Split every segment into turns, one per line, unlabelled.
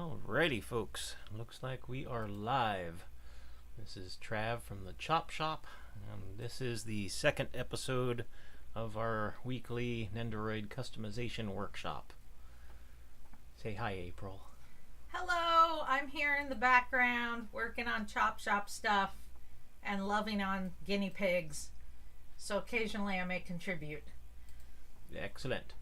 Alrighty, folks. Looks like we are live. This is Trav from the Chop Shop, and this is the second episode of our weekly Nendoroid customization workshop. Say hi, April.
Hello, I'm here in the background working on Chop Shop stuff and loving on guinea pigs. So occasionally I may contribute.
Excellent.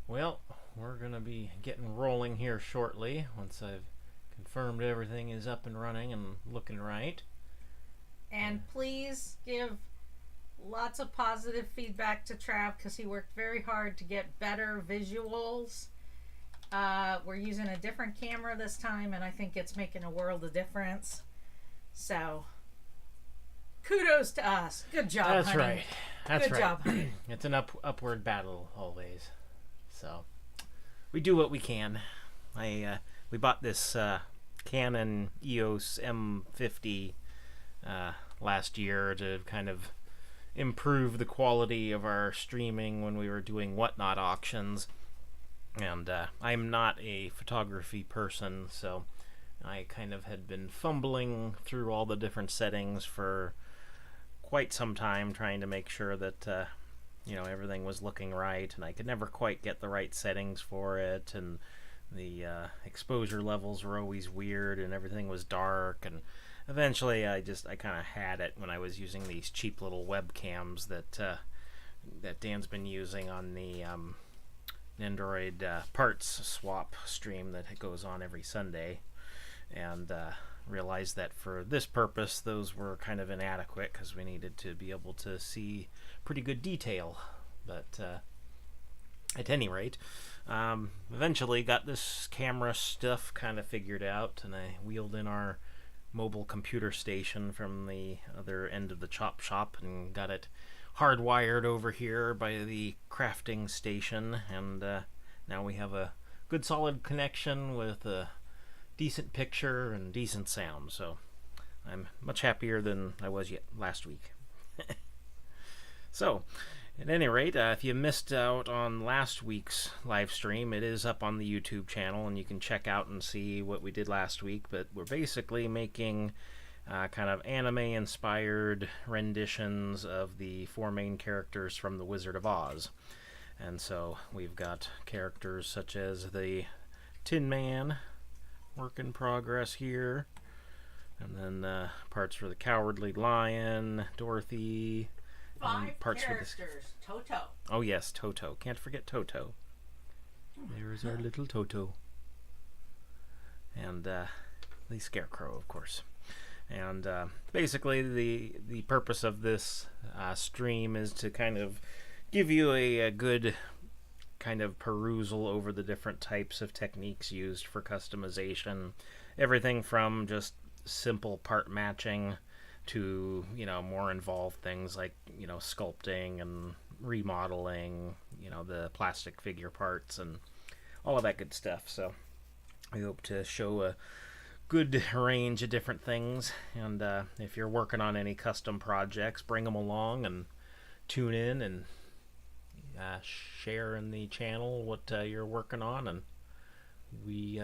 Well, we're going to be getting rolling here shortly once I've confirmed everything is up and running and looking right.
And please give lots of positive feedback to Trav because he worked very hard to get better visuals. We're using a different camera this time, and I think it's making a world of difference. So, kudos to us. Good job,
That's
honey.
right. That's
Good
right.
job, honey.
It's an upward battle always. So, we do what we can. We bought this Canon EOS M50 last year to kind of improve the quality of our streaming when we were doing whatnot auctions. And I'm not a photography person, so I kind of had been fumbling through all the different settings for quite some time, trying to make sure that everything was looking right, and I could never quite get the right settings for it, and the exposure levels were always weird, and everything was dark, and eventually I kind of had it when I was using these cheap little webcams that Dan's been using on the Nendoroid parts swap stream that goes on every Sunday, and realized that for this purpose those were kind of inadequate because we needed to be able to see pretty good detail. But at any rate, eventually got this camera stuff kind of figured out, and I wheeled in our mobile computer station from the other end of the chop shop and got it hardwired over here by the crafting station, and now we have a good solid connection with a decent picture and decent sound, so I'm much happier than I was yet last week. So, at any rate, if you missed out on last week's live stream, it is up on the YouTube channel, and you can check out and see what we did last week. But we're basically making kind of anime-inspired renditions of the four main characters from The Wizard of Oz. And so we've got characters such as the Tin Man, work in progress here, and then parts for the Cowardly Lion, Dorothy,
Five
parts
characters.
for the...
Toto.
Oh yes, Toto. Can't forget Toto. There's our little Toto. And the Scarecrow, of course. And basically the purpose of this stream is to kind of give you a good kind of perusal over the different types of techniques used for customization. Everything from just simple part matching to, more involved things like, sculpting and remodeling, the plastic figure parts and all of that good stuff. So I hope to show a good range of different things, and if you're working on any custom projects, bring them along and tune in and share in the channel what you're working on, and we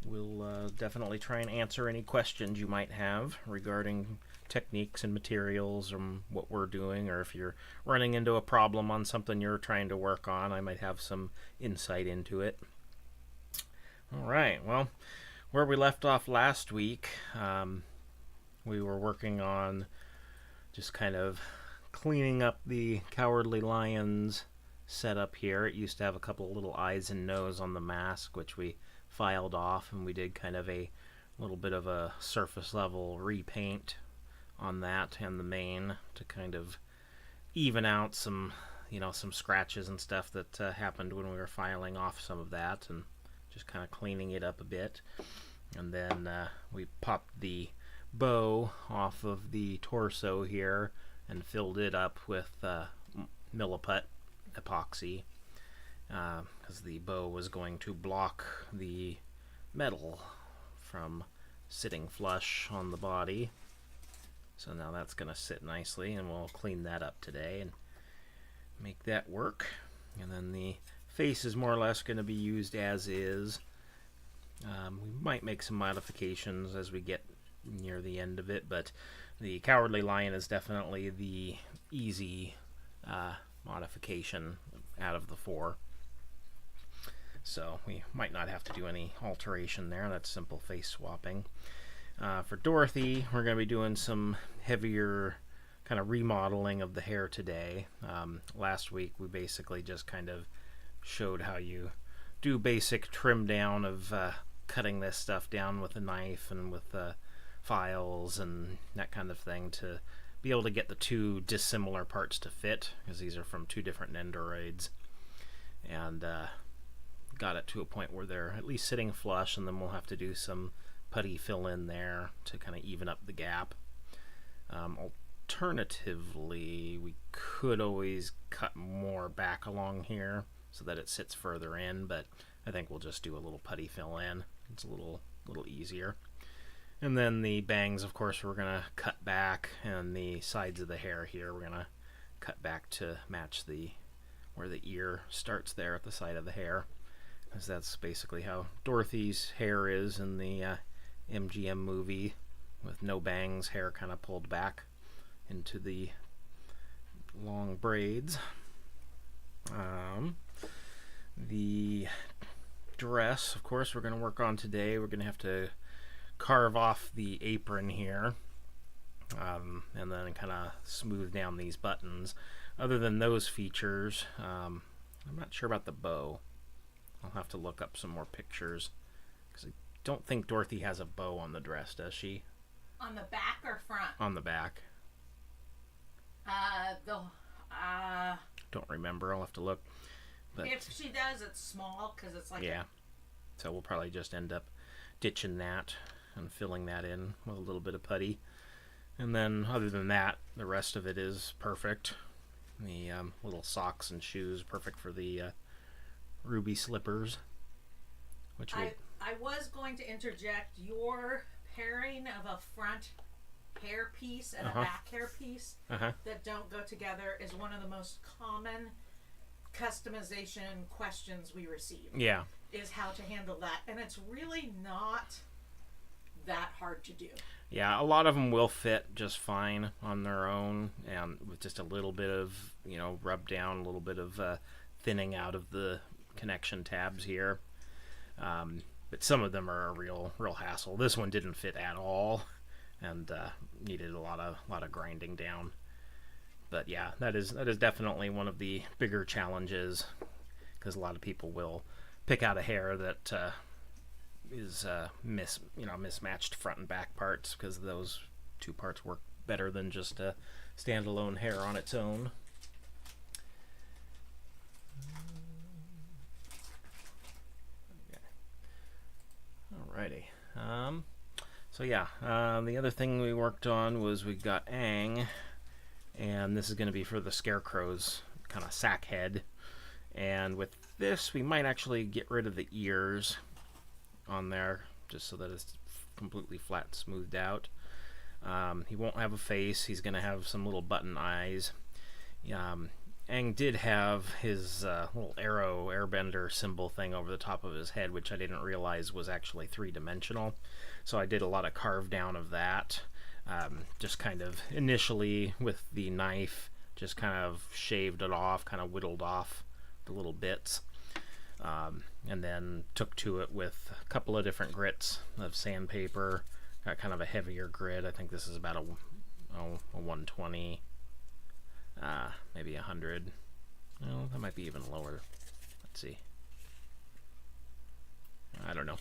will definitely try and answer any questions you might have regarding techniques and materials and what we're doing, or if you're running into a problem on something you're trying to work on, I might have some insight into it. Alright, well, where we left off last week, we were working on just kind of cleaning up the Cowardly Lion's setup here. It used to have a couple of little eyes and nose on the mask, which we filed off, and we did kind of a little bit of a surface level repaint on that and the mane to kind of even out some scratches and stuff that happened when we were filing off some of that, and just kind of cleaning it up a bit. And then we popped the bow off of the torso here and filled it up with milliput epoxy, because the bow was going to block the metal from sitting flush on the body. So now that's going to sit nicely, and we'll clean that up today and make that work. And then the face is more or less going to be used as is. We might make some modifications as we get near the end of it, but the Cowardly Lion is definitely the easy modification out of the 4. So we might not have to do any alteration there. That's simple face swapping. For Dorothy, we're going to be doing some heavier kind of remodeling of the hair today. Last week we basically just kind of showed how you do basic trim down of cutting this stuff down with a knife and with files and that kind of thing to be able to get the 2 dissimilar parts to fit, because these are from 2 different Nendoroids, and got it to a point where they're at least sitting flush, and then we'll have to do some putty fill in there to kind of even up the gap. Alternatively, we could always cut more back along here so that it sits further in, but I think we'll just do a little putty fill in. It's a little easier. And then the bangs, of course, we're going to cut back, and the sides of the hair here we're going to cut back to match where the ear starts there at the side of the hair, because that's basically how Dorothy's hair is in the MGM movie, with no bangs, hair kind of pulled back into the long braids. The dress, of course, we're going to work on today. We're going to have to carve off the apron here, and then kind of smooth down these buttons. Other than those features, I'm not sure about the bow. I'll have to look up some more pictures, because I don't think Dorothy has a bow on the dress, does she?
On the back or front?
On the back. Don't remember. I'll have to look. But
if she does, it's small, because it's like
so we'll probably just end up ditching that and filling that in with a little bit of putty. And then other than that, the rest of it is perfect. The little socks and shoes, perfect for the ruby slippers.
I was going to interject, your pairing of a front hair piece and a back hair piece that don't go together is one of the most common customization questions we receive.
Yeah.
Is how to handle that. And it's really not that hard to do.
Yeah, a lot of them will fit just fine on their own, and with just a little bit of, rub down, a little bit of thinning out of the connection tabs here. But some of them are a real hassle. This one didn't fit at all, and needed a lot of grinding down. But yeah, that is definitely one of the bigger challenges, because a lot of people will pick out a hair that is mismatched front and back parts, because those 2 parts work better than just a standalone hair on its own. Alrighty. So yeah, the other thing we worked on was we got Aang, and this is going to be for the Scarecrow's kind of sack head. And with this, we might actually get rid of the ears on there, just so that it's completely flat and smoothed out. He won't have a face. He's going to have some little button eyes. Aang did have his little arrow airbender symbol thing over the top of his head, which I didn't realize was actually 3-dimensional. So I did a lot of carve down of that. Just kind of initially with the knife, just kind of shaved it off, kind of whittled off the little bits. And then took to it with a couple of different grits of sandpaper. Got kind of a heavier grit. I think this is about a 120, maybe 100. Well, that might be even lower. Let's see. I don't know.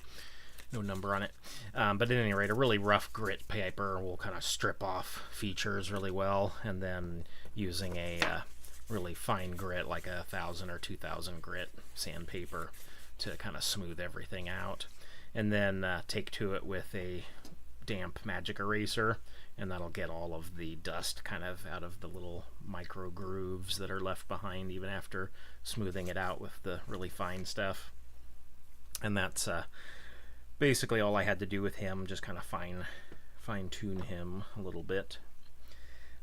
No number on it. But at any rate, a really rough grit paper will kind of strip off features really well, and then using a really fine grit, like 1,000 or 2,000 grit sandpaper, to kind of smooth everything out. And then take to it with a damp magic eraser, and that'll get all of the dust kind of out of the little micro grooves that are left behind even after smoothing it out with the really fine stuff. And that's basically all I had to do with him, just kind of fine tune him a little bit.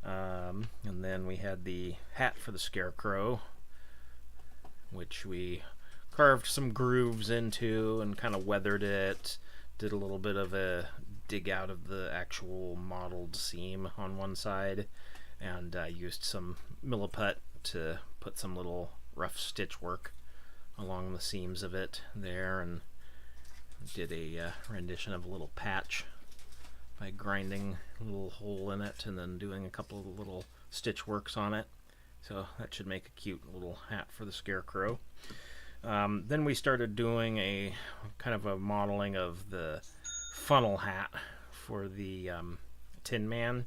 And then we had the hat for the Scarecrow, which we carved some grooves into and kind of weathered it. Did a little bit of a dig out of the actual modeled seam on one side, and used some milliput to put some little rough stitch work along the seams of it there, and did a rendition of a little patch by grinding a little hole in it and then doing a couple of little stitch works on it. So that should make a cute little hat for the Scarecrow. Then we started doing a kind of a modeling of the funnel hat for the Tin Man,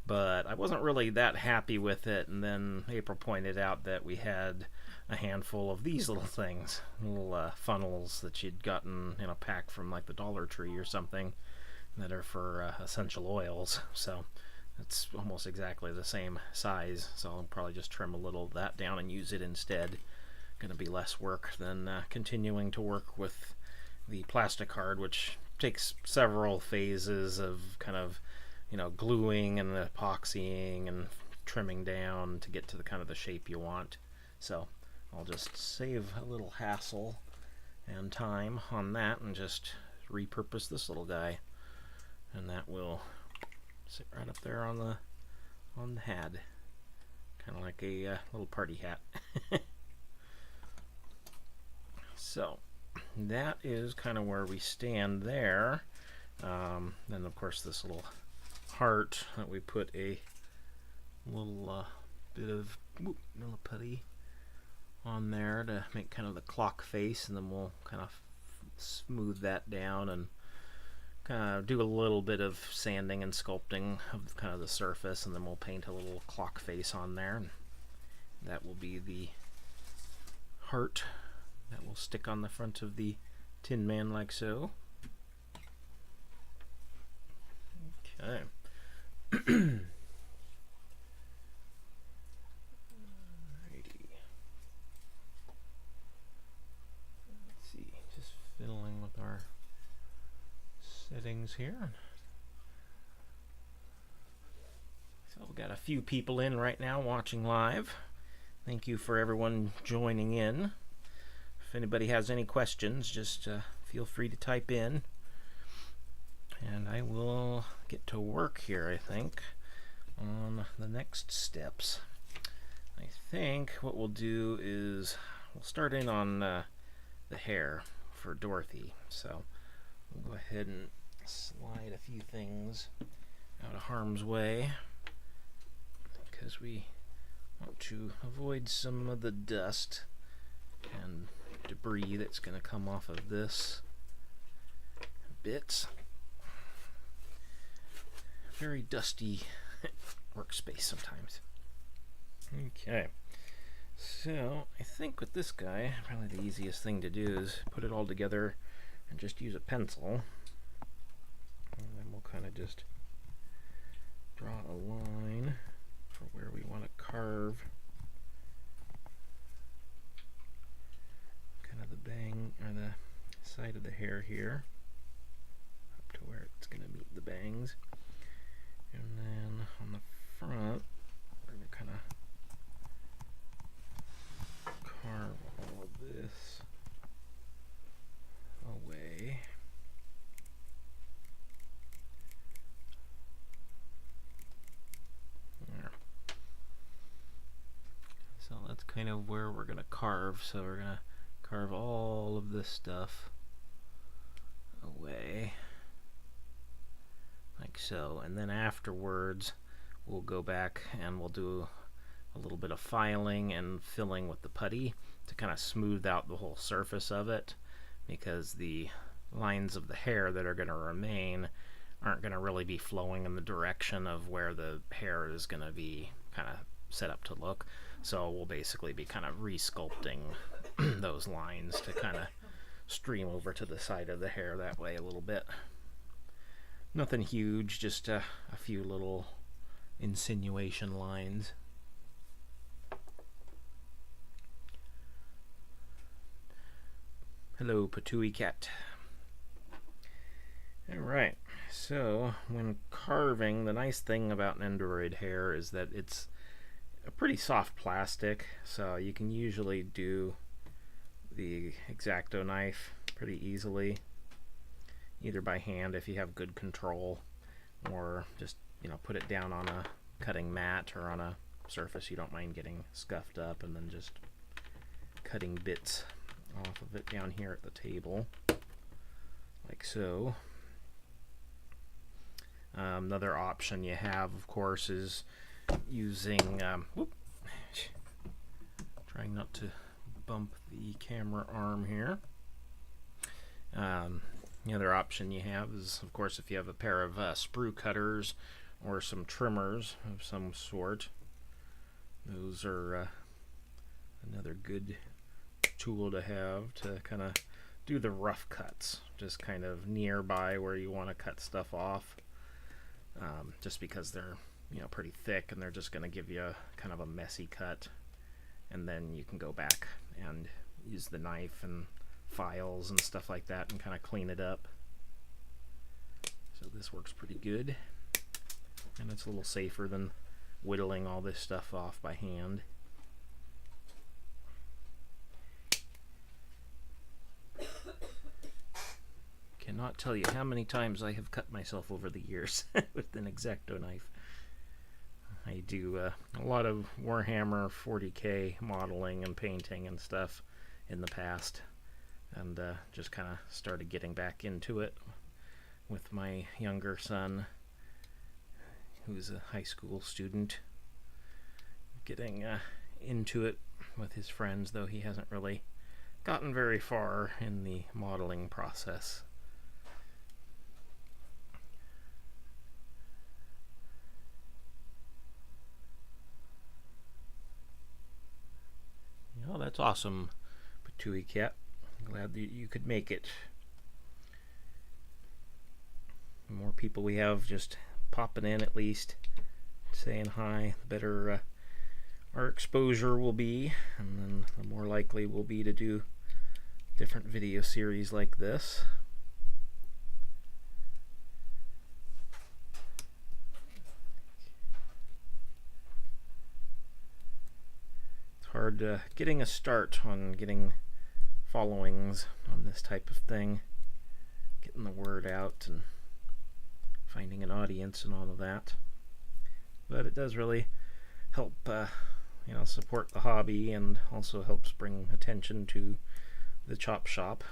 but I wasn't really that happy with it, and then April pointed out that we had a handful of these little things, little funnels that she'd gotten in a pack from like the Dollar Tree or something, that are for essential oils. So it's almost exactly the same size, so I'll probably just trim a little of that down and use it instead. Gonna be less work than continuing to work with the plastic card, which takes several phases of kind of, you know, gluing and epoxying and trimming down to get to the kind of the shape you want. So I'll just save a little hassle and time on that and just repurpose this little guy, and that will sit right up there on the head, kind of like a little party hat. So that is kind of where we stand there. Then of course this little heart that we put a little bit of milliputty on there to make kind of the clock face, and then we'll kind of smooth that down and kind of do a little bit of sanding and sculpting of kind of the surface, and then we'll paint a little clock face on there, and that will be the heart that will stick on the front of the Tin Man like so. Okay. Alrighty. Let's see, just fiddling with our settings here. So we've got a few people in right now watching live. Thank you for everyone joining in. If anybody has any questions, just feel free to type in, and I will get to work here, I think, on the next steps. I think what we'll do is we'll start in on the hair for Dorothy. So we'll go ahead and slide a few things out of harm's way, because we want to avoid some of the dust and debris that's going to come off of this bit. Very dusty workspace sometimes. Okay, so I think with this guy, probably the easiest thing to do is put it all together and just use a pencil, and then we'll kind of just draw a line for where we want to carve kind of the bang, or the side of the hair here, up to where it's going to meet the bangs. And then on the front, we're going to kind of carve all of this away. There. So that's kind of where we're going to carve. So we're going to carve all of this stuff away, like so, and then afterwards we'll go back and we'll do a little bit of filing and filling with the putty to kind of smooth out the whole surface of it, because the lines of the hair that are going to remain aren't going to really be flowing in the direction of where the hair is going to be kind of set up to look. So we'll basically be kind of re-sculpting those lines to kind of stream over to the side of the hair that way a little bit. Nothing huge, just a few little insinuation lines. Hello, Patooey Cat. Alright, so when carving, the nice thing about Nendoroid hair is that it's a pretty soft plastic, so you can usually do the X-Acto knife pretty easily, either by hand if you have good control, or just, you know, put it down on a cutting mat or on a surface you don't mind getting scuffed up, and then just cutting bits off of it down here at the table, like so. Another option you have, of course, is using trying not to bump the camera arm here. The other option you have is, of course, if you have a pair of sprue cutters or some trimmers of some sort. Those are another good tool to have to kind of do the rough cuts, just kind of nearby where you want to cut stuff off, just because they're, you know, pretty thick, and they're just going to give you a kind of a messy cut, and then you can go back and use the knife and files and stuff like that and kind of clean it up. So this works pretty good, and it's a little safer than whittling all this stuff off by hand. Cannot tell you how many times I have cut myself over the years with an X-Acto knife. I do a lot of Warhammer 40k modeling and painting and stuff in the past, and just kind of started getting back into it with my younger son, who's a high school student, getting into it with his friends, though he hasn't really gotten very far in the modeling process. Oh, that's awesome, Patooey Cat. Glad that you could make it. The more people we have just popping in, at least saying hi, the better our exposure will be, and then the more likely we'll be to do different video series like this. It's hard getting a start on getting followings on this type of thing, getting the word out and finding an audience and all of that, but it does really help you know, support the hobby, and also helps bring attention to the chop shop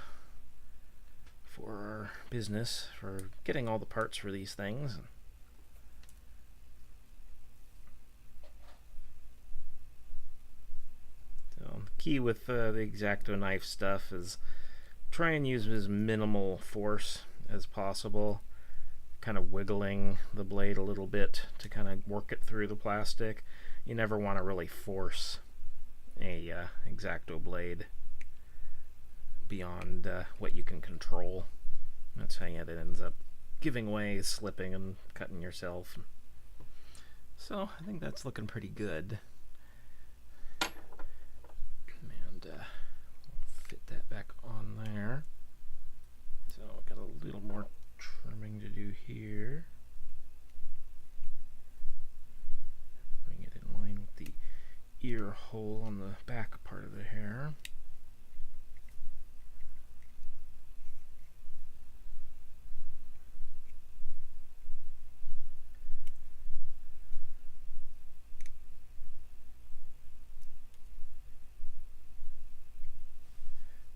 for our business, for getting all the parts for these things. So the key with the X-Acto knife stuff is try and use as minimal force as possible, kind of wiggling the blade a little bit to kind of work it through the plastic. You never want to really force a X-Acto blade beyond what you can control. That's how it ends up giving way, slipping, and cutting yourself. So I think that's looking pretty good. And fit that back on there. So I've got a little more trimming to do here. Bring it in line with the ear hole on the back part of the hair.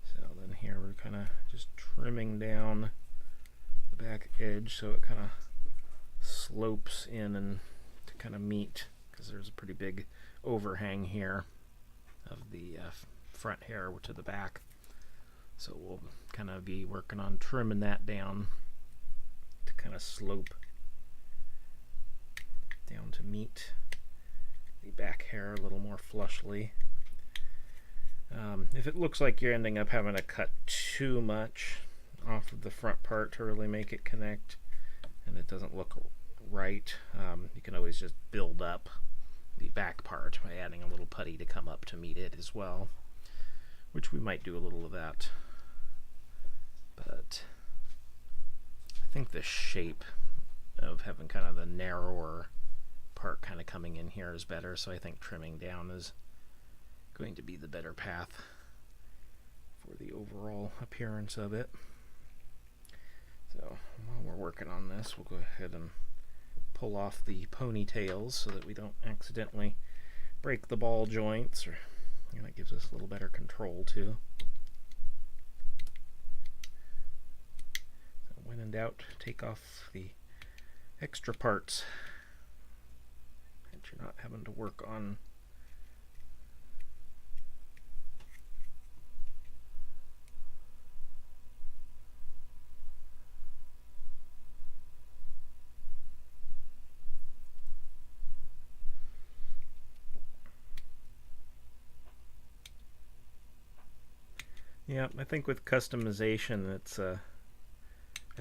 So then here we're kind of just trimming down the back edge so it kind of slopes in and to kind of meet, because there's a pretty big overhang here of the front hair to the back. So we'll kind of be working on trimming that down to kind of slope down to meet the back hair a little more flushly. If it looks like you're ending up having to cut too much off of the front part to really make it connect, and it doesn't look right, you can always just build up the back part by adding a little putty to come up to meet it as well, which we might do a little of that. But I think the shape of having kind of the narrower part kind of coming in here is better, so I think trimming down is going to be the better path for the overall appearance of it. So while we're working on this, we'll go ahead and pull off the ponytails so that we don't accidentally break the ball joints, or that gives us a little better control too. So when in doubt, take off the extra parts that you're not having to work on. Yeah, I think with customization, it's I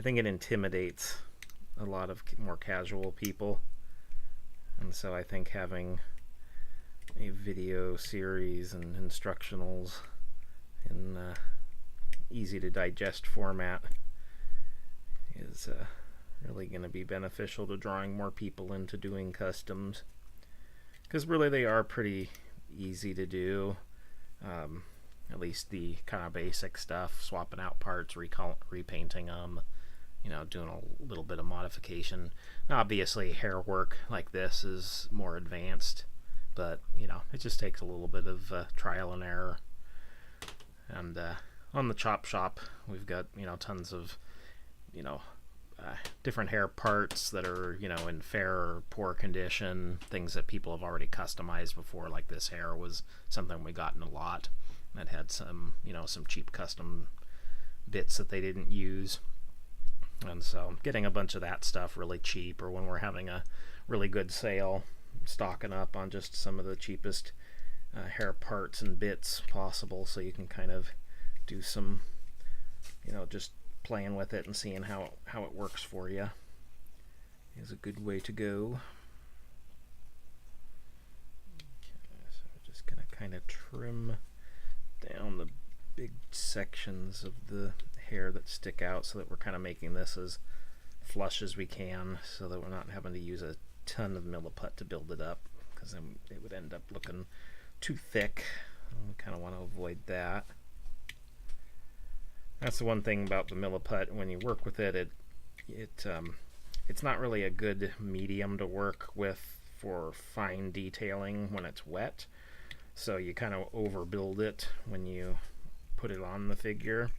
think it intimidates a lot of more casual people, and so I think having a video series and instructionals in easy to digest format is really going to be beneficial to drawing more people into doing customs, because really they are pretty easy to do. At least the kind of basic stuff, swapping out parts, repainting them, doing a little bit of modification. Now, obviously, hair work like this is more advanced, but, it just takes a little bit of trial and error. And on the chop shop, we've got, tons of, different hair parts that are, in fair or poor condition, things that people have already customized before, like this hair was something we got in a lot that had some, some cheap custom bits that they didn't use. And so getting a bunch of that stuff really cheap, or when we're having a really good sale, stocking up on just some of the cheapest hair parts and bits possible, so you can kind of do some, just playing with it and seeing how it works for you is a good way to go. Okay, so we're just going to kind of trim down the big sections of the hair that stick out, so that we're kind of making this as flush as we can, so that we're not having to use a ton of milliput to build it up, because then it would end up looking too thick. We kind of want to avoid that. That's the one thing about the milliput. When you work with it, it's not really a good medium to work with for fine detailing when it's wet. So you kind of overbuild it when you put it on the figure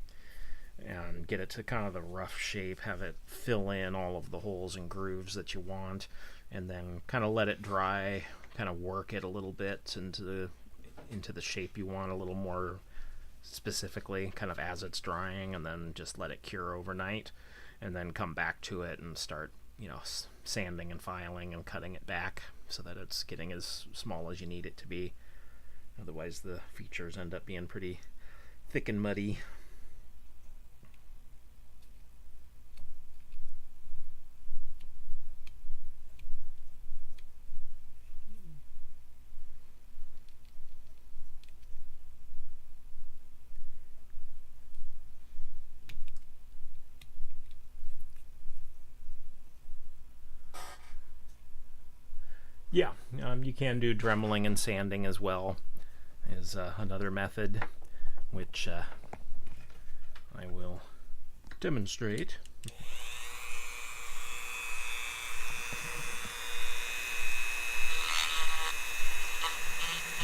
and get it to kind of the rough shape, have it fill in all of the holes and grooves that you want, and then kind of let it dry, kind of work it a little bit into the shape you want a little more specifically, kind of as it's drying, and then just let it cure overnight, and then come back to it and start, sanding and filing and cutting it back so that it's getting as small as you need it to be. Otherwise the features end up being pretty thick and muddy. Yeah, you can do dremeling and sanding as well, is another method, which I will demonstrate.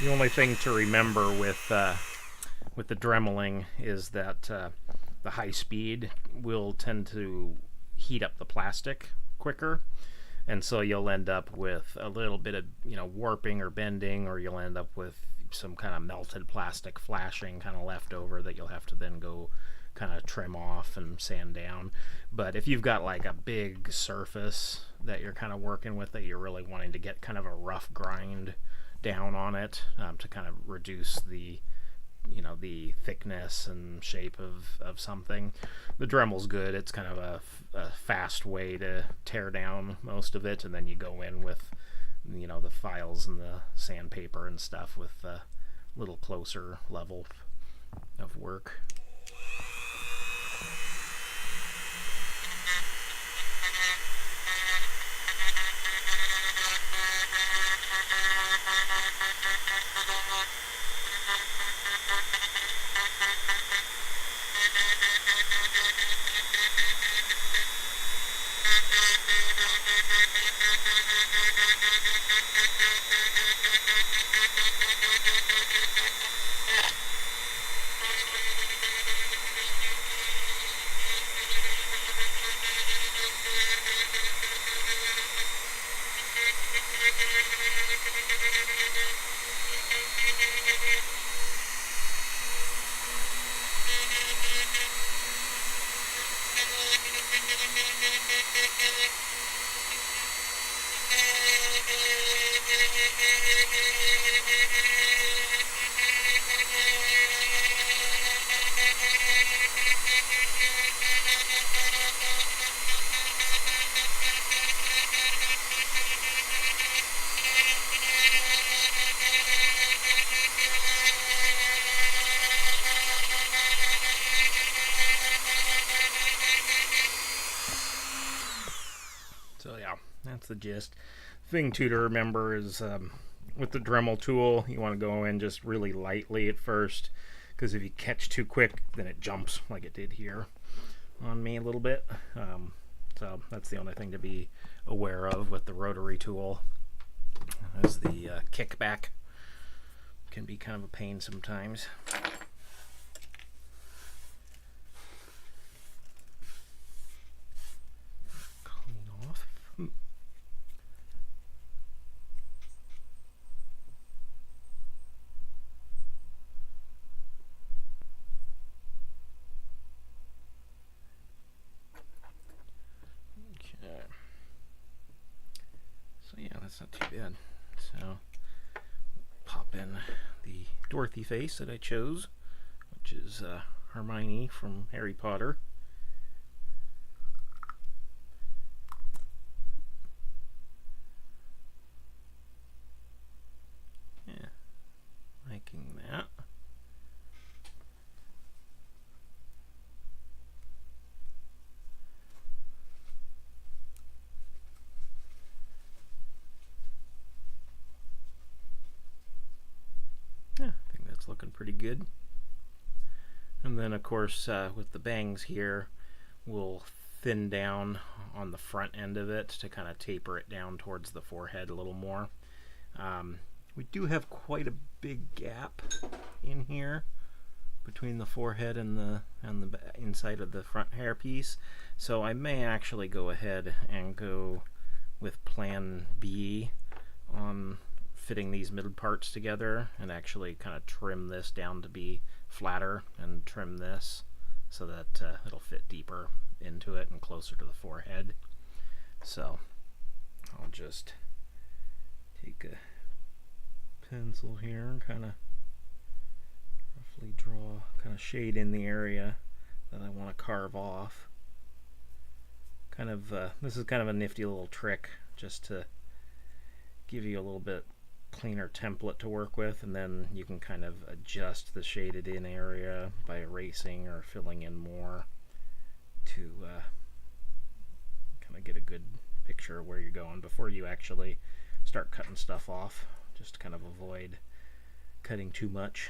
The only thing to remember with the dremeling is that the high speed will tend to heat up the plastic quicker, and so you'll end up with a little bit of warping or bending, or you'll end up with some kind of melted plastic flashing kind of left over that you'll have to then go kind of trim off and sand down. But if you've got like a big surface that you're kind of working with, that you're really wanting to get kind of a rough grind down on it, to kind of reduce the the thickness and shape of something, the Dremel's good. It's kind of a fast way to tear down most of it, and then you go in with the files and the sandpaper and stuff with a little closer level of work. So yeah, that's the gist. Thing too to remember is with the Dremel tool, you want to go in just really lightly at first, because if you catch too quick, then it jumps like it did here on me a little bit. So that's the only thing to be aware of with the rotary tool, is the kickback can be kind of a pain sometimes. Clean off. Okay. So yeah, that's not too bad. So pop in the Dorothy face that I chose, which is Hermione from Harry Potter. Yeah, liking that. Yeah, I think that's looking pretty good. And then of course with the bangs here, we'll thin down on the front end of it to kind of taper it down towards the forehead a little more. We do have quite a big gap in here between the forehead and the inside of the front hairpiece, so I may actually go ahead and go with plan B on fitting these middle parts together and actually kind of trim this down to be flatter and trim this so that it'll fit deeper into it and closer to the forehead. So I'll just take a pencil here and kind of roughly draw, kind of shade in the area that I want to carve off. Kind of this is kind of a nifty little trick just to give you a little bit cleaner template to work with, and then you can kind of adjust the shaded in area by erasing or filling in more to kind of get a good picture of where you're going before you actually start cutting stuff off, just to kind of avoid cutting too much.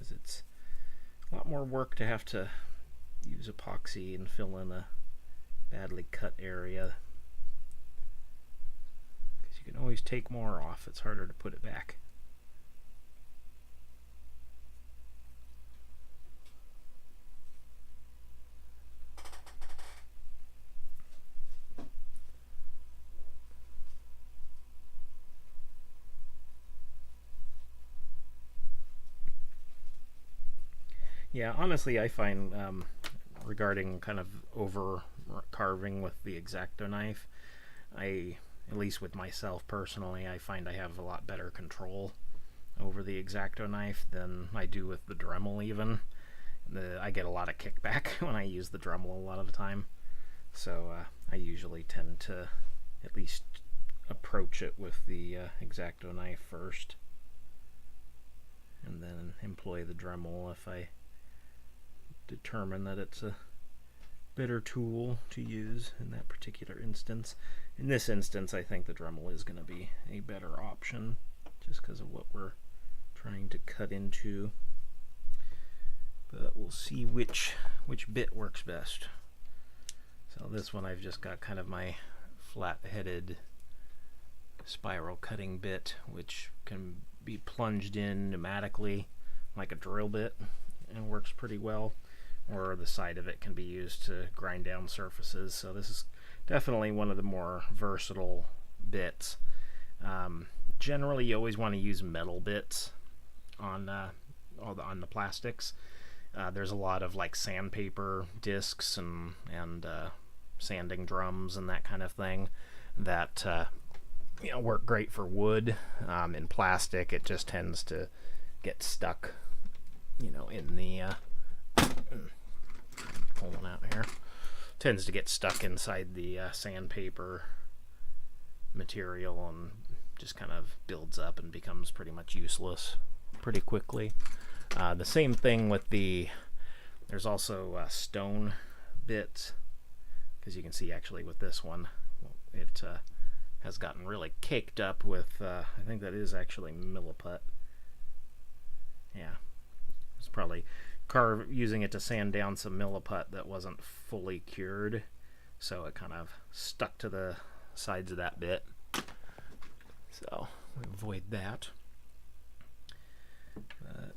As it's a lot more work to have to use epoxy and fill in a badly cut area, because you can always take more off. It's harder to put it back. Yeah, honestly, I find regarding kind of over carving with the X-Acto knife, at least with myself personally, I find I have a lot better control over the X-Acto knife than I do with the Dremel even. I get a lot of kickback when I use the Dremel a lot of the time, so I usually tend to at least approach it with the X-Acto knife first, and then employ the Dremel if I determine that it's a better tool to use in that particular instance. In this instance, I think the Dremel is going to be a better option just because of what we're trying to cut into. But we'll see which bit works best. So this one I've just got kind of my flat-headed spiral cutting bit, which can be plunged in pneumatically like a drill bit and works pretty well, or the side of it can be used to grind down surfaces. So this is definitely one of the more versatile bits. Generally you always want to use metal bits on on the plastics. There's a lot of like sandpaper discs and sanding drums and that kind of thing that work great for wood. In plastic, it just tends to get stuck, in the pulling out here. Tends to get stuck inside the sandpaper material and just kind of builds up and becomes pretty much useless pretty quickly. The same thing with there's also stone bits, because you can see actually with this one, it has gotten really caked up with, I think that is actually milliput. Yeah, it's probably using it to sand down some milliput that wasn't fully cured, so it kind of stuck to the sides of that bit. So we avoid that.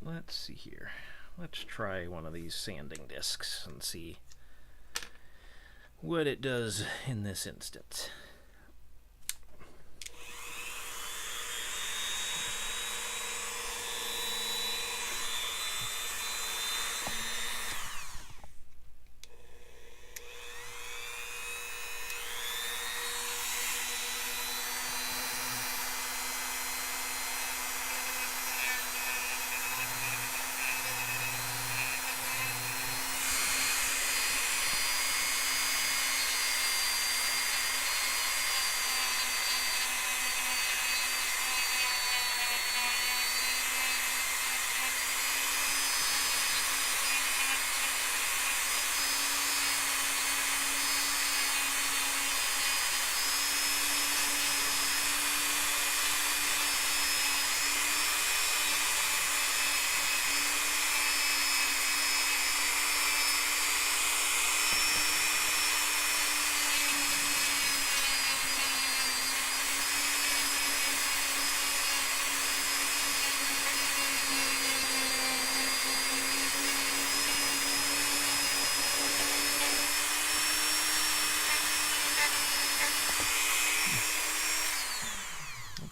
Let's see here. Let's try one of these sanding discs and see what it does in this instance.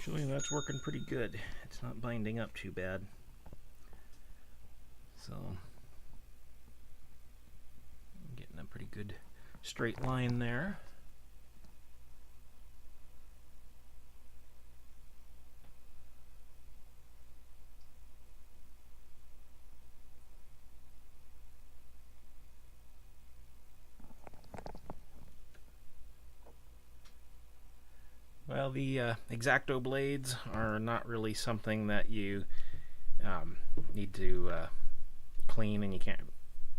Actually, that's working pretty good. It's not binding up too bad. So, I'm getting a pretty good straight line there. Well, the X-Acto blades are not really something that you need to clean, and you can't.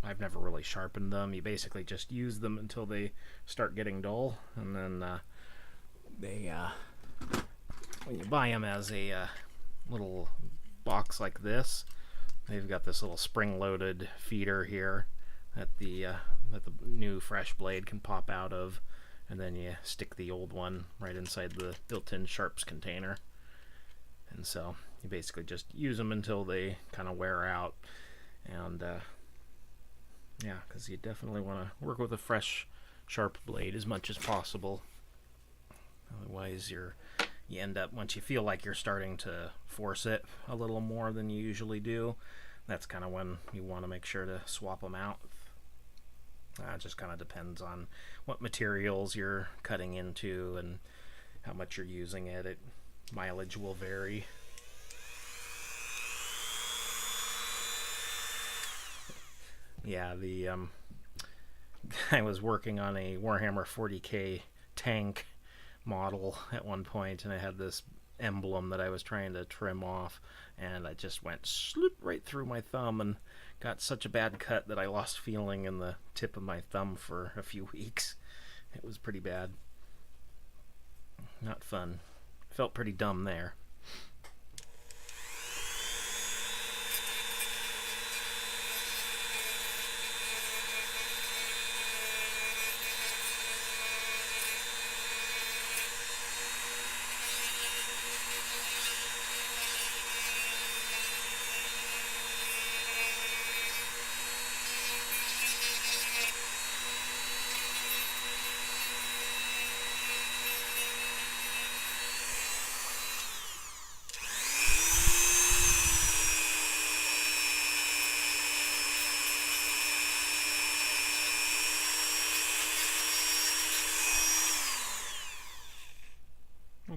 I've never really sharpened them. You basically just use them until they start getting dull, and then when you buy them as a little box like this, they've got this little spring-loaded feeder here that the new fresh blade can pop out of. And then you stick the old one right inside the built-in sharps container. And so you basically just use them until they kind of wear out. And yeah, because you definitely want to work with a fresh, sharp blade as much as possible. Otherwise, you end up, once you feel like you're starting to force it a little more than you usually do, that's kind of when you want to make sure to swap them out. It just kind of depends on what materials you're cutting into and how much you're using it. Mileage will vary. Yeah, I was working on a Warhammer 40k tank model at one point, and I had this emblem that I was trying to trim off, and I just went sloop right through my thumb and got such a bad cut that I lost feeling in the tip of my thumb for a few weeks. It was pretty bad. Not fun. Felt pretty dumb there.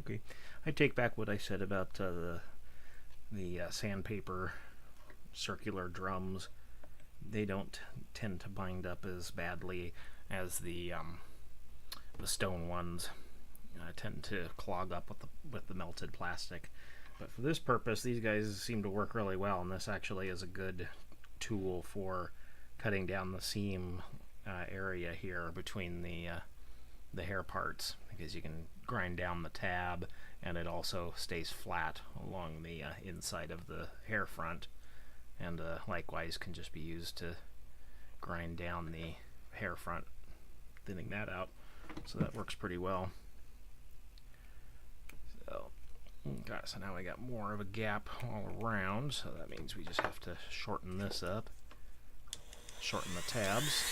Okay, I take back what I said about the sandpaper circular drums. They don't tend to bind up as badly as the stone ones. Tend to clog up with the melted plastic. But for this purpose, these guys seem to work really well, and this actually is a good tool for cutting down the seam area here between the hair parts, because you can grind down the tab, and it also stays flat along the inside of the hair front, and likewise can just be used to grind down the hair front, thinning that out. So that works pretty well. So now we got more of a gap all around, so that means we just have to shorten this up, shorten the tabs.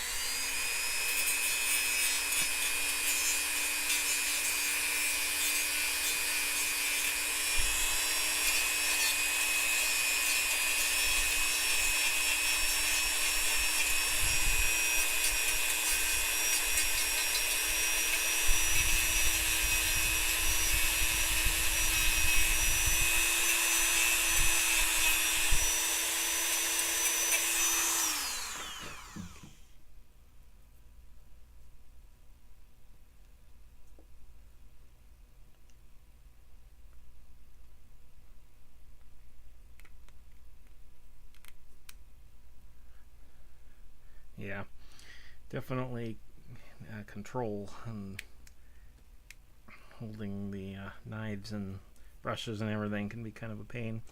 Yeah, definitely control and holding the knives and brushes and everything can be kind of a pain.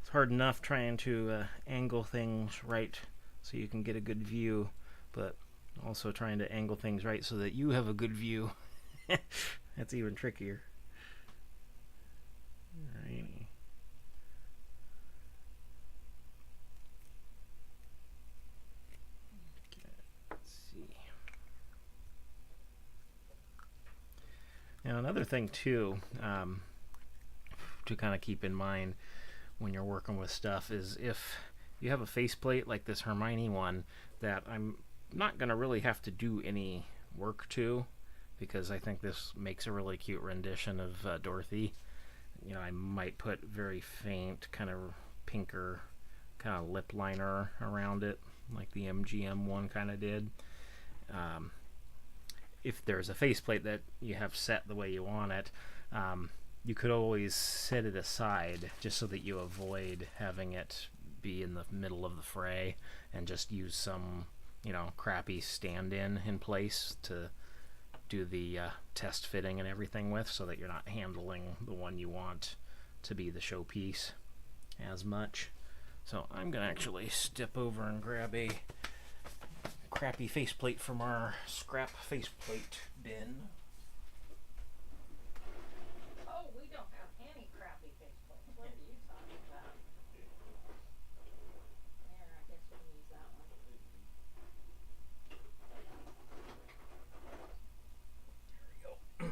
It's hard enough trying to angle things right so you can get a good view, but also trying to angle things right so that you have a good view. That's even trickier. Alrighty. Now another thing too, to kind of keep in mind when you're working with stuff is if you have a faceplate like this Hermione one that I'm not going to really have to do any work to, because I think this makes a really cute rendition of Dorothy. I might put very faint kind of pinker kind of lip liner around it like the MGM one kind of did. If there's a faceplate that you have set the way you want it, you could always set it aside just so that you avoid having it be in the middle of the fray, and just use some, crappy stand-in in place to do the test fitting and everything with, so that you're not handling the one you want to be the showpiece as much. So I'm going to actually step over and grab a crappy faceplate from our scrap faceplate bin.
Oh, we don't have any crappy faceplates. What are you talking about? There, I guess we can use that
one. There we go.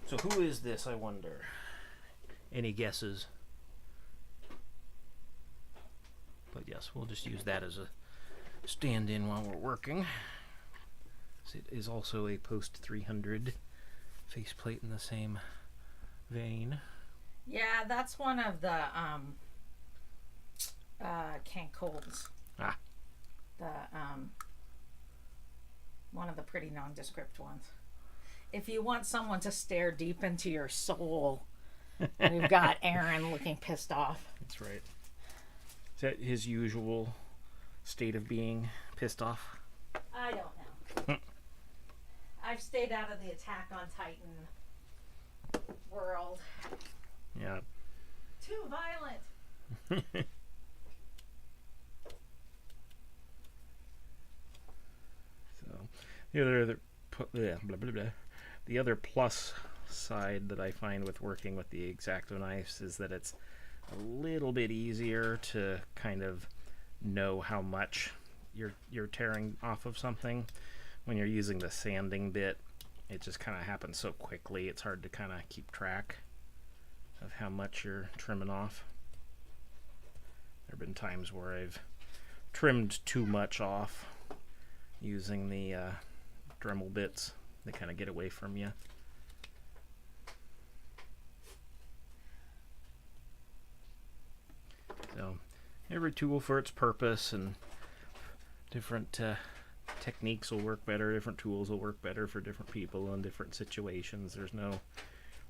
So who is this, I wonder? Any guesses? But yes, we'll just use that as a stand-in while we're working. So it is also a post 300 faceplate in the same vein.
Yeah, that's one of the Cancolds. The one of the pretty nondescript ones. If you want someone to stare deep into your soul, we've got Aaron looking pissed off.
That's right. Is that his usual state of being pissed off?
I don't know. I've stayed out of the Attack on Titan world.
Yeah.
Too violent.
So the other plus side that I find with working with the X-Acto knives is that it's a little bit easier to kind of know how much you're tearing off of something. When you're using the sanding bit, it just kind of happens so quickly, it's hard to kind of keep track of how much you're trimming off. There have been times where I've trimmed too much off using the Dremel bits. They kind of get away from you. every tool for its purpose, and different techniques will work better, different tools will work better for different people in different situations. There's no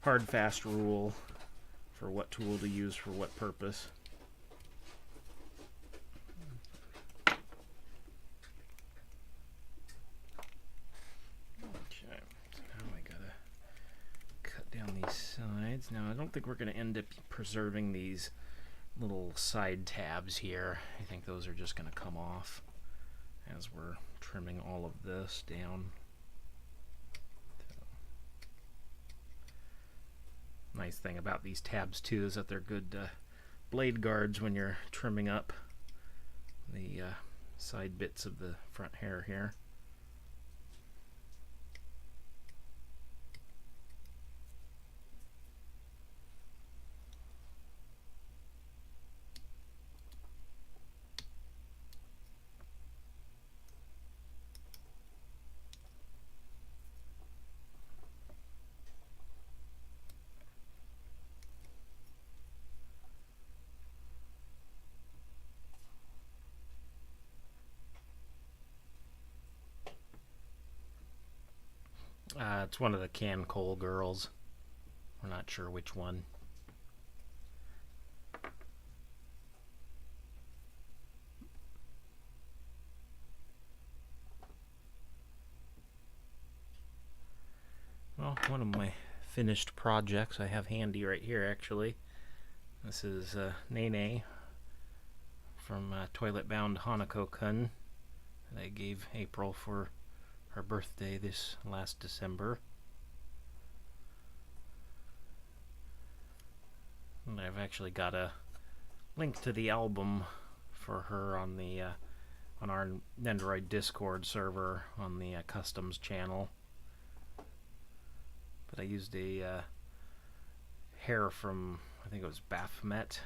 hard, fast rule for what tool to use for what purpose. Okay, so now I gotta cut down these sides. Now I don't think we're gonna end up preserving these little side tabs here. I think those are just gonna come off as we're trimming all of this down. Nice thing about these tabs too is that they're good blade guards when you're trimming up the side bits of the front hair here. It's one of the Can Coal girls. We're not sure which one. Well, one of my finished projects I have handy right here, actually. This is Nene from Toilet Bound Hanako-kun that I gave April for her birthday this last December. And I've actually got a link to the album for her on the on our Nendoroid Discord server on the customs channel. But I used a hair from, I think it was Baphomet,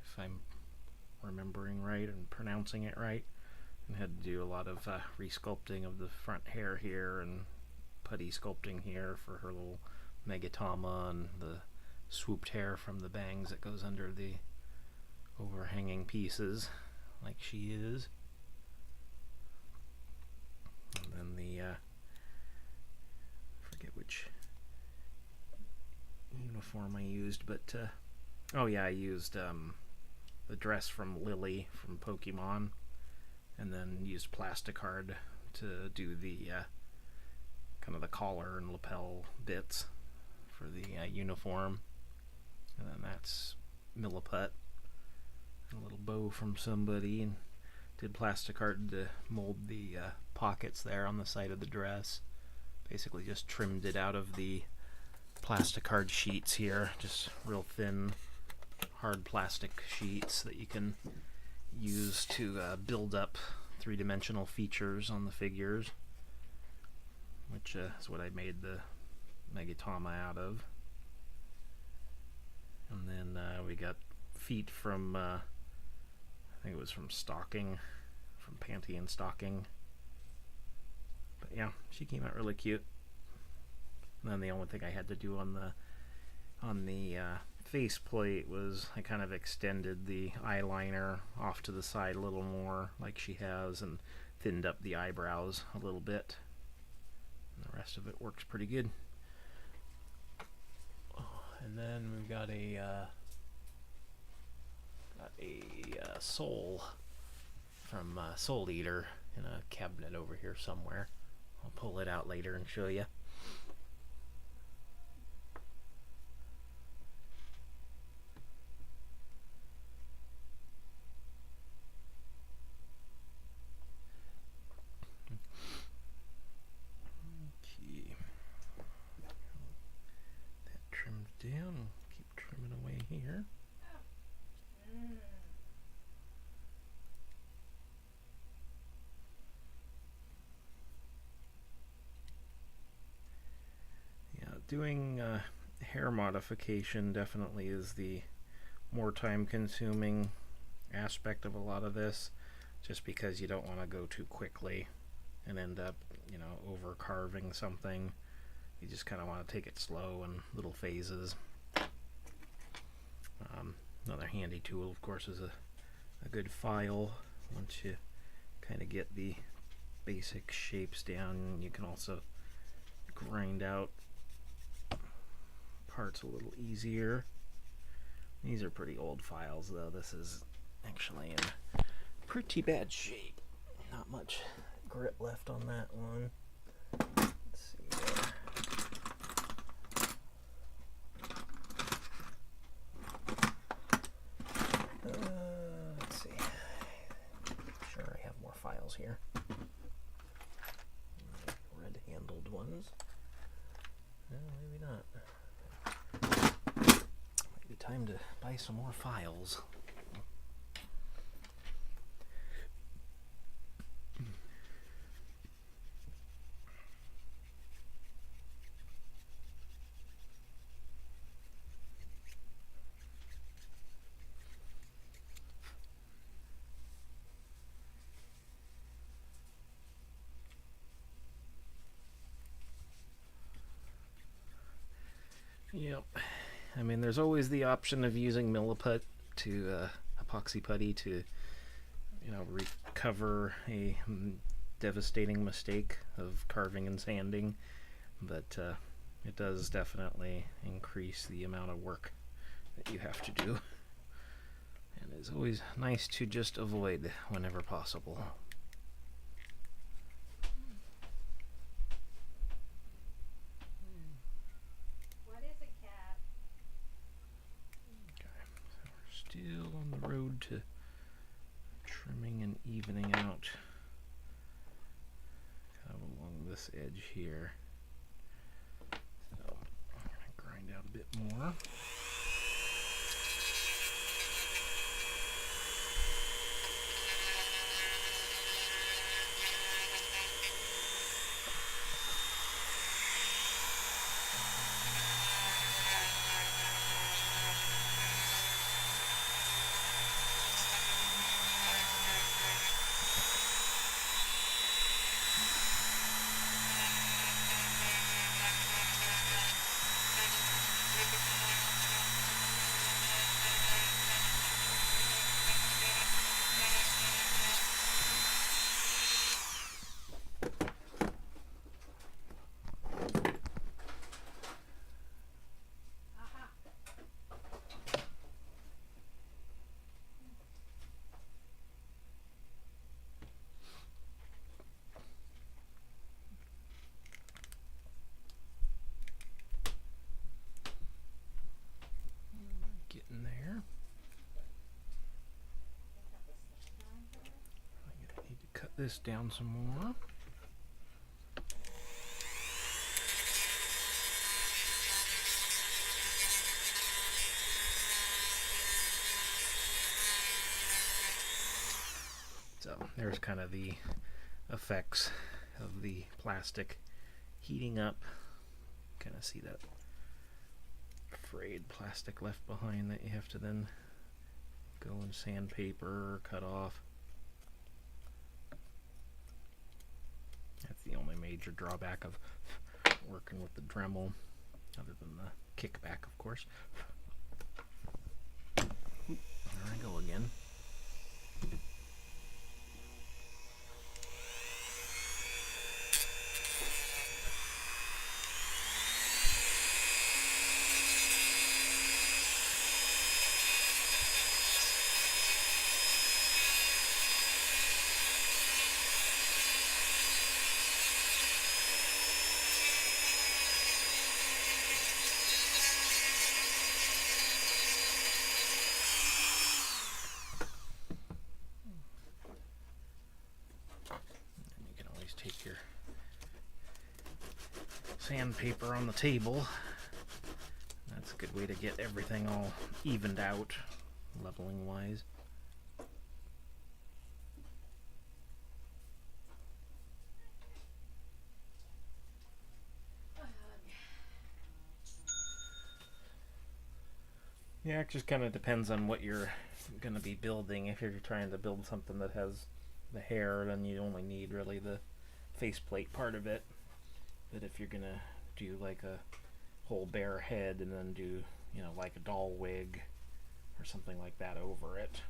if I'm remembering right and pronouncing it right. And had to do a lot of resculpting of the front hair here and putty sculpting here for her little Megatama, and the swooped hair from the bangs that goes under the overhanging pieces like she is. And then the forget which uniform I used, but oh yeah, I used the dress from Lily from Pokemon, and then used plasticard to do the kind of the collar and lapel bits for the uniform. And then that's Milliput, a little bow from somebody, and did plasticard to mold the pockets there on the side of the dress. Basically just trimmed it out of the plasticard sheets here, just real thin hard plastic sheets that you can use to build up three-dimensional features on the figures, which is what I made the Megatama out of. And then we got feet from, I think it was from Stocking, from Panty and Stocking. But yeah, she came out really cute. And then the only thing I had to do on the faceplate was I kind of extended the eyeliner off to the side a little more, like she has, and thinned up the eyebrows a little bit. And the rest of it works pretty good. And then we've got a soul from Soul Eater in a cabinet over here somewhere. I'll pull it out later and show you. Okay. That trimmed down. Keep trimming away here. Doing hair modification definitely is the more time consuming aspect of a lot of this, just because you don't want to go too quickly and end up, over carving something. You just kind of want to take it slow in little phases. Another handy tool, of course, is a good file. Once you kind of get the basic shapes down, you can also grind out parts a little easier. These are pretty old files, though. This is actually in pretty bad shape. Not much grip left on that one. Let's see there. Let's see. Sure, I have more files here. Red-handled ones. No, maybe not. Might be time to buy some more files. Yep. I mean, there's always the option of using Milliput to epoxy putty to, recover a devastating mistake of carving and sanding, but it does definitely increase the amount of work that you have to do, and it's always nice to just avoid whenever possible. Still on the road to trimming and evening out kind of along this edge here. So I'm going to grind out a bit more. Getting there. I need to cut this down some more. So there's kind of the effects of the plastic heating up. Kind of see that frayed plastic left behind that you have to then go and sandpaper or cut off. That's the only major drawback of working with the Dremel, other than the kickback, of course. There I go again. Take your sandpaper on the table. That's a good way to get everything all evened out, leveling wise. Yeah, it just kind of depends on what you're going to be building. If you're trying to build something that has the hair, then you only need really the faceplate part of it. But if you're gonna do like a whole bare head and then do, like a doll wig or something like that over it,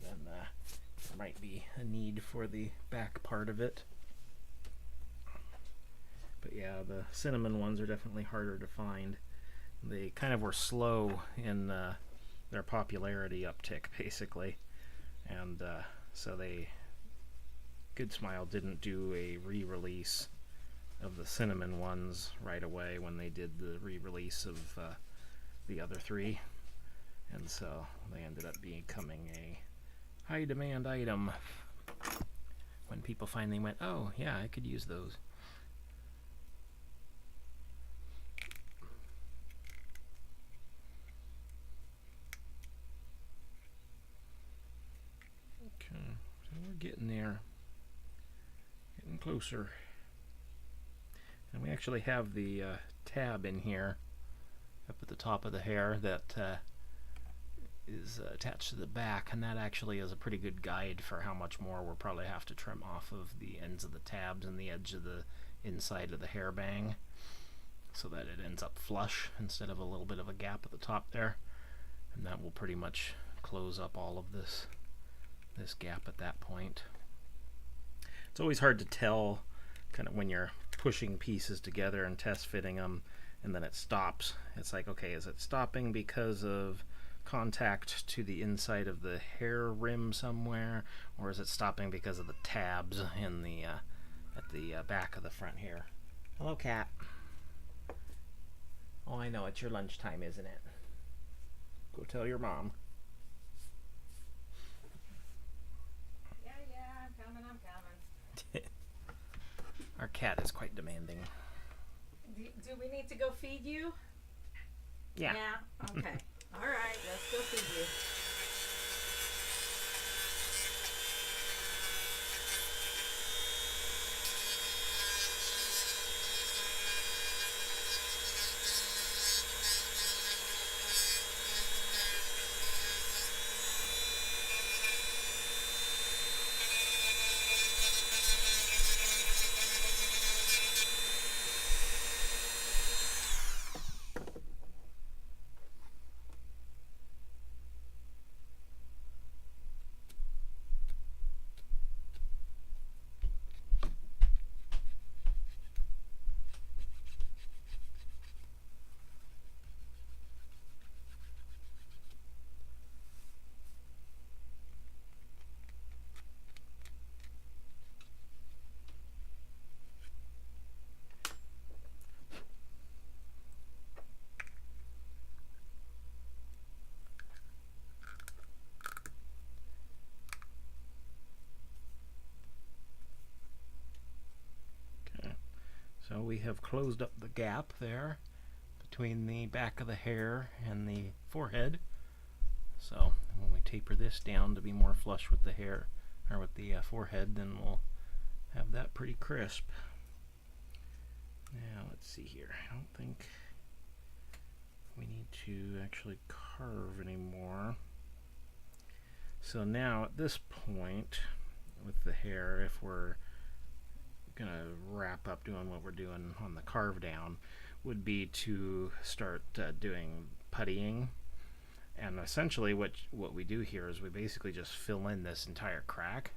then there might be a need for the back part of it. But yeah, the cinnamon ones are definitely harder to find. They kind of were slow in their popularity uptick, basically. And so Good Smile didn't do a re-release of the cinnamon ones right away when they did the re-release of the other three. And so they ended up becoming a high demand item when people finally went, oh yeah, I could use those. Okay, so we're getting there, getting closer. And we actually have the tab in here up at the top of the hair that is attached to the back, and that actually is a pretty good guide for how much more we'll probably have to trim off of the ends of the tabs and the edge of the inside of the hair bang, so that it ends up flush instead of a little bit of a gap at the top there. And that will pretty much close up all of this gap at that point. It's always hard to tell kind of when you're pushing pieces together and test fitting them and then it stops. It's like, okay, is it stopping because of contact to the inside of the hair rim somewhere, or is it stopping because of the tabs in the at the back of the front here? Hello, cat. Oh, I know, it's your lunchtime, isn't it? Go tell your mom.
Yeah, I'm coming.
Our cat is quite demanding.
Do we need to go feed you?
Yeah.
Okay. All right, let's go feed you.
So we have closed up the gap there between the back of the hair and the forehead. So when we taper this down to be more flush with the hair, or with the forehead, then we'll have that pretty crisp. Now let's see here. I don't think we need to actually carve anymore. So now at this point with the hair, if we're gonna wrap up doing what we're doing on the carve down, would be to start doing puttying. And essentially what we do here is we basically just fill in this entire crack,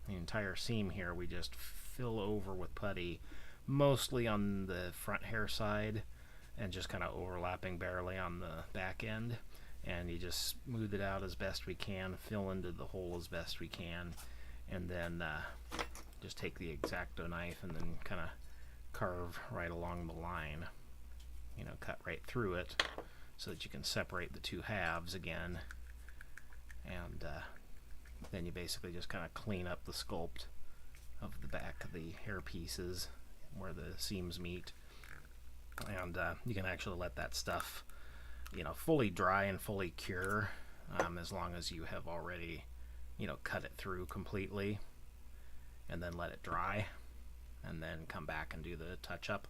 the entire seam here. We just fill over with putty, mostly on the front hair side and just kind of overlapping barely on the back end, and you just smooth it out as best we can, fill into the hole as best we can, and then just take the X-Acto knife and then kind of carve right along the line, you know, cut right through it so that you can separate the two halves again. And then you basically just kind of clean up the sculpt of the back of the hair pieces where the seams meet. And you can actually let that stuff, you know, fully dry and fully cure, as long as you have already, you know, cut it through completely, and then let it dry, and then come back and do the touch-up.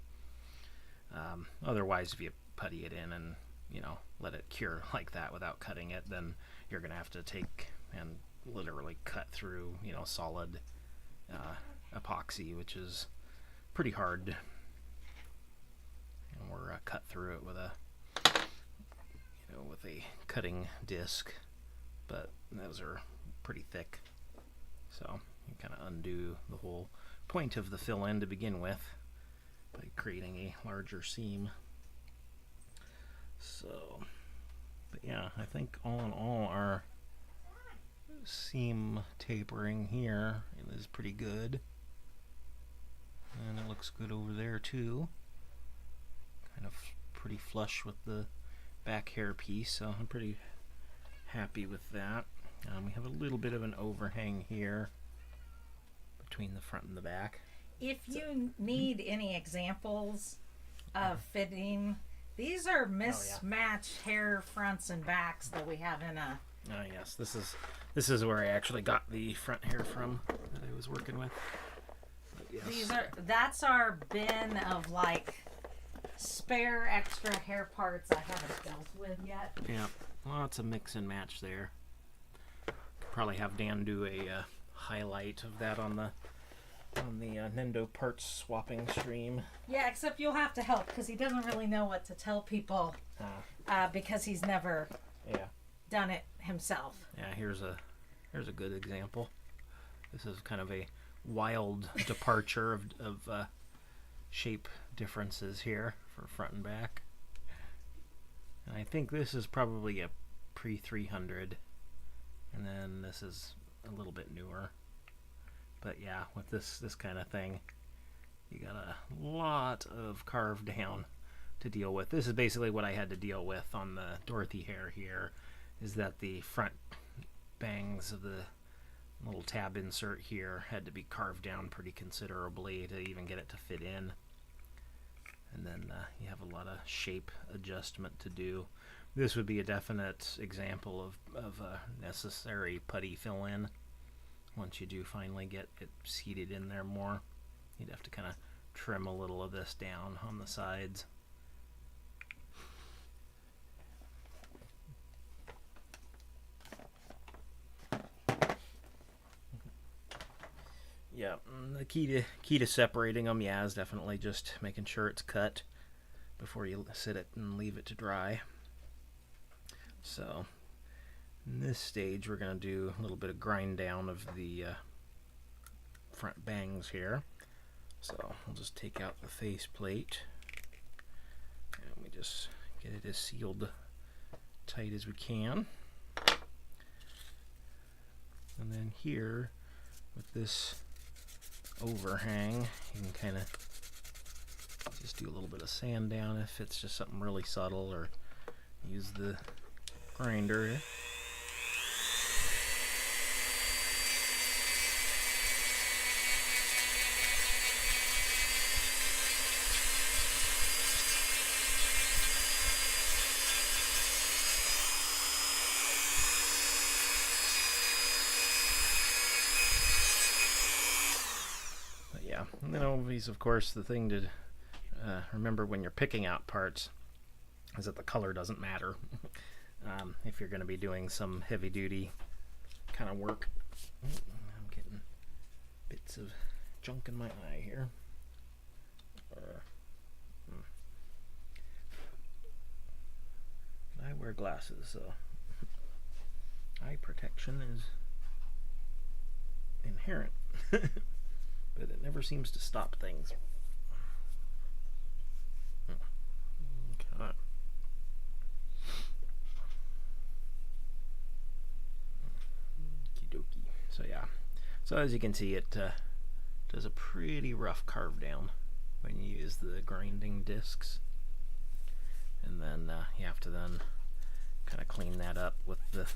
Otherwise, if you putty it in and, you know, let it cure like that without cutting it, then you're going to have to take and literally cut through, you know, solid epoxy, which is pretty hard. And we're cut through it with a, with a cutting disc, but those are pretty thick, so you kind of undo the whole point of the fill-in to begin with by creating a larger seam. So, but yeah, I think all in all our seam tapering here is pretty good, and it looks good over there too, kind of pretty flush with the back hair piece, so I'm pretty happy with that. We have a little bit of an overhang here between the front and the back.
If you need any examples of fitting, these are mismatched hair fronts and backs that we have in a...
Oh yes, this is where I actually got the front hair from that I was working with. But yes.
That's our bin of like spare extra hair parts I haven't dealt with yet.
Yeah, lots of mix and match there. Could probably have Dan do a highlight of that on the Nendo parts swapping stream.
Yeah, except you'll have to help because he doesn't really know what to tell people because he's never done it himself.
Yeah, here's a good example. This is kind of a wild departure of shape differences here for front and back. And I think this is probably a pre-300, and then this is a little bit newer. But yeah, with this kind of thing, you got a lot of carved down to deal with. This is basically what I had to deal with on the Dorothy hair here, is that the front bangs of the little tab insert here had to be carved down pretty considerably to even get it to fit in. And then you have a lot of shape adjustment to do. This would be a definite example of a necessary putty fill-in. Once you do finally get it seated in there more, you'd have to kind of trim a little of this down on the sides. Yeah, the key to separating them, is definitely just making sure it's cut before you sit it and leave it to dry. So, in this stage, we're going to do a little bit of grind down of the front bangs here. So, we'll just take out the face plate, and we just get it as sealed tight as we can. And then here, with this overhang, you can kind of just do a little bit of sand down if it's just something really subtle, or use the grinder. And then always, of course, the thing to remember when you're picking out parts is that the color doesn't matter. If you're going to be doing some heavy-duty kind of work. I'm getting bits of junk in my eye here. I wear glasses, so eye protection is inherent. But it never seems to stop things. Okay. Okie dokie. So yeah. So as you can see, it does a pretty rough carve down when you use the grinding discs. And then you have to then kind of clean that up with the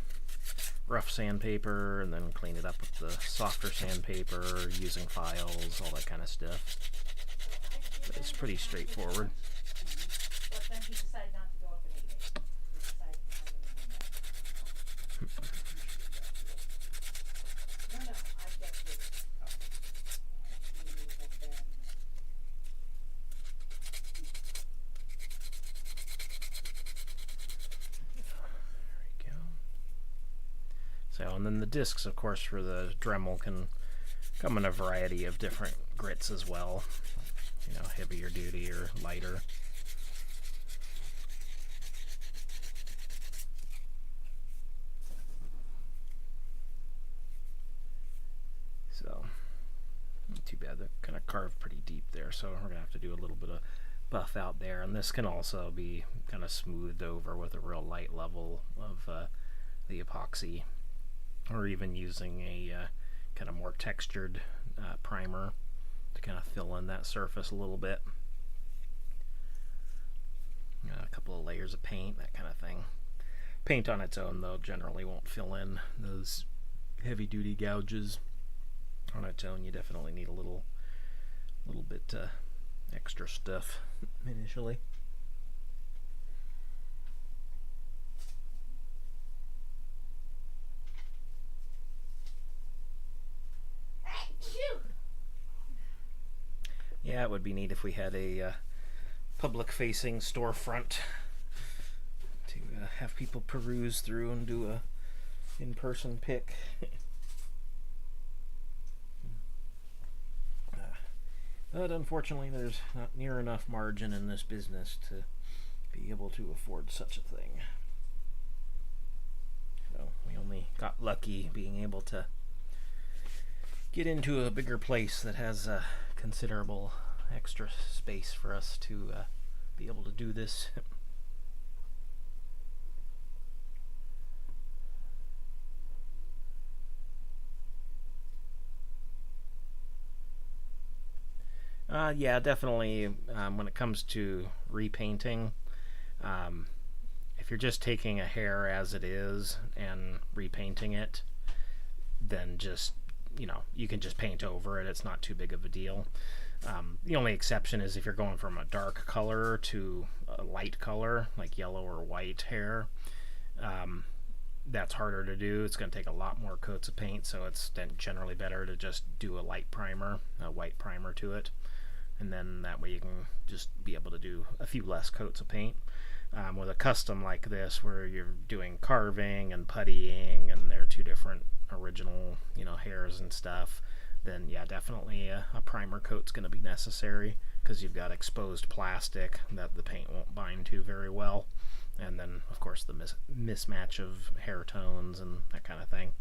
rough sandpaper, and then clean it up with the softer sandpaper, using files, all that kind of stuff. But it's pretty straightforward.
But then he decided not to go up and eat it. He decided to come in and No, I get you.
So, and then the discs, of course, for the Dremel can come in a variety of different grits as well. You know, heavier duty or lighter. Too bad, they're kind of carved pretty deep there, so we're going to have to do a little bit of buff out there. And this can also be kind of smoothed over with a real light level of the epoxy, or even using a kind of more textured primer to kind of fill in that surface a little bit. A couple of layers of paint, that kind of thing. Paint on its own, though, generally won't fill in those heavy-duty gouges. On its own, you definitely need a little bit extra stuff initially. Yeah, it would be neat if we had a public-facing storefront to have people peruse through and do a in-person pick. But unfortunately, there's not near enough margin in this business to be able to afford such a thing. So we only got lucky being able to get into a bigger place that has considerable extra space for us to be able to do this. Yeah, definitely. When it comes to repainting, if you're just taking a hair as it is and repainting it, then just, you can just paint over it. It's not too big of a deal. The only exception is if you're going from a dark color to a light color, like yellow or white hair. That's harder to do. It's going to take a lot more coats of paint, so it's then generally better to just do a white primer to it. And then that way you can just be able to do a few less coats of paint. With a custom like this, where you're doing carving and puttying, and they're two different original, hairs and stuff, then yeah, definitely a primer coat's going to be necessary, because you've got exposed plastic that the paint won't bind to very well. And then, of course, the mismatch of hair tones and that kind of thing.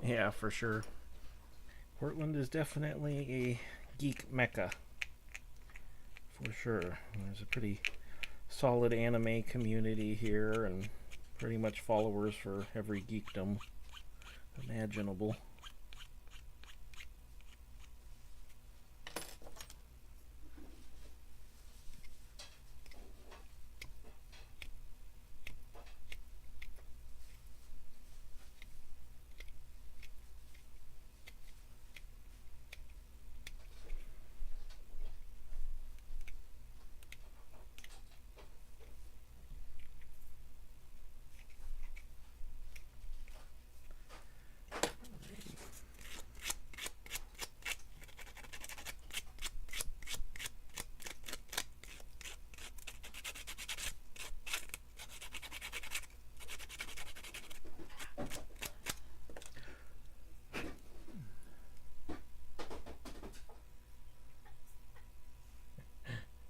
Yeah, for sure. Portland is definitely a geek mecca. For sure. There's a pretty solid anime community here, and pretty much followers for every geekdom imaginable.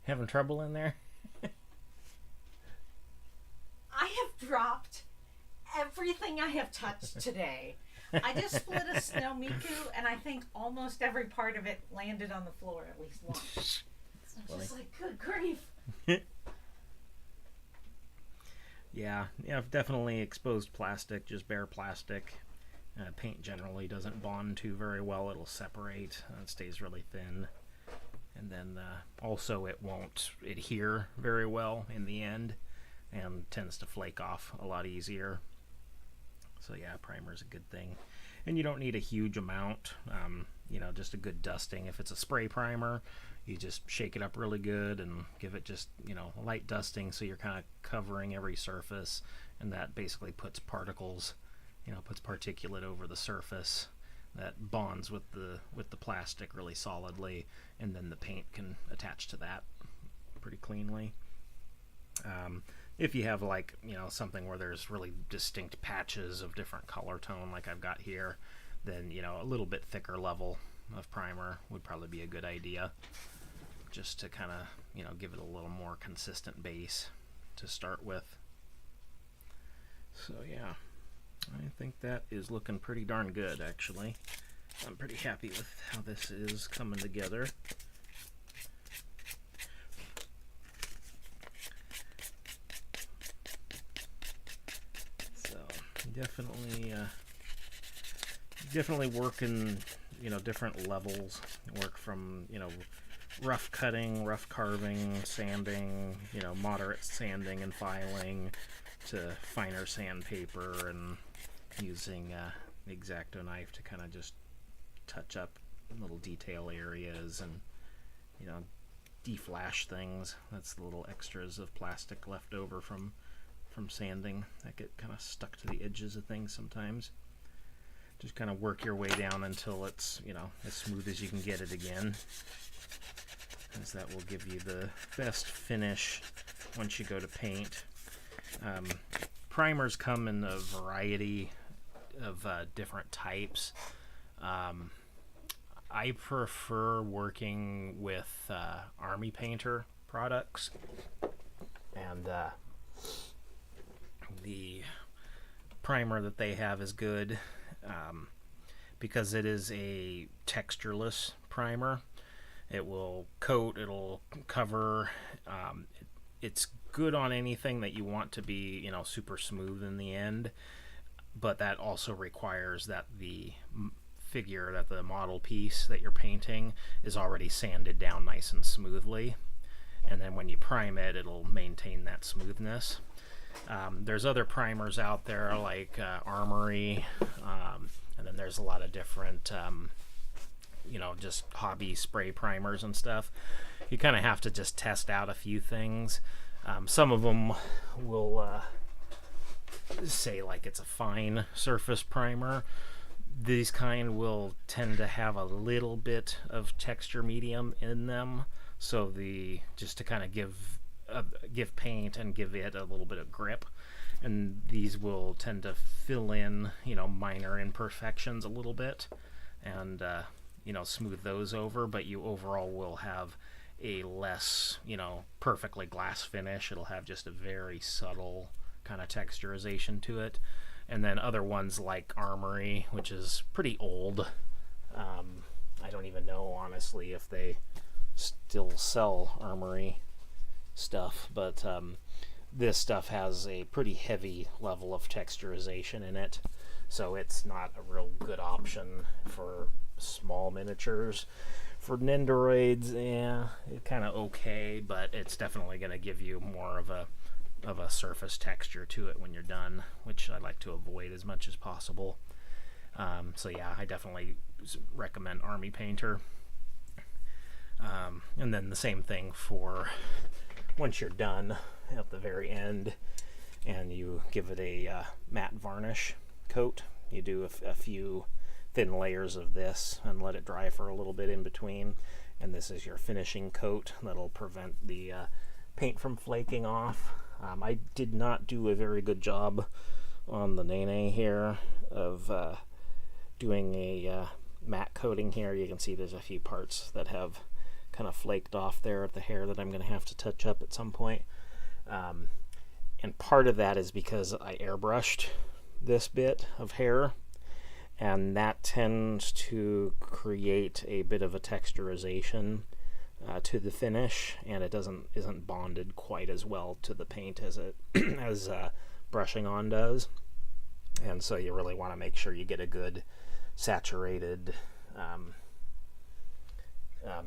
Having trouble in there?
I have dropped everything I have touched today. I just split a snow miku, and I think almost every part of it landed on the floor at least once. I'm just like, good grief.
Yeah, definitely exposed plastic, just bare plastic. Paint generally doesn't bond to very well. It'll separate. It stays really thin. And then also it won't adhere very well in the end and tends to flake off a lot easier. So yeah, primer's a good thing. And you don't need a huge amount, just a good dusting. If it's a spray primer, you just shake it up really good and give it just, a light dusting, so you're kind of covering every surface, and that basically puts particles, puts particulate over the surface that bonds with the plastic really solidly, and then the paint can attach to that pretty cleanly. If you have something where there's really distinct patches of different color tone like I've got here, then a little bit thicker level of primer would probably be a good idea, just to kind of give it a little more consistent base to start with. So yeah, I think that is looking pretty darn good, actually. I'm pretty happy with how this is coming together. So definitely work in different levels. Work from rough cutting, rough carving, sanding, moderate sanding and filing, to finer sandpaper and using the X-Acto knife to kind of just touch up little detail areas and deflash things. That's the little extras of plastic left over from sanding that get kind of stuck to the edges of things sometimes. Just kind of work your way down until it's as smooth as you can get it again, as that will give you the best finish once you go to paint. Primers come in a variety of different types. I prefer working with Army Painter products, and the primer that they have is good because it is a textureless primer. It will coat, it'll cover. It's good on anything that you want to be, super smooth in the end, but that also requires that the figure, that the model piece that you're painting is already sanded down nice and smoothly, and then when you prime it, it'll maintain that smoothness. There's other primers out there like Armory, and then there's a lot of different just hobby spray primers and stuff. You kind of have to just test out a few things. Some of them will say like it's a fine surface primer. These kind will tend to have a little bit of texture medium in them, so just to kind of give paint and give it a little bit of grip. And these will tend to fill in minor imperfections a little bit and smooth those over, but you overall will have a less perfectly glass finish. It'll have just a very subtle kind of texturization to it. And then other ones like Armory, which is pretty old. I don't even know honestly if they still sell Armory stuff, but this stuff has a pretty heavy level of texturization in it, so it's not a real good option for small miniatures. For Nendoroids, it's kind of okay, but it's definitely going to give you more of a surface texture to it when you're done, which I like to avoid as much as possible. So yeah, I definitely recommend Army Painter. And then the same thing for once you're done at the very end and you give it a matte varnish coat. You do a few thin layers of this and let it dry for a little bit in between, and this is your finishing coat that'll prevent the paint from flaking off. I did not do a very good job on the Nene here of doing a matte coating here. You can see there's a few parts that have kind of flaked off there at the hair that I'm going to have to touch up at some point. And part of that is because I airbrushed this bit of hair, and that tends to create a bit of a texturization to the finish, and it isn't bonded quite as well to the paint as brushing on does. And so you really want to make sure you get a good saturated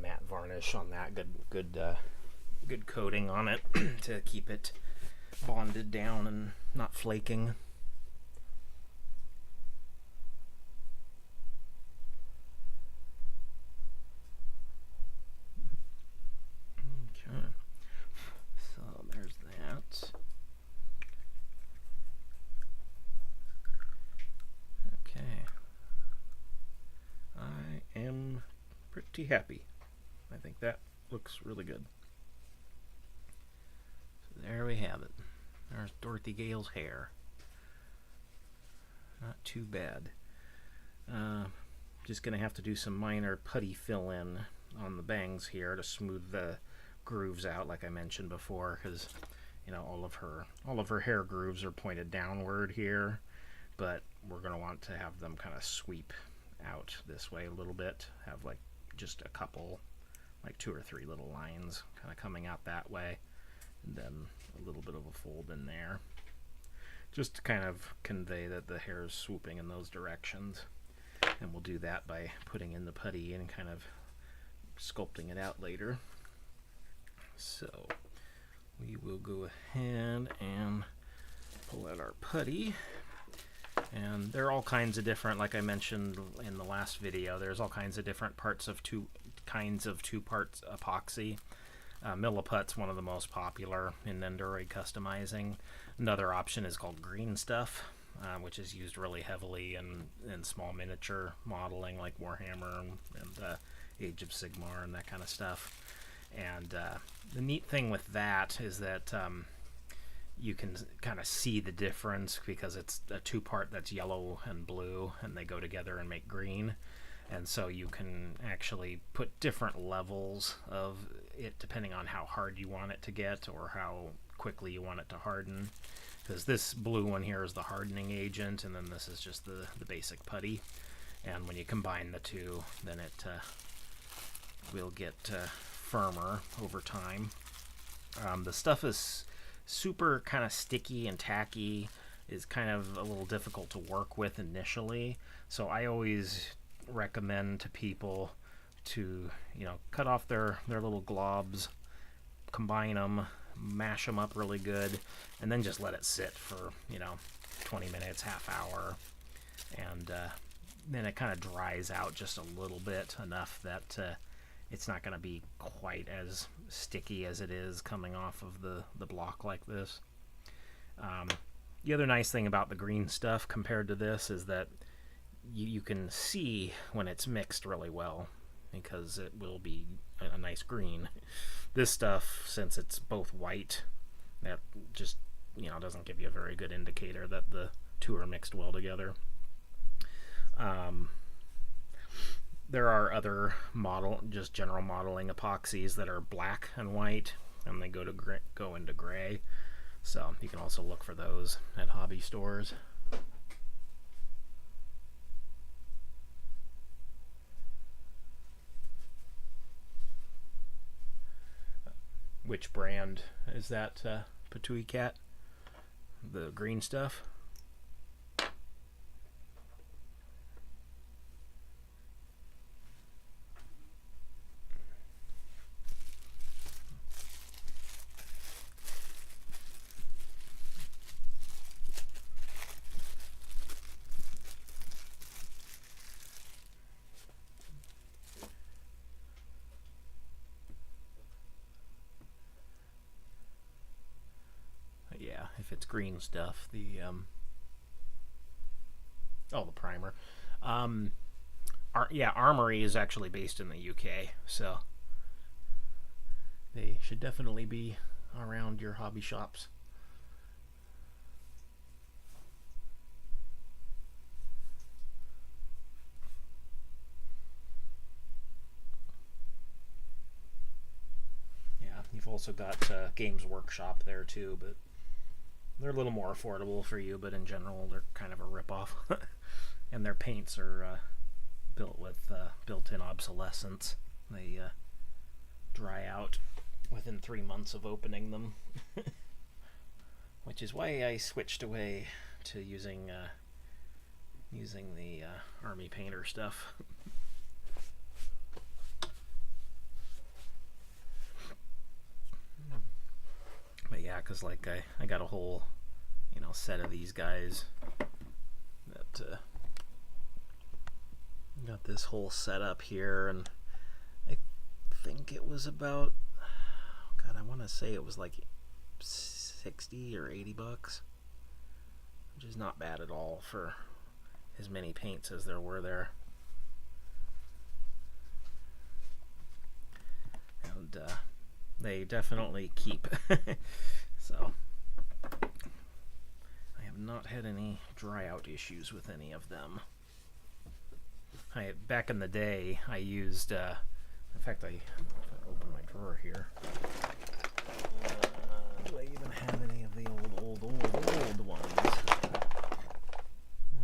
matte varnish on that, good coating on it to keep it bonded down and not flaking. Okay, so there's that. Okay, I am pretty happy. I think that looks really good. So there we have it. There's Dorothy Gale's hair. Not too bad. Just going to have to do some minor putty fill-in on the bangs here to smooth the grooves out, like I mentioned before, because you know all of her hair grooves are pointed downward here, but we're going to want to have them kind of sweep out this way a little bit. Have like just a couple, like 2 or 3 little lines kind of coming out that way, and then a little bit of a fold in there, just to kind of convey that the hair is swooping in those directions. And we'll do that by putting in the putty and kind of sculpting it out later. So we will go ahead and pull out our putty. And there are all kinds of different, like I mentioned in the last video, there's all kinds of different parts of two parts epoxy. Milliput's one of the most popular in Nendoroid customizing. Another option is called green stuff, which is used really heavily in small miniature modeling like Warhammer and Age of Sigmar and that kind of stuff. And the neat thing with that is that you can kind of see the difference because it's a 2-part that's yellow and blue, and they go together and make green. And so you can actually put different levels of it depending on how hard you want it to get or how quickly you want it to harden. Because this blue one here is the hardening agent, and then this is just the basic putty. And when you combine the two, then it will get firmer over time. The stuff is super kind of sticky and tacky, is kind of a little difficult to work with initially. So I always recommend to people to, you know, cut off their little globs, combine them, mash them up really good, and then just let it sit for, you know, 20 minutes, half hour, and then it kind of dries out just a little bit, enough that it's not going to be quite as sticky as it is coming off of the block like this. The other nice thing about the green stuff compared to this is that you can see when it's mixed really well, because it will be a nice green. This stuff, since it's both white, that just, you know, doesn't give you a very good indicator that the two are mixed well together. There are other just general modeling epoxies that are black and white, and they go into gray. So you can also look for those at hobby stores. Which brand is that, Patui Cat? The green stuff? Yeah, if it's green stuff, the primer. Armory is actually based in the UK, so they should definitely be around your hobby shops. Yeah, you've also got Games Workshop there too, but they're a little more affordable for you, but in general they're kind of a ripoff. And their paints are built with built-in obsolescence. They dry out within 3 months of opening them. Which is why I switched away to using using the Army Painter stuff. But yeah, because like I got a whole, set of these guys that got this whole setup here, and I think it was about, God, I want to say it was like 60 or 80 bucks, which is not bad at all for as many paints as there were there. And they definitely keep. So I have not had any dry out issues with any of them. Back in the day, I used, in fact, I open my drawer here. Do I even have any of the old ones?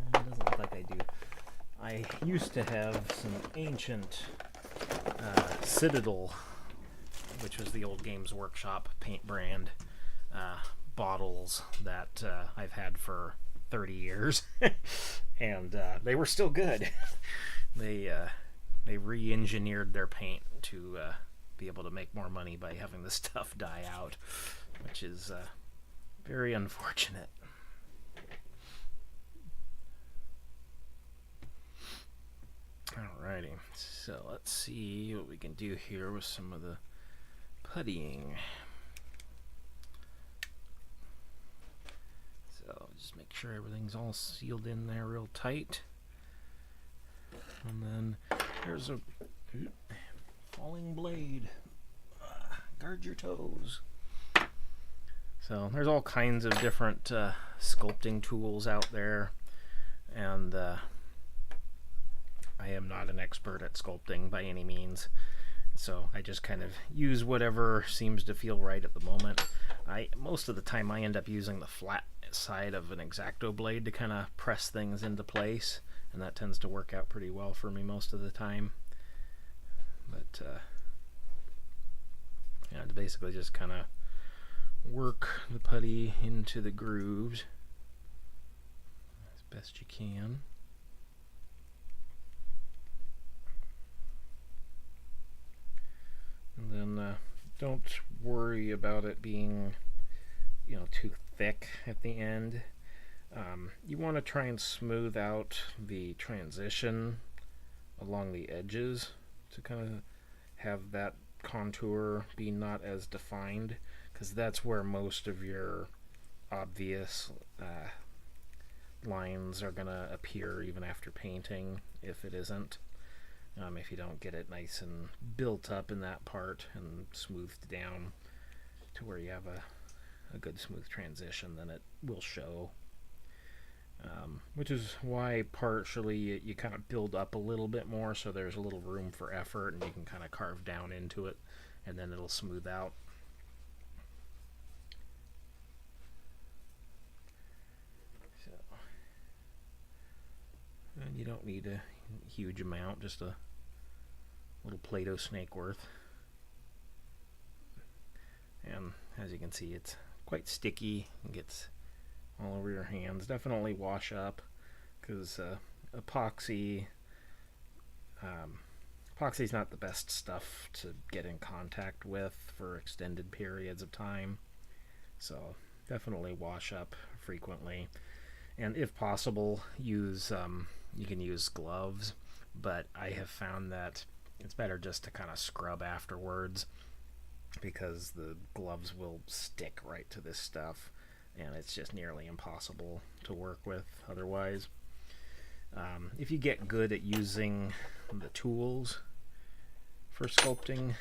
It doesn't look like I do. I used to have some ancient Citadel, which was the old Games Workshop paint brand, bottles that I've had for 30 years, and they were still good. They re-engineered their paint to be able to make more money by having the stuff die out, which is very unfortunate. Alrighty, so let's see what we can do here with some of the puttying. So just make sure everything's all sealed in there real tight. And then there's a falling blade. Guard your toes. So there's all kinds of different sculpting tools out there, and I am not an expert at sculpting by any means, so I just kind of use whatever seems to feel right at the moment. Most of the time I end up using the flat side of an X-Acto blade to kind of press things into place, and that tends to work out pretty well for me most of the time. But yeah, to basically just kind of work the putty into the grooves as best you can. And then don't worry about it being, too thick at the end. You want to try and smooth out the transition along the edges to kind of have that contour be not as defined, because that's where most of your obvious lines are going to appear even after painting, if it isn't. If you don't get it nice and built up in that part and smoothed down to where you have a good smooth transition, then it will show. Which is why partially you kind of build up a little bit more, so there's a little room for effort and you can kind of carve down into it, and then it'll smooth out. So, and you don't need a huge amount, just a little Play-Doh snake worth. And as you can see, it's quite sticky and gets all over your hands. Definitely wash up, because epoxy's not the best stuff to get in contact with for extended periods of time, so definitely wash up frequently. And if possible, you can use gloves, but I have found that it's better just to kind of scrub afterwards, because the gloves will stick right to this stuff, and it's just nearly impossible to work with otherwise. If you get good at using the tools for sculpting,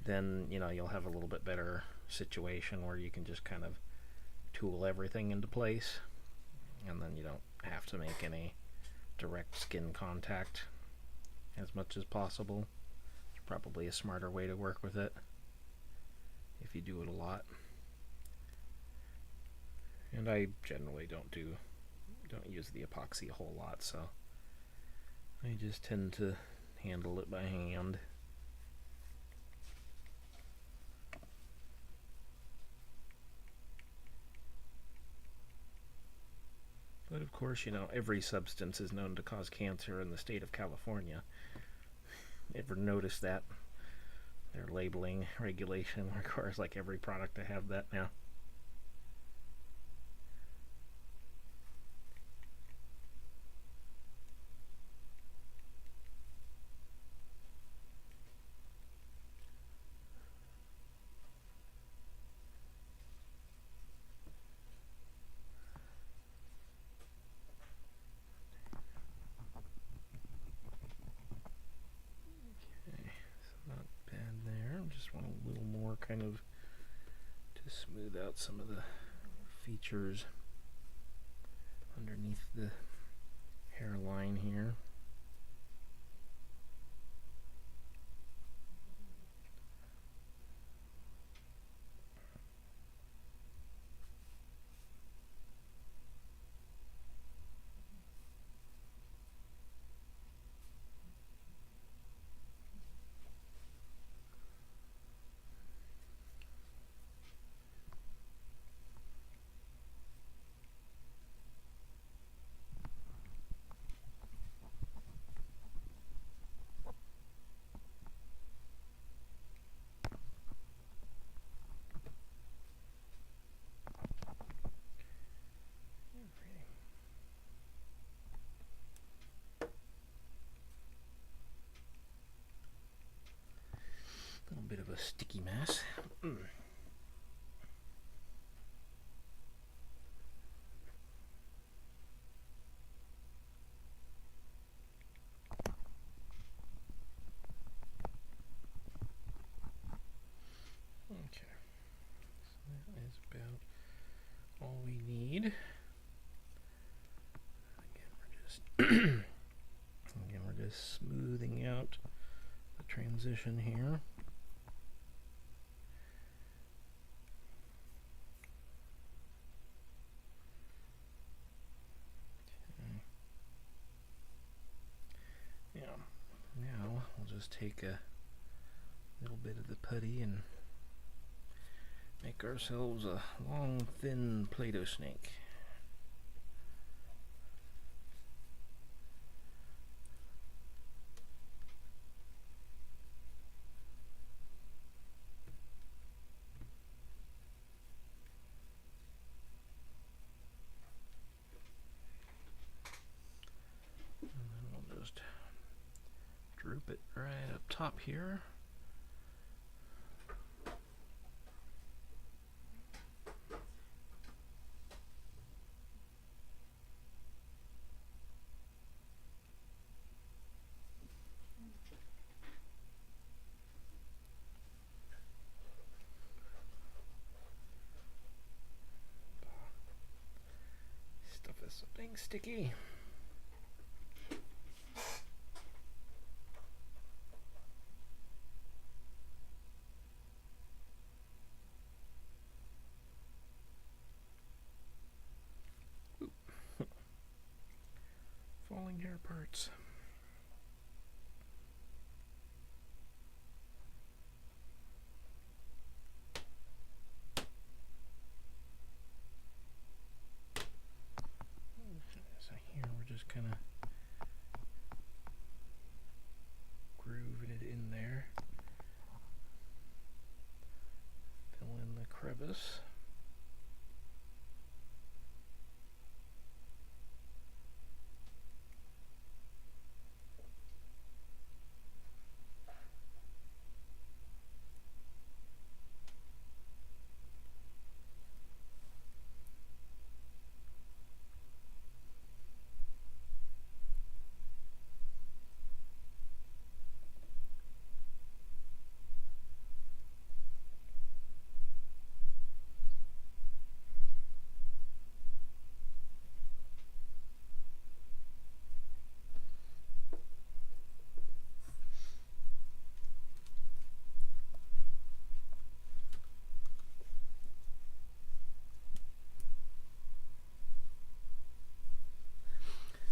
then you'll have a little bit better situation where you can just kind of tool everything into place, and then you don't have to make any direct skin contact as much as possible. It's probably a smarter way to work with it if you do it a lot. And I generally don't use the epoxy a whole lot, so I just tend to handle it by hand. But of course, you know, every substance is known to cause cancer in the state of California. Ever notice that? Their labeling regulation requires like every product to have that now. Kind of to smooth out some of the features underneath the hairline here. A little bit of a sticky mess. Okay, so that is about all we need. Again, we're just smoothing out the transition here. Okay. Yeah. Now we'll just take a little bit of the putty and make ourselves a long, thin Play-Doh snake. And then we'll just droop it right up top here. Stuff is so dang sticky. Falling hair parts. So here we're just kind of grooving it in there. Fill in the crevice.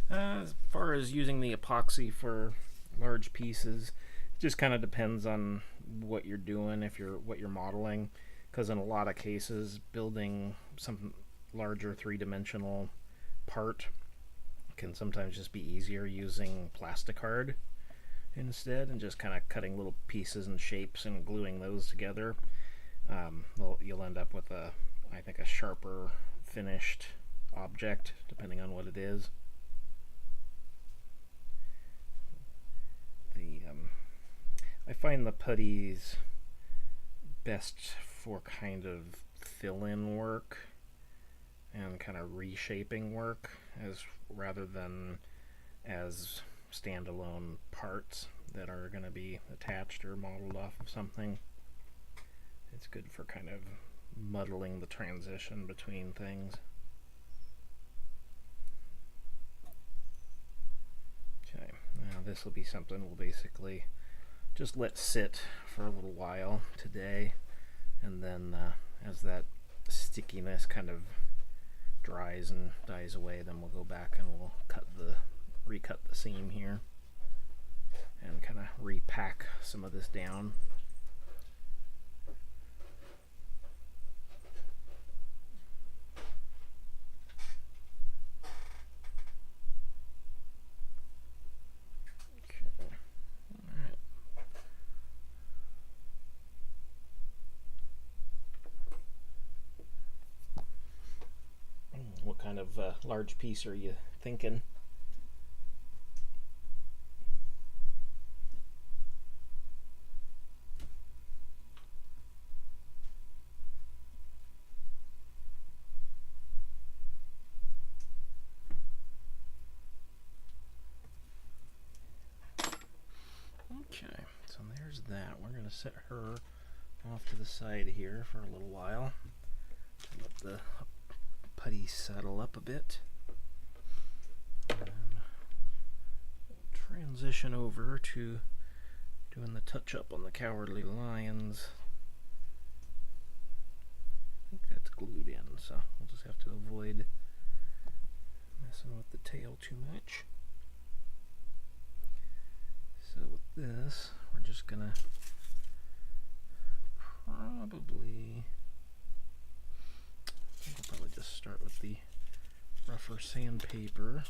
As far as using the epoxy for large pieces, it just kind of depends on what you're doing, what you're modeling, because in a lot of cases, building some larger three-dimensional part, can sometimes just be easier using plasticard instead, and just kind of cutting little pieces and shapes and gluing those together. You'll end up with I think a sharper finished object, depending on what it is. I find the putties best for kind of fill-in work and kind of reshaping work, as rather than as standalone parts that are going to be attached or modeled off of something. It's good for kind of muddling the transition between things. Okay, now this will be something we'll basically just let sit for a little while today, and then as that stickiness kind of dries and dies away, then we'll go back and we'll recut the seam here and kind of repack some of this down. What kind of large piece are you thinking? Okay, so there's that. We're going to set her off to the side here for a little while to let the putty settle up a bit. And transition over to doing the touch-up on the Cowardly Lions. I think that's glued in, so we'll just have to avoid messing with the tail too much. So with this, we're just gonna probably just start with the rougher sandpaper.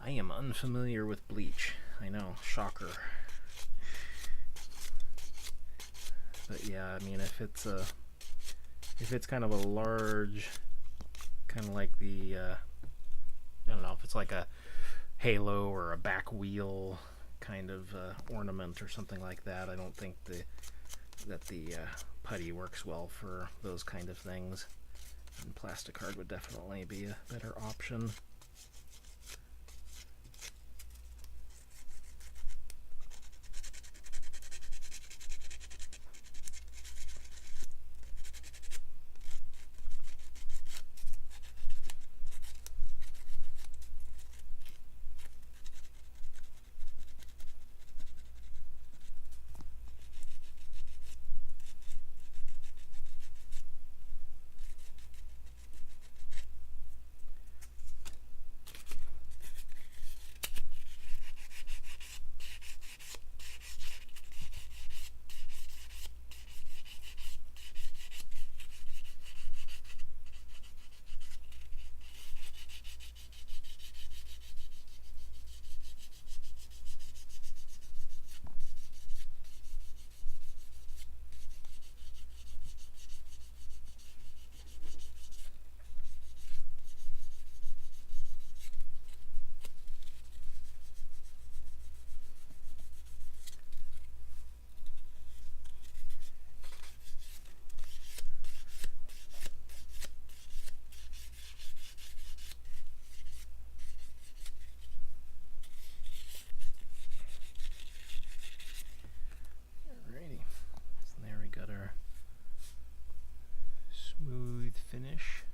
I am unfamiliar with bleach. I know, shocker. But yeah, I mean, if it's kind of a large, kind of like the, I don't know, if it's like a halo or a back wheel kind of ornament or something like that, I don't think that the putty works well for those kind of things. And plasticard would definitely be a better option. Finish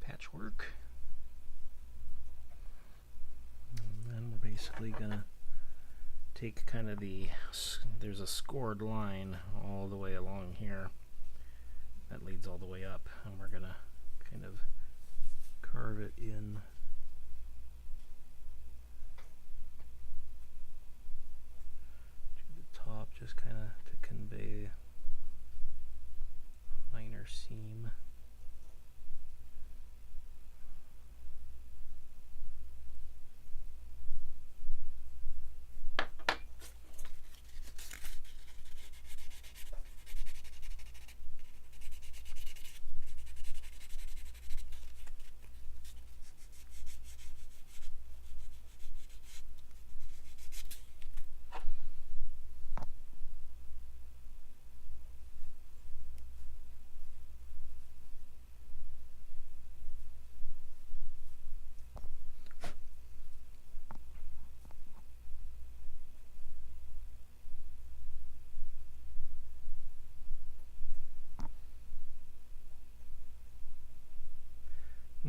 patchwork, and then we're basically gonna take kind of there's a scored line all the way along here that leads all the way up, and we're gonna kind of carve it in to the top, just kind of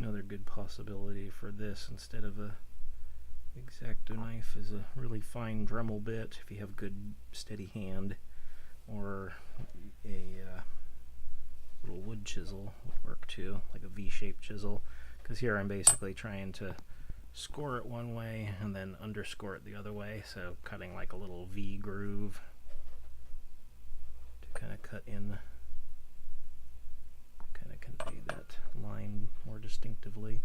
Another good possibility for this instead of a X-Acto knife is a really fine Dremel bit if you have good steady hand, or a little wood chisel would work too, like a V-shaped chisel, because here I'm basically trying to score it one way and then underscore it the other way, so cutting like a little V groove to kind of cut in, kind of convey that line more distinctively.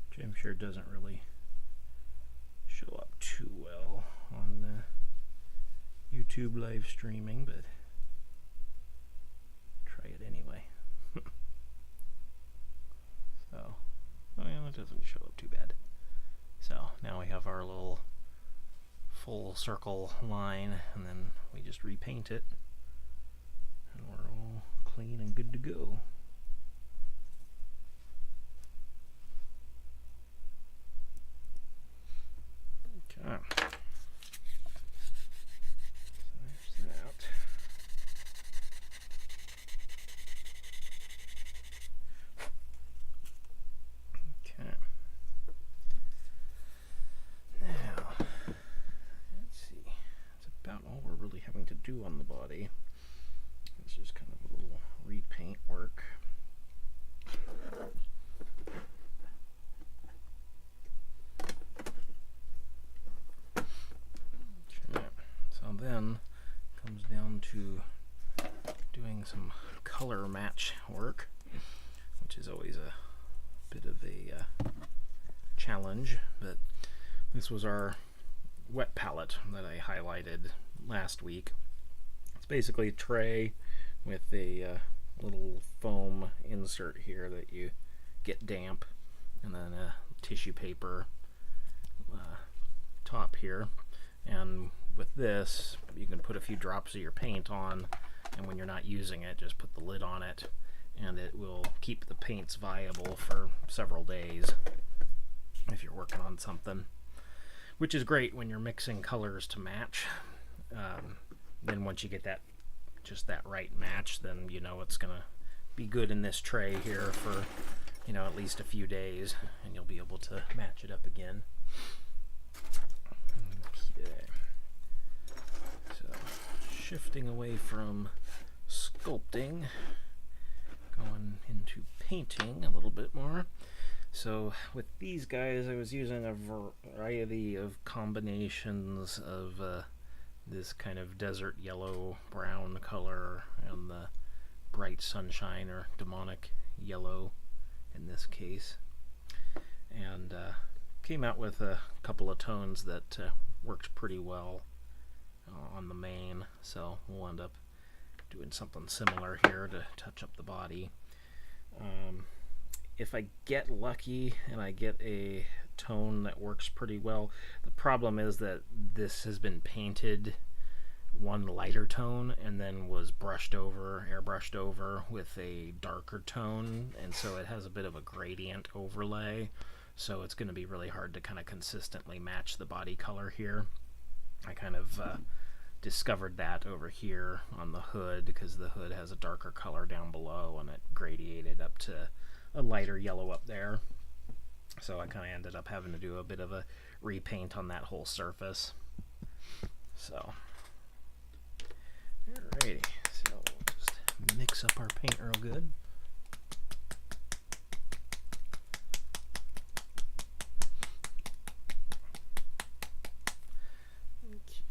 Which I'm sure doesn't really show up too well on YouTube live streaming, but try it anyway. So, oh yeah, that doesn't show up too bad. So now we have our little full circle line, and then we just repaint it, and we're all clean and good to go. Okay. So there's that. Okay. Now, let's see. That's about all we're really having to do on the body. It's just kind of a little repaint work. Okay. So then comes down to doing some color match work, which is always a bit of a challenge, but this was our wet palette that I highlighted last week. It's basically a tray with a little foam insert here that you get damp, and then a tissue paper top here. And with this, you can put a few drops of your paint on, and when you're not using it, just put the lid on it, and it will keep the paints viable for several days if you're working on something, which is great when you're mixing colors to match. Then once you get that just that right match, then you know it's gonna be good in this tray here for, you know, at least a few days, and you'll be able to match it up again. Okay. So shifting away from sculpting, going into painting a little bit more. So with these guys, I was using a variety of combinations of this kind of desert yellow brown color and the bright sunshine or demonic yellow in this case, and came out with a couple of tones that worked pretty well on the main, so we'll end up doing something similar here to touch up the body. If I get lucky and I get a tone that works pretty well, the problem is that this has been painted one lighter tone and then was airbrushed over with a darker tone, and so it has a bit of a gradient overlay, so it's going to be really hard to kind of consistently match the body color here. I kind of discovered that over here on the hood, because the hood has a darker color down below and it gradiated up to a lighter yellow up there, so I kind of ended up having to do a bit of a repaint on that whole surface. So alrighty, so we'll just mix up our paint real good.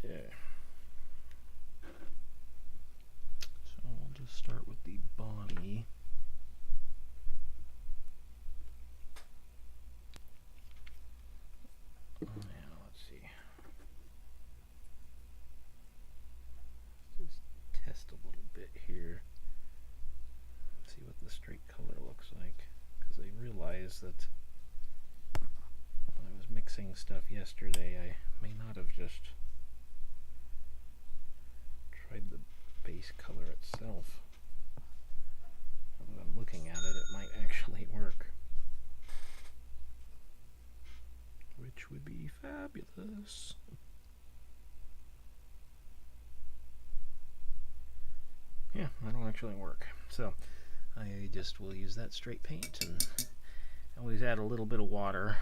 Okay, so we'll just start with the body. Now, let's see. Let's just test a little bit here. Let's see what the straight color looks like, because I realized that when I was mixing stuff yesterday, I may not have just tried the base color itself. Now that I'm looking at it, it might actually work, which would be fabulous. Yeah, that'll actually work. So I just will use that straight paint and always add a little bit of water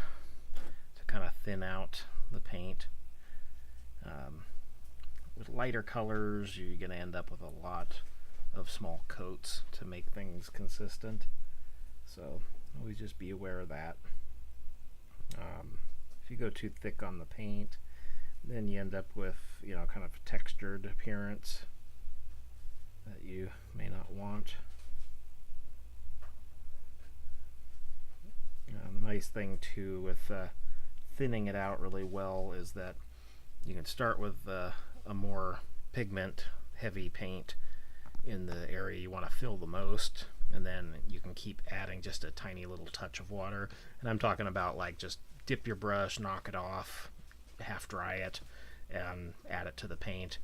to kind of thin out the paint. With lighter colors, you're going to end up with a lot of small coats to make things consistent. So always just be aware of that. If you go too thick on the paint, then you end up with, kind of a textured appearance that you may not want. The nice thing too with thinning it out really well is that you can start with a more pigment heavy paint in the area you want to fill the most, and then you can keep adding just a tiny little touch of water. And I'm talking about like just dip your brush, knock it off, half dry it, and add it to the paint.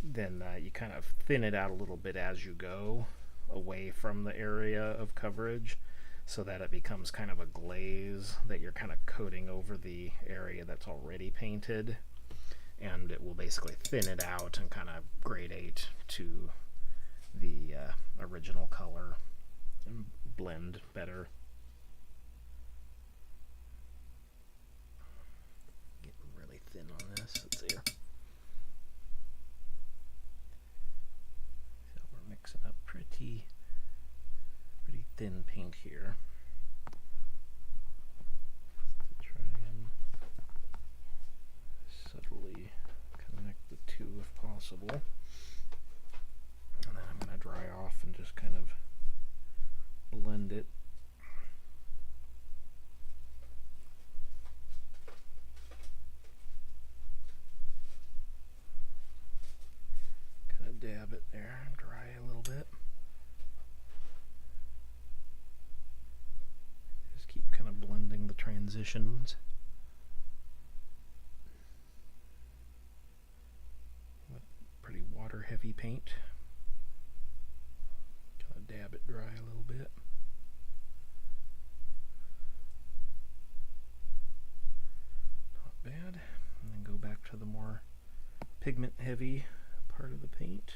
Then you kind of thin it out a little bit as you go away from the area of coverage, so that it becomes kind of a glaze that you're kind of coating over the area that's already painted, and it will basically thin it out and kind of gradate to the original color and blend better. Getting really thin on this. Let's see here. So we're mixing up pretty thin paint here to try and subtly connect the two if possible. And then I'm going to dry off and just kind of blend it. Kind of dab it there and dry a little bit. Just keep kind of blending the transitions. With pretty water heavy paint. Kind of dab it dry a little bit. Not bad. And then go back to the more pigment heavy part of the paint.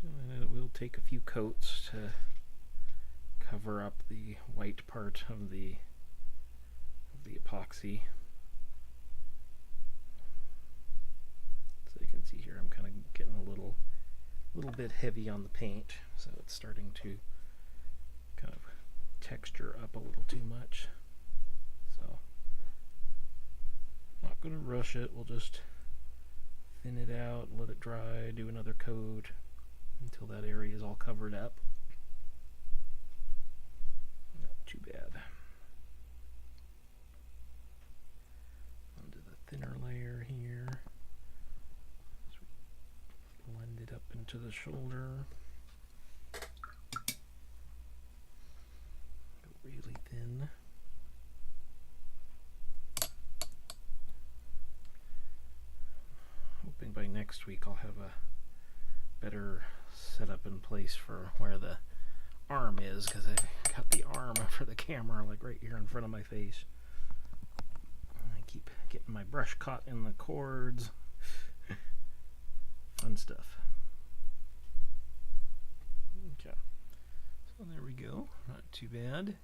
And it will take a few coats to cover up the white part of the epoxy. So you can see here I'm kind of getting a little bit heavy on the paint, so it's starting to kind of texture up a little too much. So not going to rush it, we'll just thin it out, let it dry, do another coat until that area is all covered up. Not too bad. Onto the thinner layer here. Blend it up into the shoulder. Go really thin. Hoping by next week I'll have a better setup in place for where the arm is, because I got the arm for the camera like right here in front of my face. I keep getting my brush caught in the cords. Fun stuff. Okay, so there we go. Not too bad.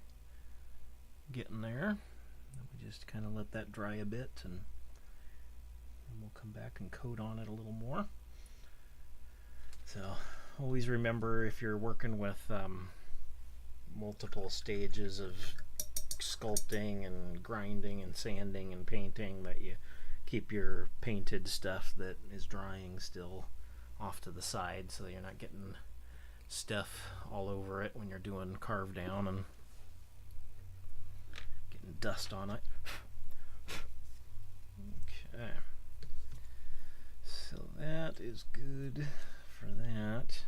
Getting there. Then we just kind of let that dry a bit, and we'll come back and coat on it a little more. So always remember, if you're working with multiple stages of sculpting and grinding and sanding and painting, that you keep your painted stuff that is drying still off to the side, so you're not getting stuff all over it when you're doing carve down and getting dust on it. Okay, so that is good for that.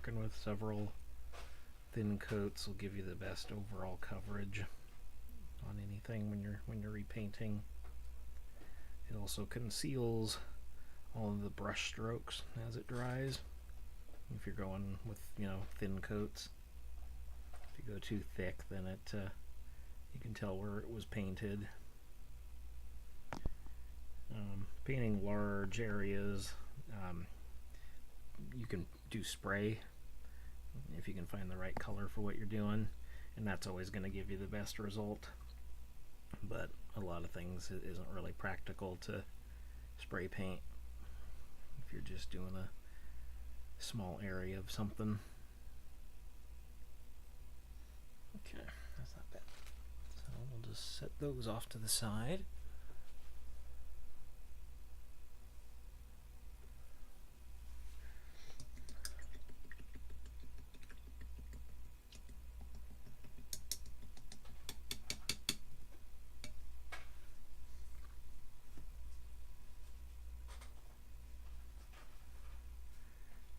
working with several thin coats will give you the best overall coverage on anything when you're repainting. It also conceals all of the brush strokes as it dries. If you're going with, you know, thin coats, if you go too thick, then it you can tell where it was painted. Painting large areas, you can do spray if you can find the right color for what you're doing, and that's always going to give you the best result. But a lot of things it isn't really practical to spray paint if you're just doing a small area of something. Okay, that's not bad. So we'll just set those off to the side.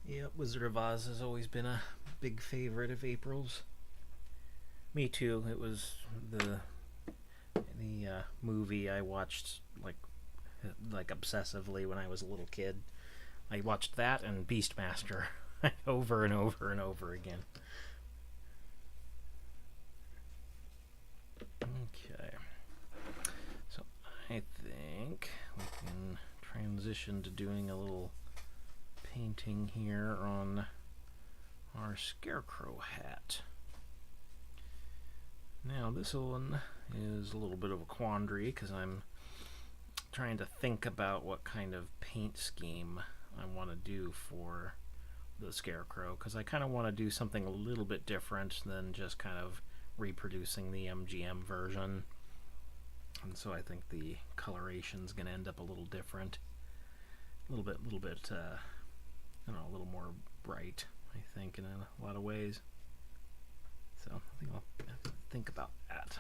Yep, Wizard of Oz has always been a big favorite of April's. Me too. It was the movie I watched like obsessively when I was a little kid. I watched that and Beastmaster over and over and over again. Okay, so I think we can transition to doing a little painting here on our Scarecrow hat. Now this one is a little bit of a quandary because I'm trying to think about what kind of paint scheme I want to do for the Scarecrow, because I kind of want to do something a little bit different than just kind of reproducing the MGM version, and so I think the coloration is going to end up a little different, a little bit I don't know, a little more bright, I think, in a lot of ways. So I think I'll have to think about that.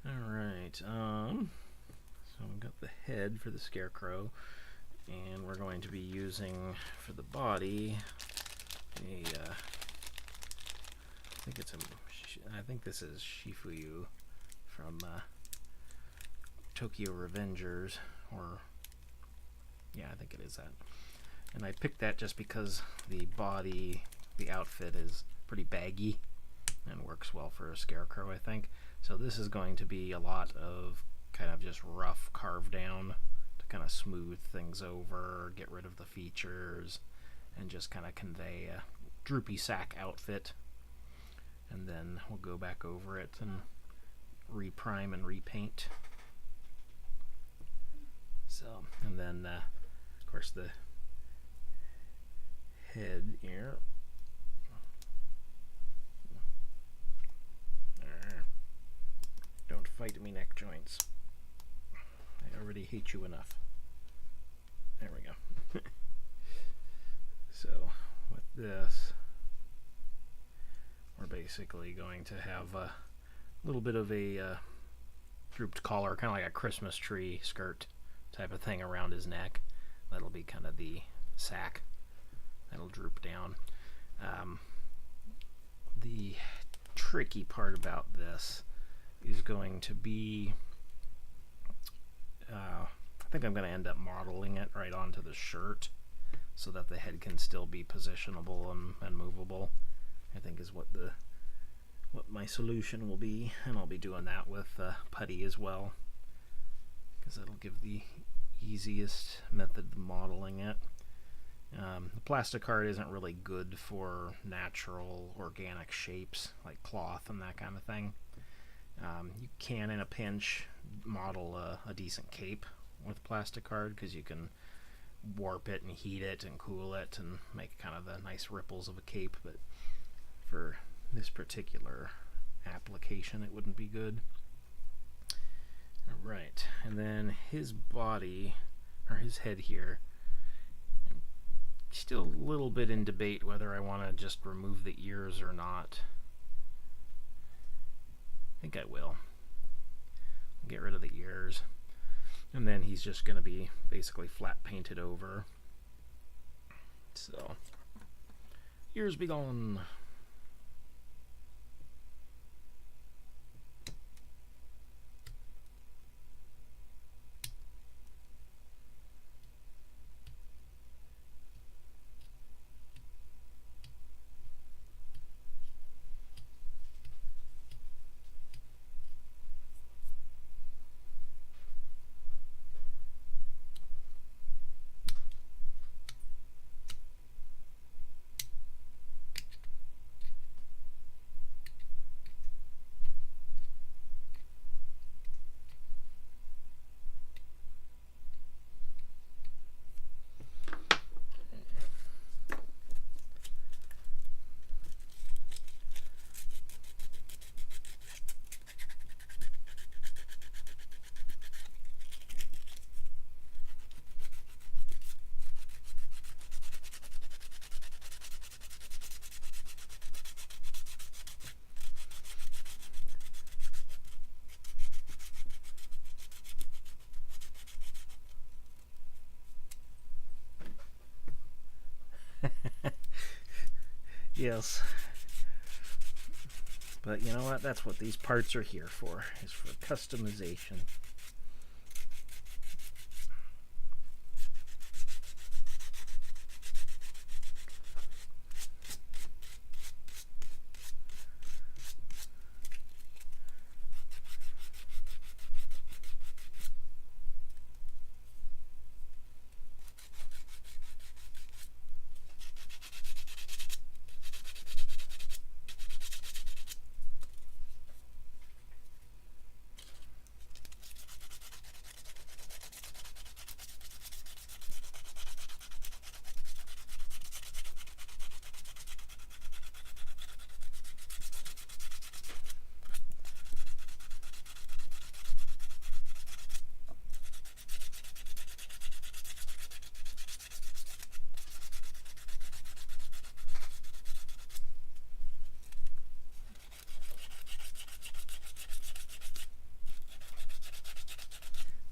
Alright, so we've got the head for the Scarecrow, and we're going to be using for the body I think this is Shifuyu from Tokyo Revengers, or yeah, I think it is that. And I picked that just because the body, the outfit is pretty baggy and works well for a Scarecrow, I think. So this is going to be a lot of kind of just rough carve down to kind of smooth things over, get rid of the features, and just kind of convey a droopy sack outfit. And then we'll go back over it and reprime and repaint. So, and then of course the head here. Don't fight me, neck joints. I already hate you enough. There we go. So with this, we're basically going to have a little bit of a drooped collar, kind of like a Christmas tree skirt type of thing around his neck. That'll be kind of the sack. That'll droop down. The tricky part about this is going to be, I think I'm going to end up modeling it right onto the shirt so that the head can still be positionable and movable, I think is what my solution will be. And I'll be doing that with putty as well, because that'll give the easiest method of modeling it. The plastic art isn't really good for natural organic shapes like cloth and that kind of thing. You can, in a pinch, model a decent cape with plastic art, because you can warp it and heat it and cool it and make kind of the nice ripples of a cape, but for this particular application it wouldn't be good. Alright, and then his body, or his head here, I'm still a little bit in debate whether I want to just remove the ears or not. I think I will. Get rid of the ears. And then he's just going to be basically flat painted over. So Years be gone. Yes. But you know what? That's what these parts are here for, is for customization.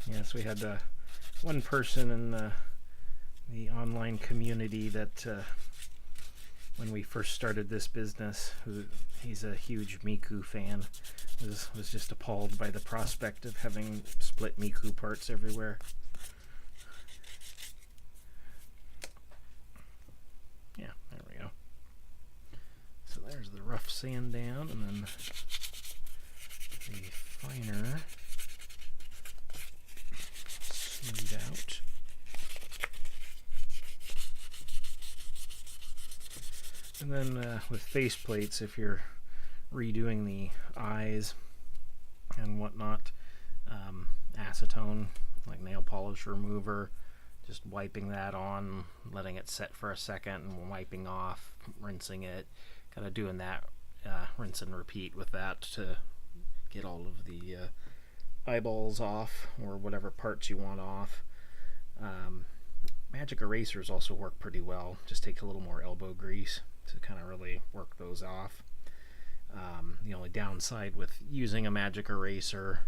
Yes, we had one person in the online community that when we first started this business, he's a huge Miku fan, was just appalled by the prospect of having split Miku parts everywhere. Yeah, there we go. So there's the rough sand down, and then the finer smooth out. And then with face plates, if you're redoing the eyes and whatnot, acetone, like nail polish remover, just wiping that on, letting it set for a second, and wiping off, rinsing it, kind of doing that, rinse and repeat with that to get all of the eyeballs off, or whatever parts you want off. Magic erasers also work pretty well. Just take a little more elbow grease to kind of really work those off. The only downside with using a magic eraser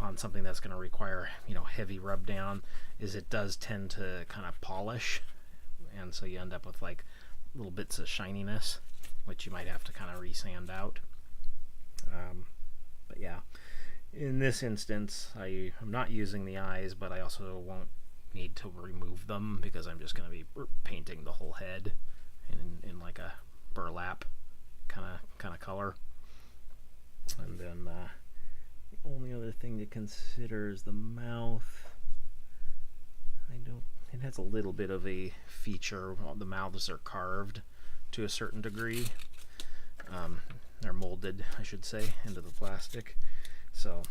on something that's going to require, heavy rub down, is it does tend to kind of polish, and so you end up with like little bits of shininess, which you might have to kind of resand out. But yeah, in this instance, I'm not using the eyes, but I also won't need to remove them because I'm just going to be painting the whole head in like a burlap kind of color. And then the only other thing to consider is the mouth. It has a little bit of a feature. The mouths are carved to a certain degree. They're molded, I should say, into the plastic. So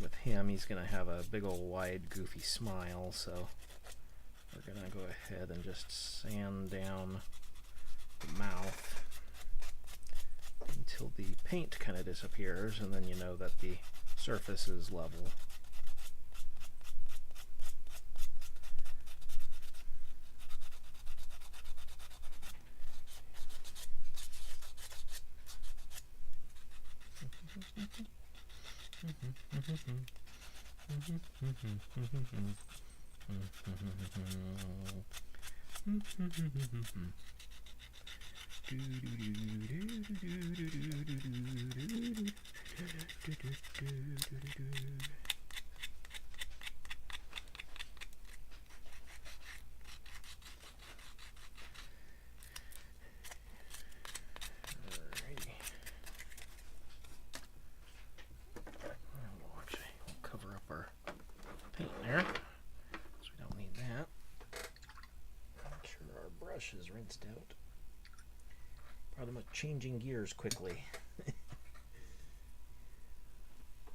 with him, he's going to have a big old wide goofy smile, so we're going to go ahead and just sand down the mouth until the paint kind of disappears, and then you know that the surface is level. Is rinsed out. Problem with changing gears quickly.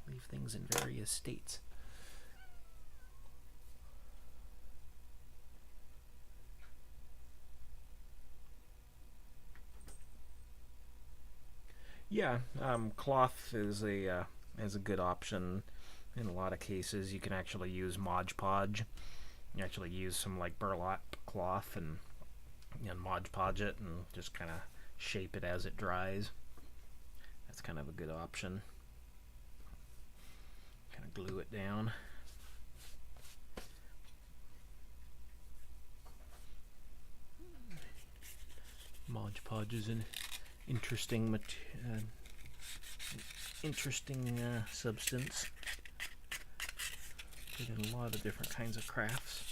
Leave things in various states. Yeah, cloth is a good option in a lot of cases. You can actually use Mod Podge. You actually use some like burlap cloth and Mod Podge it and just kind of shape it as it dries. That's kind of a good option. Kind of glue it down. Mod Podge is an interesting substance. Good in a lot of different kinds of crafts.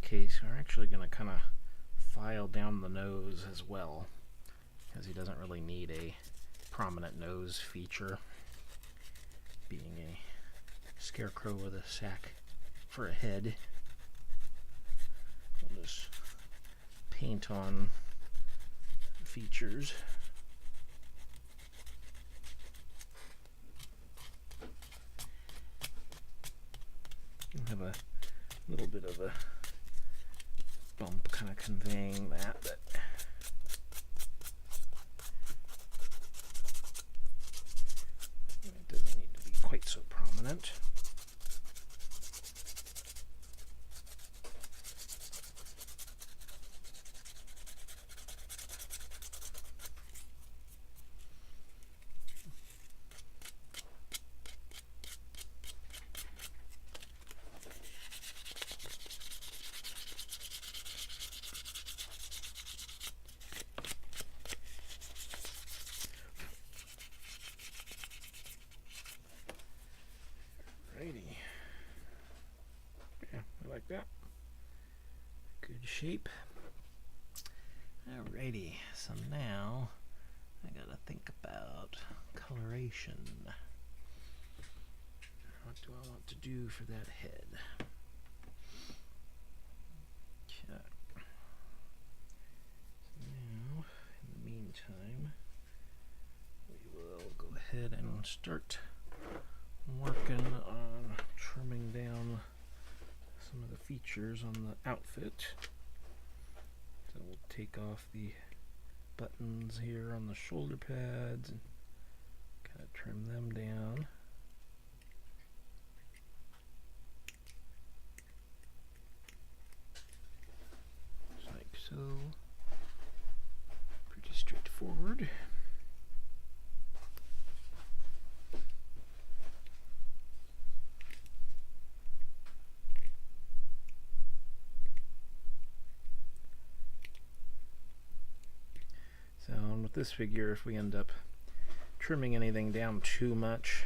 Case, we're actually going to kind of file down the nose as well, because he doesn't really need a prominent nose feature, being a scarecrow with a sack for a head. We'll just paint on features. We'll have a little bit of a bump kind of conveying that, but it doesn't need to be quite so prominent. Like that. Good shape. Alrighty, so now I gotta think about coloration. What do I want to do for that head? Okay. So now, in the meantime, we will go ahead and start working on trimming down some of the features on the outfit. So we'll take off the buttons here on the shoulder pads and kind of trim them down. Just like so. Pretty straightforward. With this figure, if we end up trimming anything down too much,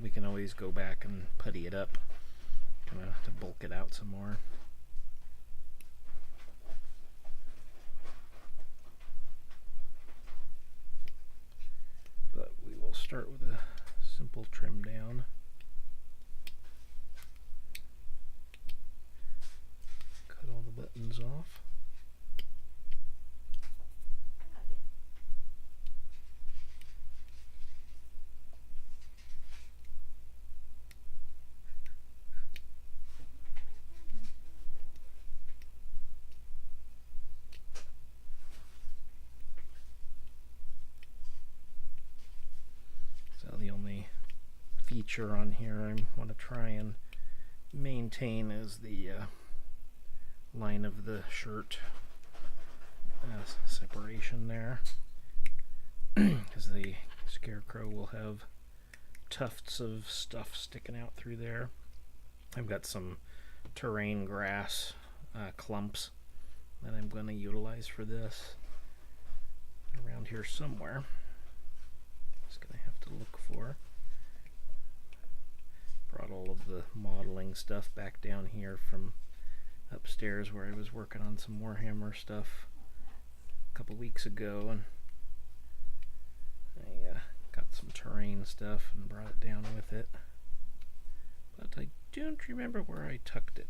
we can always go back and putty it up, kind of to bulk it out some more. But we will start with a simple trim down. Cut all the buttons off. feature on here I want to try and maintain is the line of the shirt separation there, because the Scarecrow will have tufts of stuff sticking out through there. I've got some terrain grass clumps that I'm going to utilize for this around here somewhere. Just going to have to look for. Brought all of the modeling stuff back down here from upstairs where I was working on some Warhammer stuff a couple weeks ago, and I got some terrain stuff and brought it down with it, but I don't remember where I tucked it.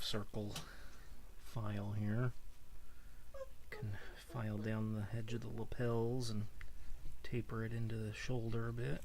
Circle file here. Can file down the edge of the lapels and taper it into the shoulder a bit.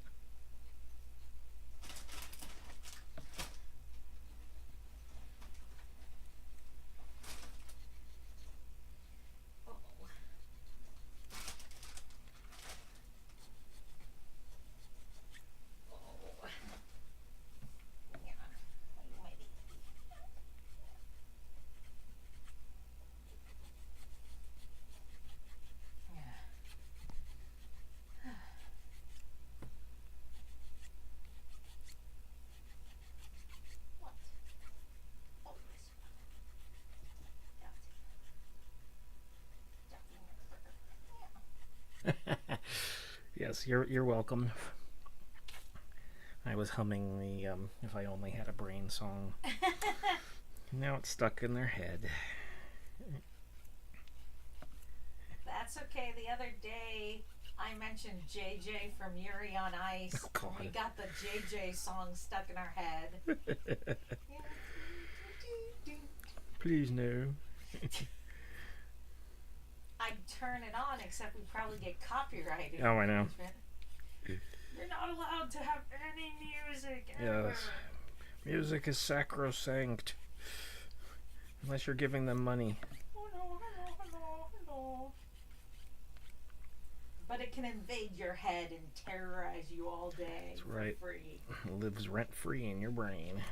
Yes, you're welcome. I was humming the If I Only Had a Brain song. Now it's stuck in their head.
That's okay. The other day I mentioned JJ from Yuri on Ice.
Oh,
we got the JJ song stuck in our head.
Please no.
I'd turn it on, except we'd probably get copyrighted.
Oh, I know.
You're not allowed to have any music ever.
Yes. Music is sacrosanct. Unless you're giving them money.
Hello. But it can invade your head and terrorize you all day.
That's right.
For free.
It lives rent free in your brain.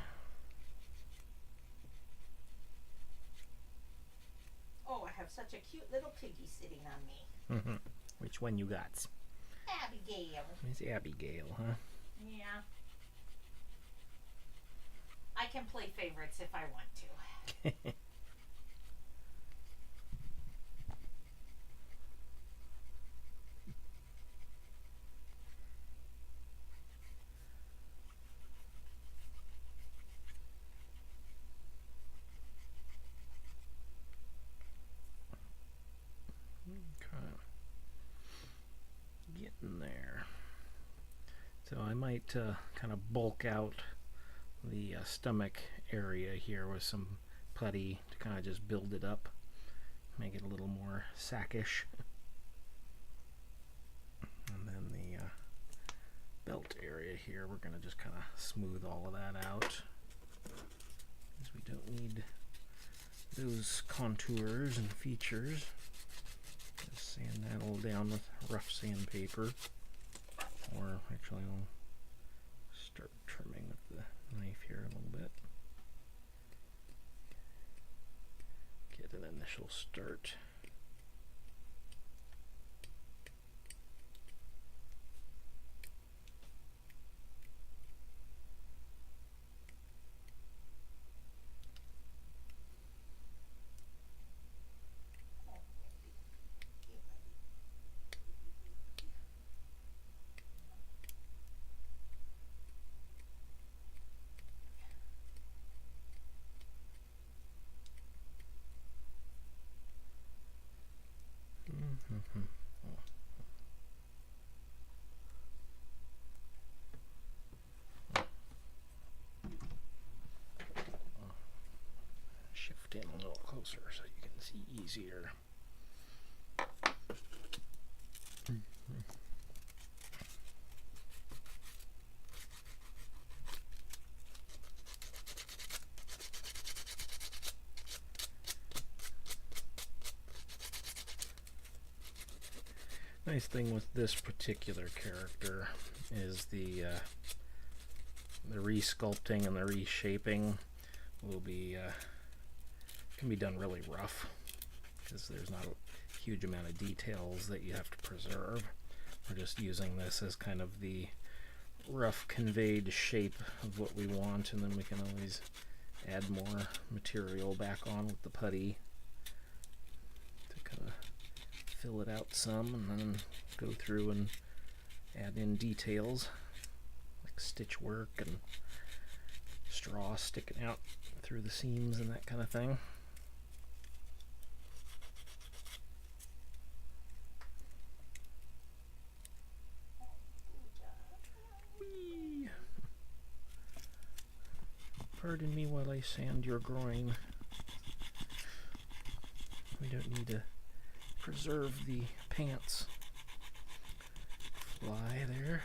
Oh, I have such a cute little piggy sitting on me.
Which one you got?
Abigail.
It's Abigail, huh?
Yeah. I can play favorites if I want to.
So I might kind of bulk out the stomach area here with some putty to kind of just build it up, make it a little more sackish. And then the belt area here, we're going to just kind of smooth all of that out, because we don't need those contours and features. Just sand that all down with rough sandpaper, or actually I'll start trimming with the knife here a little bit. Get an initial start. Shift in a little closer so you can see easier. Nice thing with this particular character is the resculpting and the reshaping will be can be done really rough, because there's not a huge amount of details that you have to preserve. We're just using this as kind of the rough conveyed shape of what we want, and then we can always add more material back on with the putty to kind of fill it out some, and then go through and add in details like stitch work and straw sticking out through the seams and that kind of thing. Whee! Pardon me while I sand your groin. We don't need to preserve the pants fly there.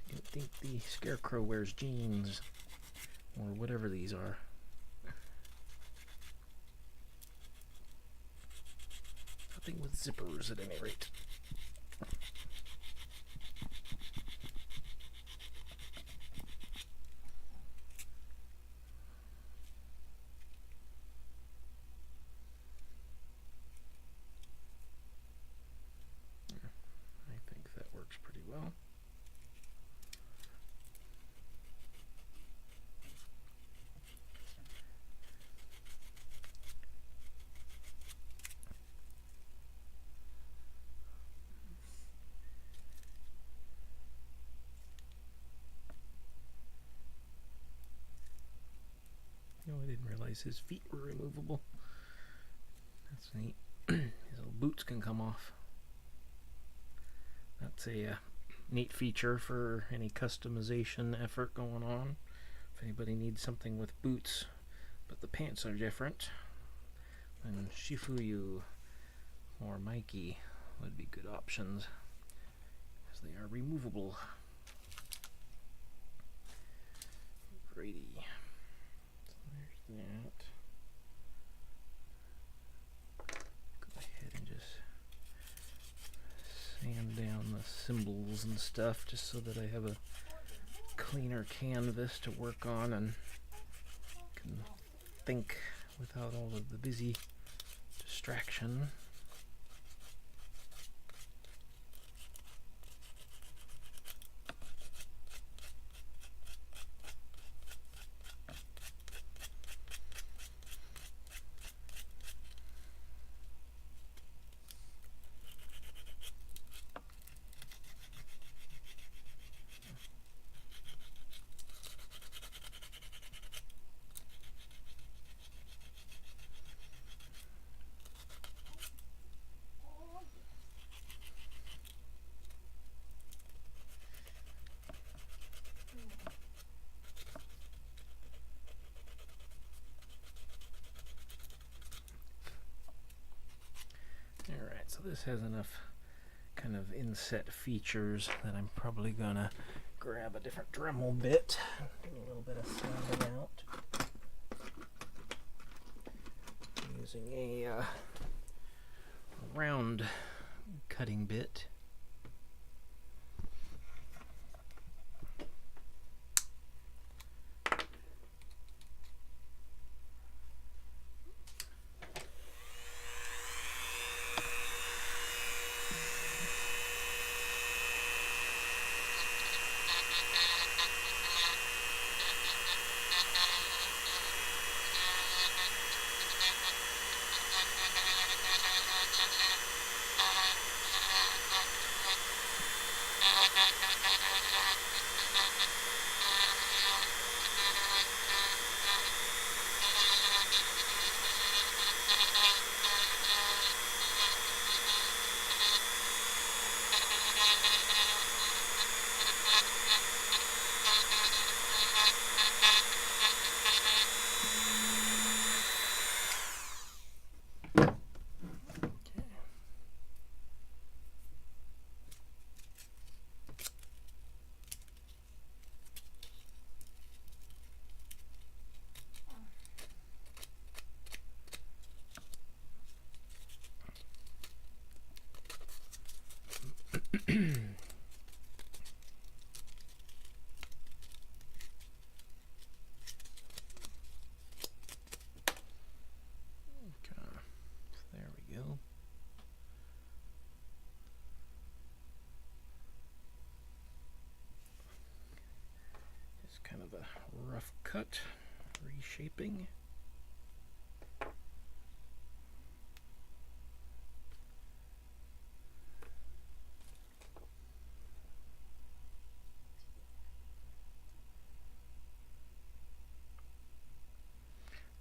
You don't think the Scarecrow wears jeans or whatever these are. Nothing with zippers at any rate. No, I didn't realize his feet were removable. That's neat. His little boots can come off. That's a neat feature for any customization effort going on. If anybody needs something with boots, but the pants are different, then Shifuyu or Mikey would be good options, as they are removable. Alrighty. There's that. Go ahead and just sand down the symbols and stuff, just so that I have a cleaner canvas to work on and can think without all of the busy distraction. Alright, so this has enough kind of inset features that I'm probably gonna grab a different Dremel bit, do a little bit of sanding out. Using a round cutting bit. There we go. Just kind of a rough cut, reshaping.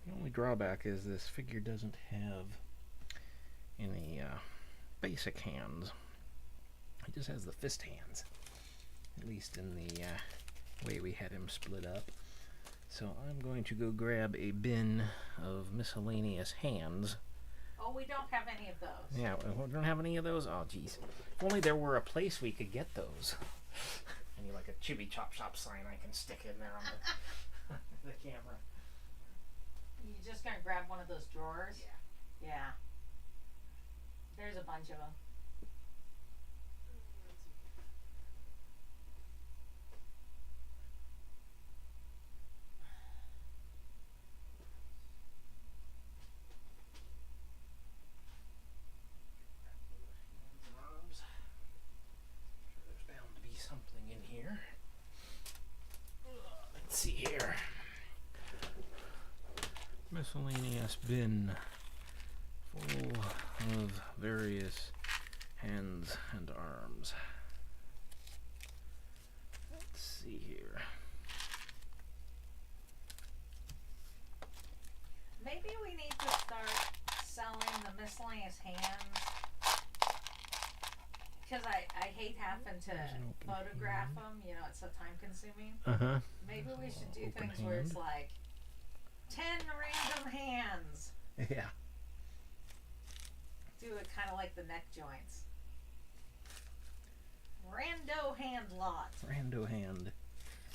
The only drawback is this figure doesn't have any basic hands. He just has the fist hands, at least in the way we had him split up. So I'm going to go grab a bin of miscellaneous hands.
Oh, we don't have any of those.
Yeah, we don't have any of those? Oh, geez. If only there were a place we could get those. I need like a Chibi Chop Shop sign I can stick in there on the camera.
You just gonna grab one of those drawers?
Yeah.
Yeah. There's a bunch of them.
There's bound to be something in here. Let's see here. Miscellaneous bin full of various hands and arms. Let's see here.
Maybe we need to start selling the miscellaneous hands. Because I hate having to photograph them. You know, it's so time consuming.
Uh-huh.
Maybe we should do
Open
things where
hand.
it's like 10 random hands.
Yeah.
Do it kind of like the neck joints. Rando hand lot.
Rando hand.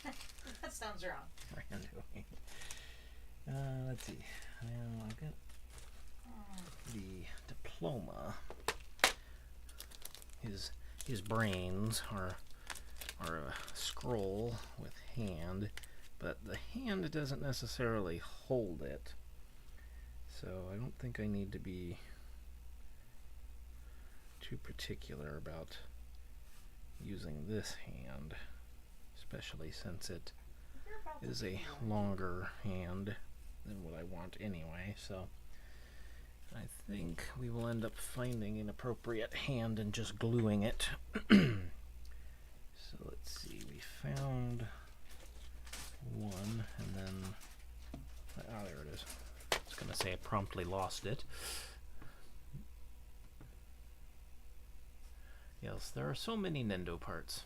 That sounds wrong.
Rando hand. Let's see. Well, I've got the diploma. His brains are a scroll with hand, but the hand doesn't necessarily hold it. So I don't think I need to be too particular about using this hand, especially since it is a longer hand than what I want anyway. So I think we will end up finding an appropriate hand and just gluing it. So let's see, we found one, and then, oh, there it is. I was going to say I promptly lost it. Yes, there are so many Nendo parts.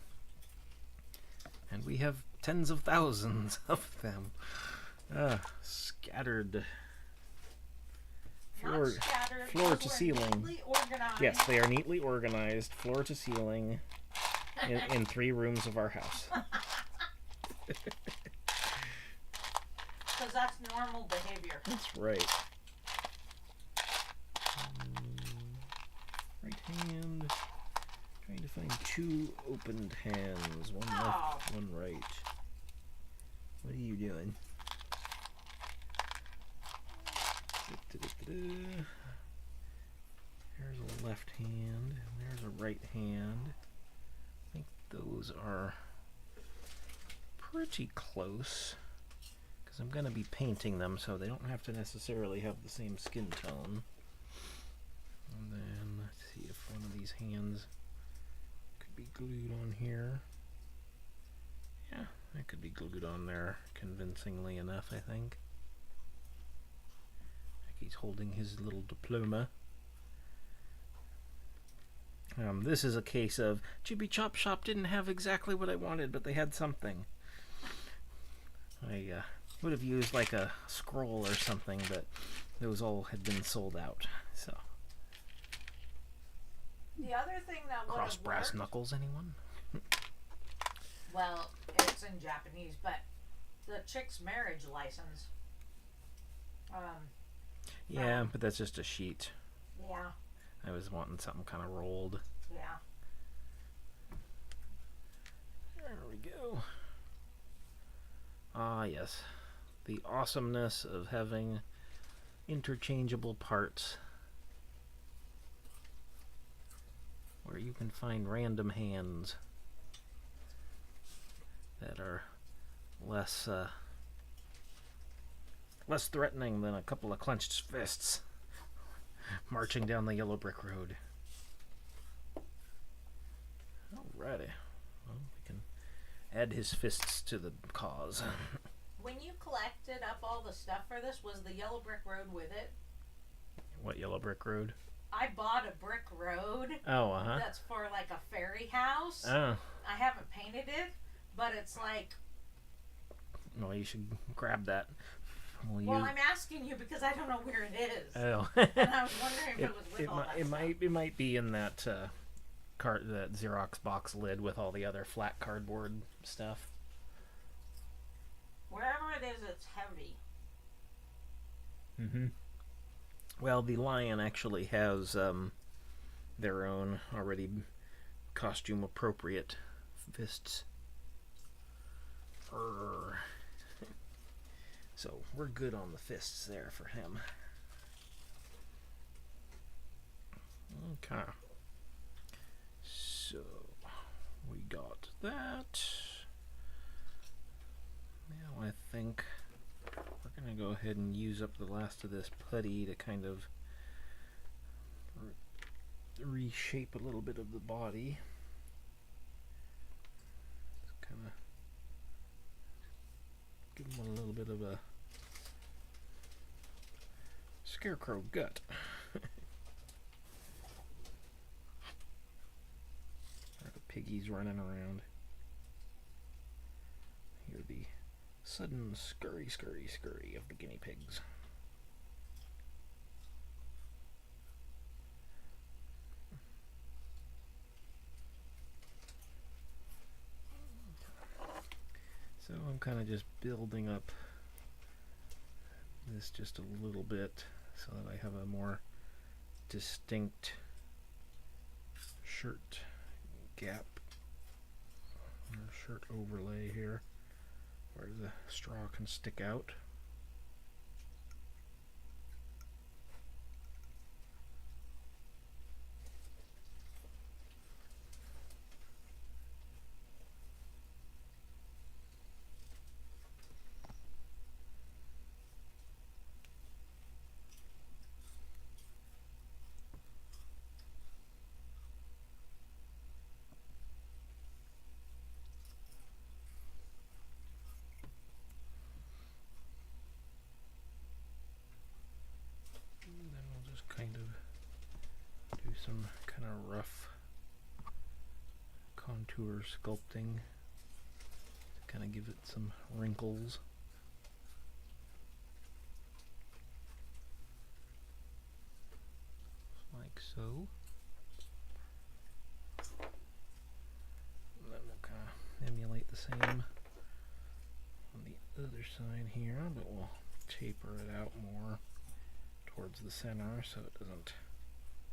And we have tens of thousands of them. Scattered.
Not scattered,
Floor
but
to
we're
ceiling.
neatly organized. organized.
Yes, they are neatly organized, floor to ceiling, in 3 rooms of our house.
Because that's normal behavior.
That's right. Right hand. Trying to find 2 opened hands. One left, one right. What are you doing? There's a left hand, and there's a right hand. I think those are pretty close, because I'm going to be painting them so they don't have to necessarily have the same skin tone. And then let's see if one of these hands could be glued on here. Yeah, it could be glued on there convincingly enough, I think. Like he's holding his little diploma. This is a case of Chibi Chop Shop didn't have exactly what I wanted, but they had something. I would have used like a scroll or something, but those all had been sold out. So.
The other thing that would
Cross
have
brass
worked,
knuckles, anyone?
well, it's in Japanese, but the chick's marriage license.
Yeah, but that's just a sheet.
Yeah.
I was wanting something kind of rolled.
Yeah.
There we go. Ah, yes. The awesomeness of having interchangeable parts where you can find random hands that are less threatening than a couple of clenched fists marching down the yellow brick road. Alrighty. Well, we can add his fists to the cause.
When you collected up all the stuff for this, was the yellow brick road with it?
What yellow brick road?
I bought a brick road.
Oh, uh-huh.
That's for like a fairy house.
Oh.
I haven't painted it, but it's like...
Well, you should grab that.
Well, I'm asking you because I don't know where it is.
Oh.
And I was wondering if it was with all that stuff.
It might be in that that Xerox box lid with all the other flat cardboard stuff.
Wherever it is, it's heavy.
Mm-hmm. Well, the lion actually has their own already costume-appropriate fists. Urgh. So we're good on the fists there for him. Okay. So we got that. Now I think we're going to go ahead and use up the last of this putty to kind of reshape a little bit of the body. Just kind of give him a little bit of a Scarecrow gut. The piggies running around. Hear the sudden scurry, scurry, scurry of the guinea pigs. So I'm kind of just building up this just a little bit so that I have a more distinct shirt gap or shirt overlay here where the straw can stick out. Kind of do some kind of rough contour sculpting to kind of give it some wrinkles. Like so. same on the other side here, but we'll taper it out more towards the center so it doesn't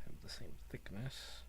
have the same thickness.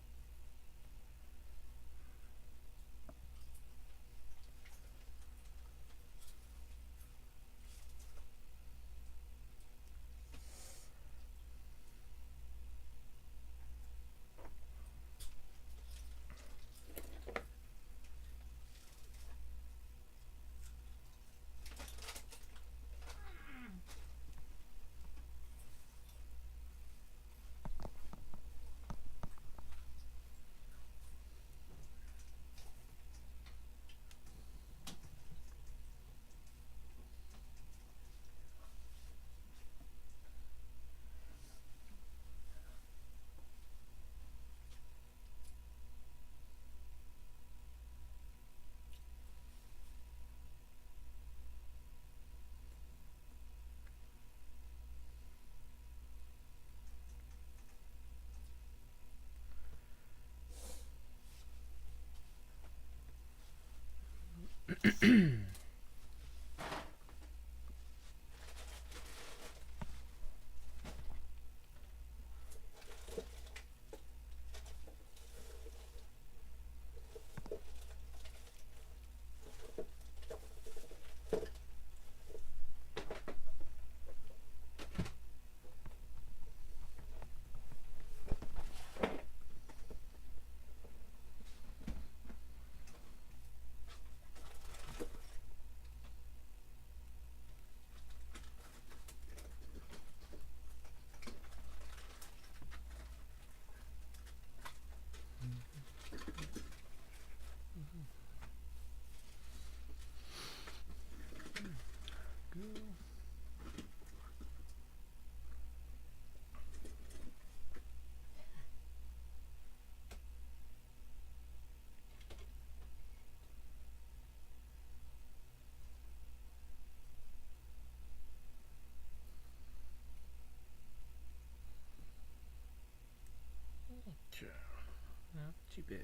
Not too bad.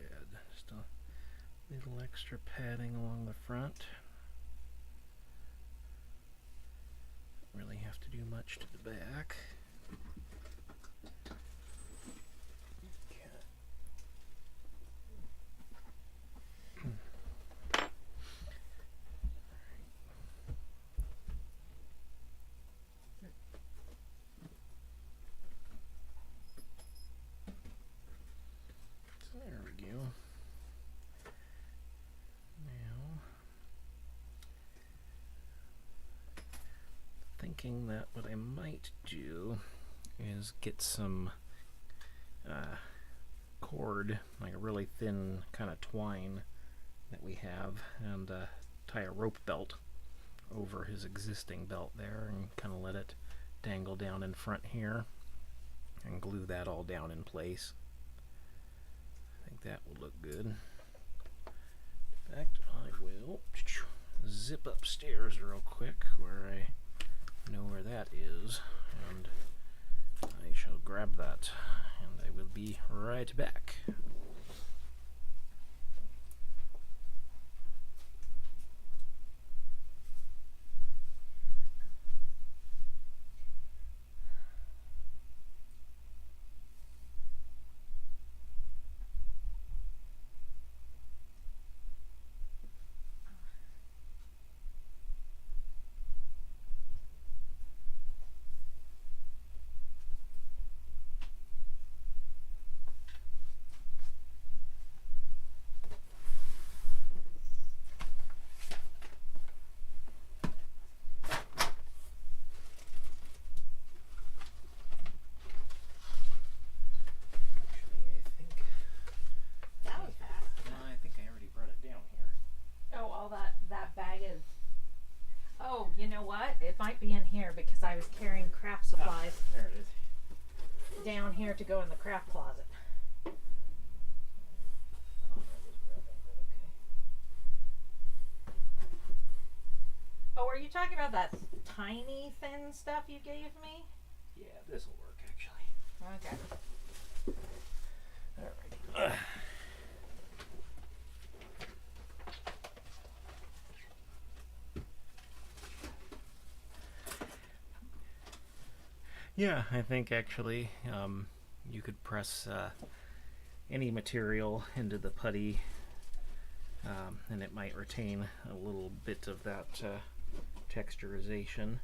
Just a little extra padding along the front. Don't really have to do much to the back. There we go. Now, thinking that what I might do is get some cord, like a really thin kind of twine that we have, and tie a rope belt over his existing belt there and kind of let it dangle down in front here and glue that all down in place. I think that will look good. In fact, I will zip upstairs real quick where I know where that is, and I shall grab that, and I will be right back.
You know what? It might be in here because I was carrying craft supplies
There it is.
down here to go in the craft closet. Oh, are you talking about that tiny thin stuff you gave me?
Yeah, this will work actually.
Okay.
Alrighty. Yeah, I think actually you could press any material into the putty, and it might retain a little bit of that texturization.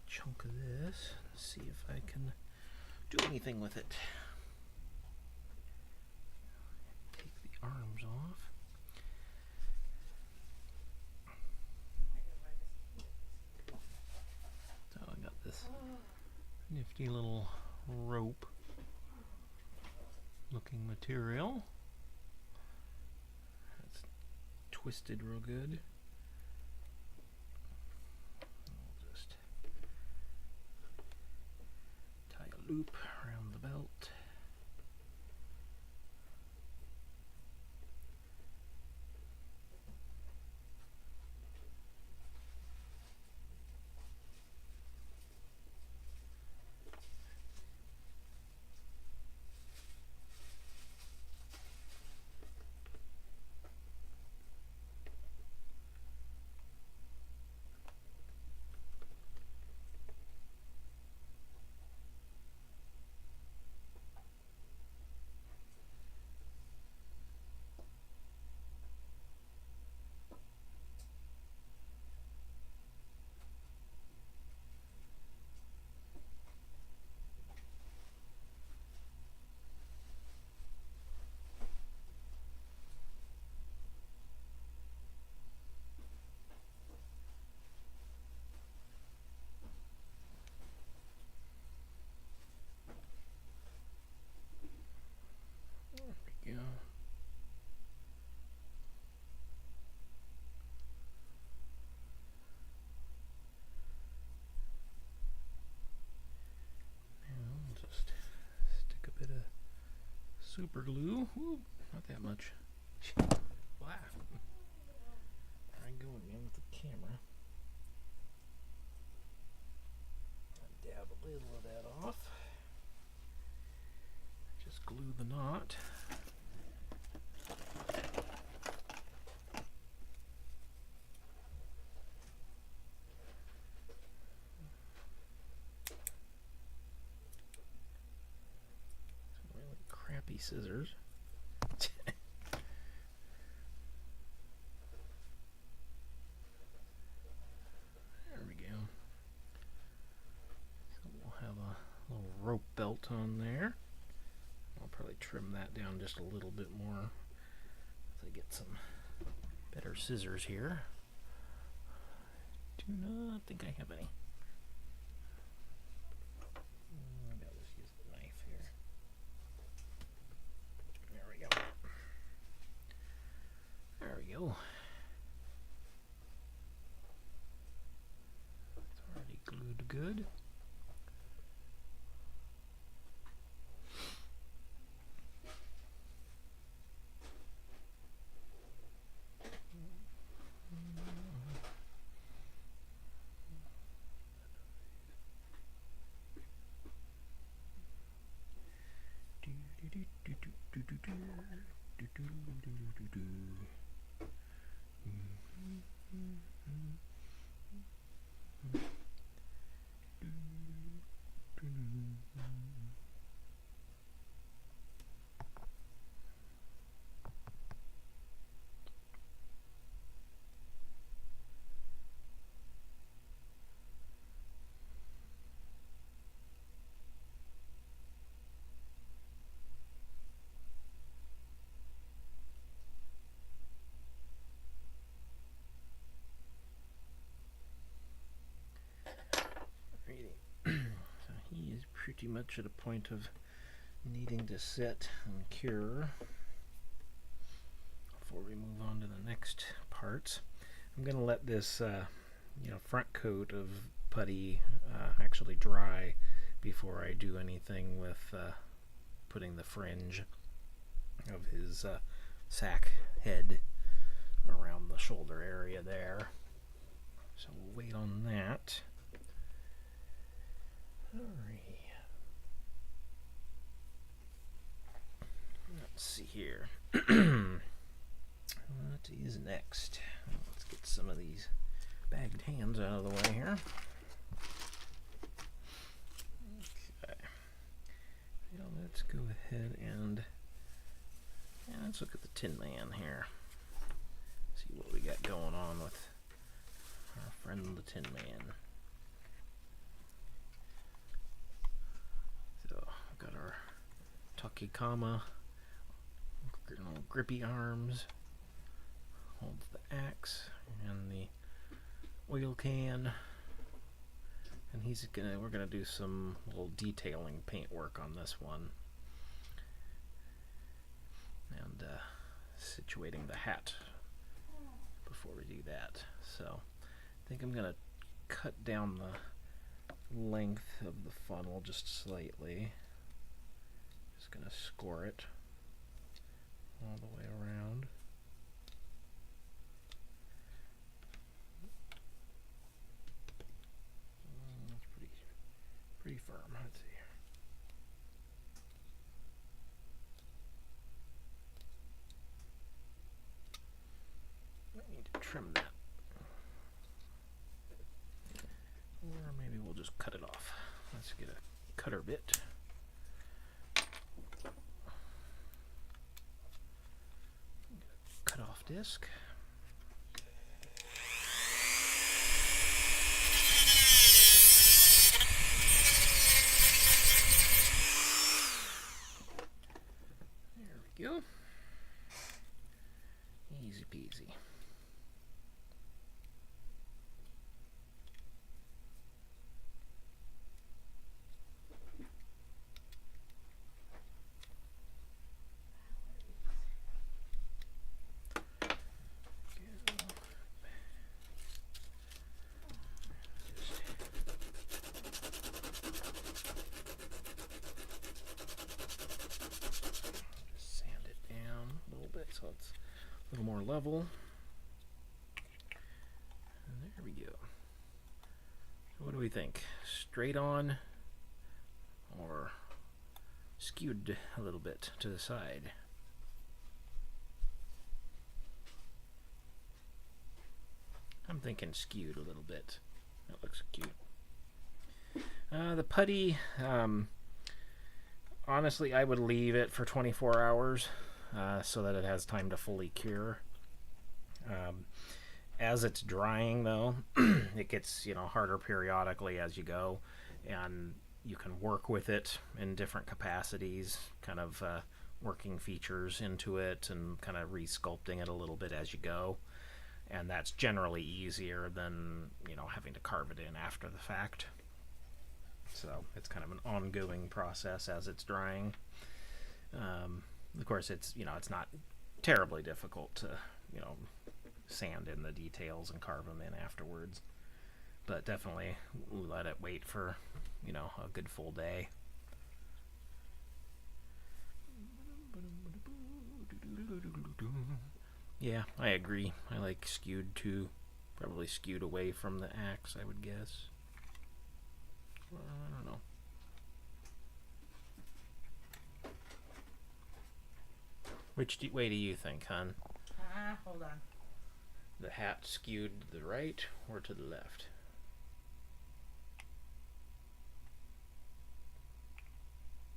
Chunk of this, see if I can do anything with it. Take the arms off. So I got this nifty little rope looking material. It's twisted real good. Loop around the belt. There we go. Stick a bit of super glue. Ooh, not that much. Wow. I go again with the camera. Dab a little of that off. Just glue the knot. Scissors. There we go. So we'll have a little rope belt on there. I'll probably trim that down just a little bit more as I get some better scissors here. Do not think I have any. It's already glued good. Pretty much at a point of needing to set and cure before we move on to the next parts. I'm going to let this front coat of putty actually dry before I do anything with putting the fringe of his sack head around the shoulder area there. So we'll wait on that. Alright. Let's see here. What is next? Let's get some of these bagged hands out of the way here. Okay. Now let's go ahead and let's look at the Tin Man here. See what we got going on with our friend the Tin Man. So I've got our Takikama, grippy arms, holds the axe and the oil can, and we're gonna do some little detailing paint work on this one, and situating the hat before we do that. So I think I'm gonna cut down the length of the funnel just slightly. Just gonna score it all the way around. That's pretty firm. Let's see. Might need to trim that. Or maybe we'll just cut it off. Let's get a cutter bit. Cut off disc. There we go. Easy peasy. So it's a little more level. And there we go. So what do we think? Straight on or skewed a little bit to the side? I'm thinking skewed a little bit. That looks cute. The putty, honestly, I would leave it for 24 hours. So that it has time to fully cure. As it's drying, though, it gets harder periodically as you go, and you can work with it in different capacities, kind of working features into it and kind of resculpting it a little bit as you go, and that's generally easier than having to carve it in after the fact. So it's kind of an ongoing process as it's drying. Of course, it's not terribly difficult to sand in the details and carve them in afterwards, but definitely let it wait for a good full day. Yeah, I agree. I like skewed too. Probably skewed away from the axe, I would guess. Well, I don't know. Which way do you think, hon?
Hold on.
The hat skewed to the right or to the left?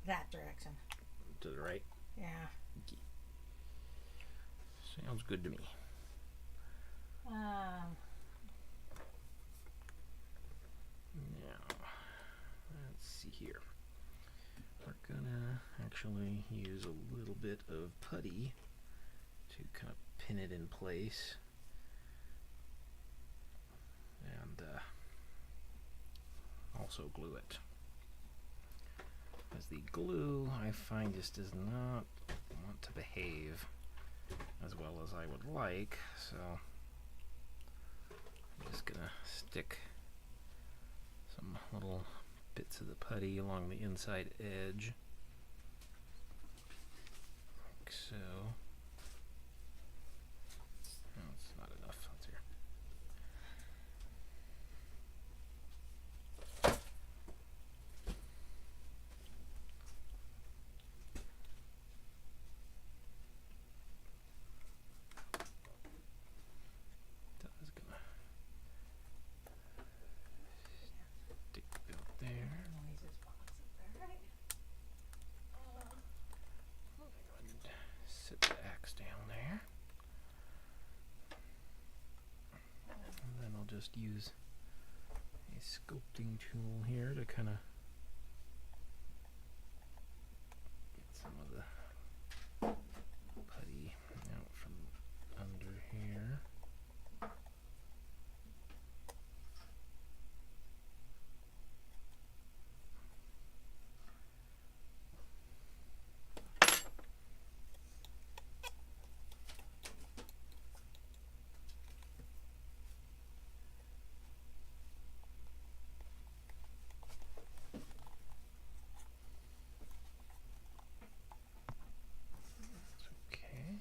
That direction.
To the right?
Yeah.
Sounds good to me.
Now,
let's see here. We're gonna actually use a little bit of putty to kind of pin it in place, and also glue it. As the glue, I find, just does not want to behave as well as I would like, so I'm just gonna stick some little bits of the putty along the inside edge, like so. No, it's not enough. Let's hear. That is gonna stick out there. Sit the axe down there. And then I'll just use a sculpting tool here to kind of get some of the putty out from under here. Okay.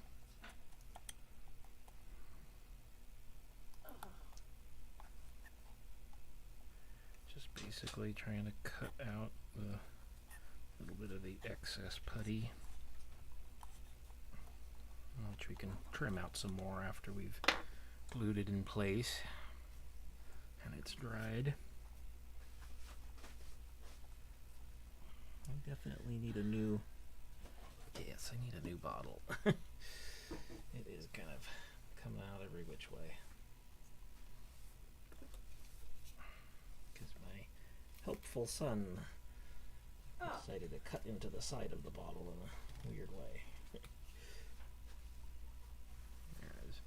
Just basically trying to cut out the little bit of the excess putty, which we can trim out some more after we've glued it in place and it's dried. I definitely need a new, yes, I need a new bottle. It is kind of coming out every which way. Because my helpful son decided to cut into the side of the bottle in a weird way. There it is.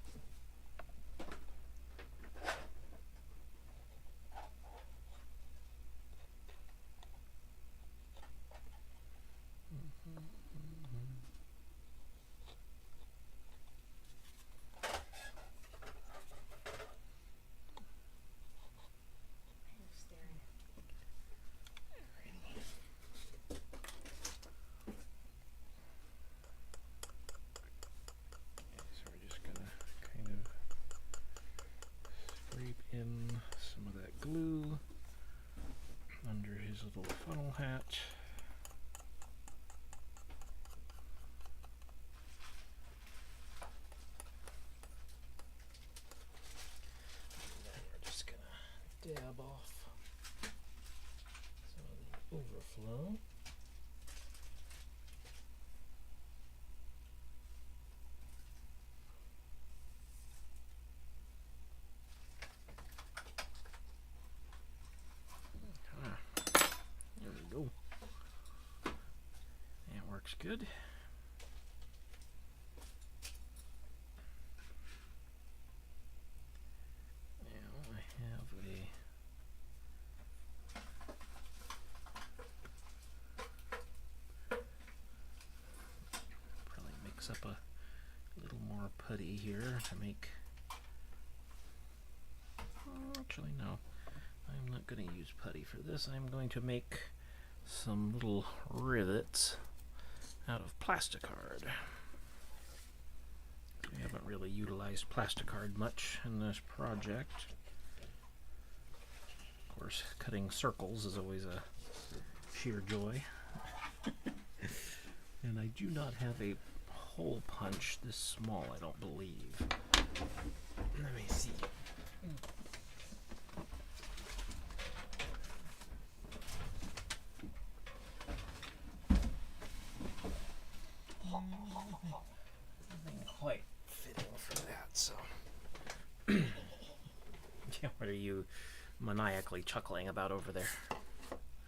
So we're just gonna kind of scrape in some of that glue under his little funnel hatch. And then we're just gonna dab off some of the overflow. There we go. That works good. Now I have a probably mix up a little more putty here to make. Actually, no. I'm not going to use putty for this. I'm going to make some little rivets out of plasticard. We haven't really utilized plasticard much in this project. Of course, cutting circles is always a sheer joy. And I do not have a hole punch this small, I don't believe. Let me see. Nothing quite fitting for that, so. Yeah, what are you maniacally chuckling about over there?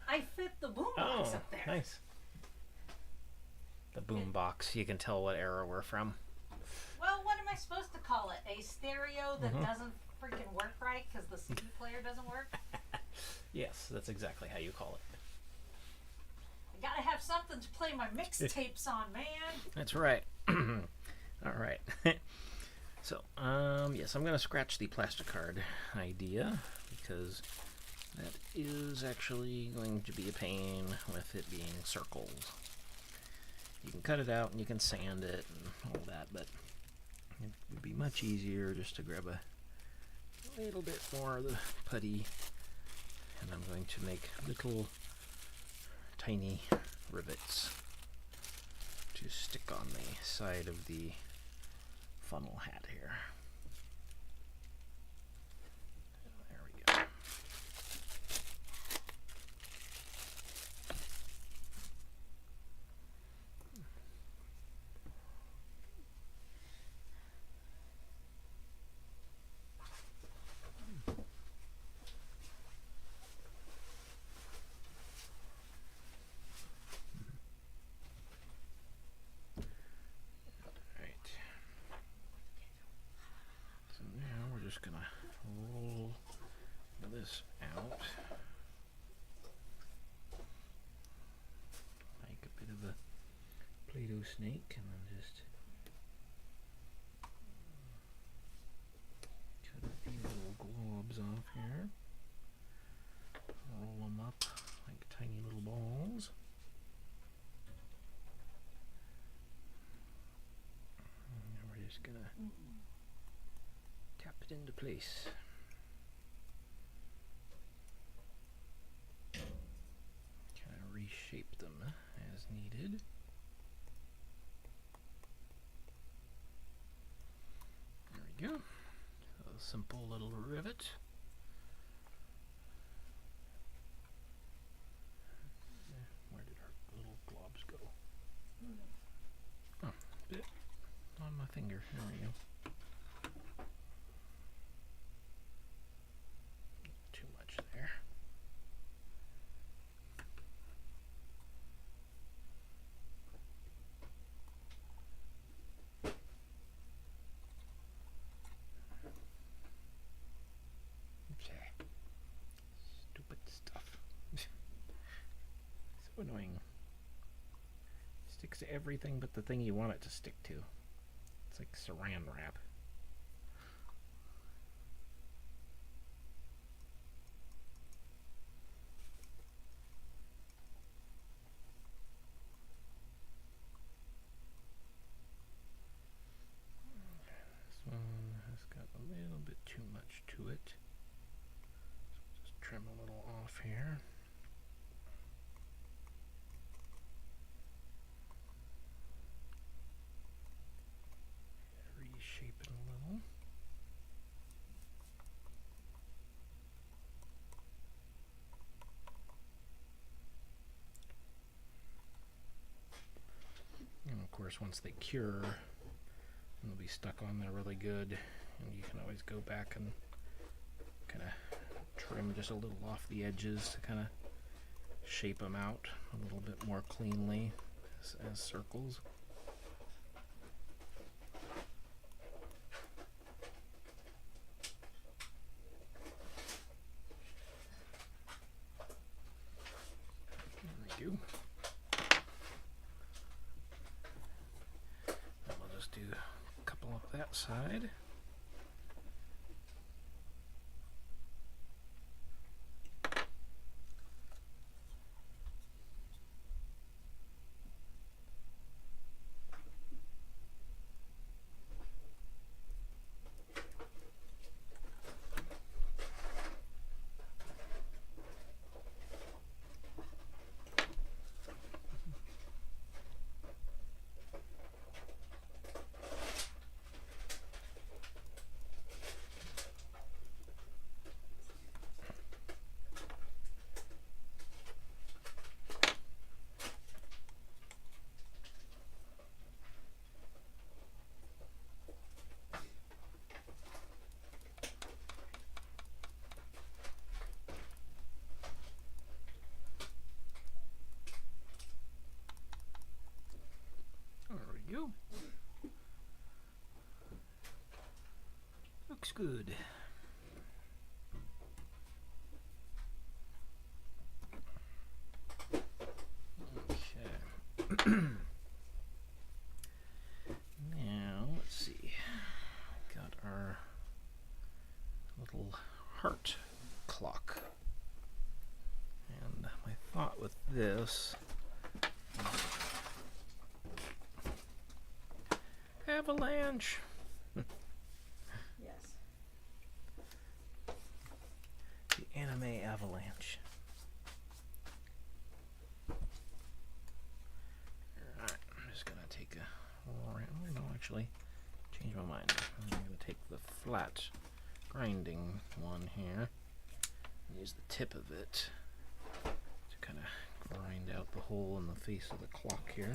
I fit the boombox up there.
Nice. The boombox. You can tell what era we're from.
Well, what am I supposed to call it? A stereo that doesn't freaking work right because the CD player doesn't work?
Yes, that's exactly how you call it.
I gotta have something to play my mixtapes on, man.
That's right. All right. So, yes, I'm going to scratch the plasticard idea because that is actually going to be a pain with it being circles. You can cut it out and you can sand it and all that, but it would be much easier just to grab a little bit more of the putty, and I'm going to make little tiny rivets to stick on the side of the funnel hat here. There we go. Just gonna roll this out, make a bit of a Play-Doh snake, and then just cut a few little globs off here, roll them up like tiny little balls. And we're just gonna tap it into place. Kind of reshape them as needed. There we go. So a simple little rivet. Where did our little globs go? Oh, a bit on my finger. There we go. There. Okay. Stupid stuff. So annoying. Sticks to everything but the thing you want it to stick to. It's like saran wrap. Too much to it. So just trim a little off here. Reshape it a little. And of course, once they cure, they'll be stuck on there really good. And you can always go back and kind of trim just a little off the edges to kind of shape them out a little bit more cleanly as circles. There we go. And we'll just do a couple up that side. Go. Looks good. Okay. Now let's see. Got our little heart clock. And my thought with this Avalanche.
Yes.
The anime avalanche. Alright, I'm just gonna take a... no, actually, change my mind. I'm gonna take the flat grinding one here. Use the tip of it to kind of grind out the hole in the face of the clock here.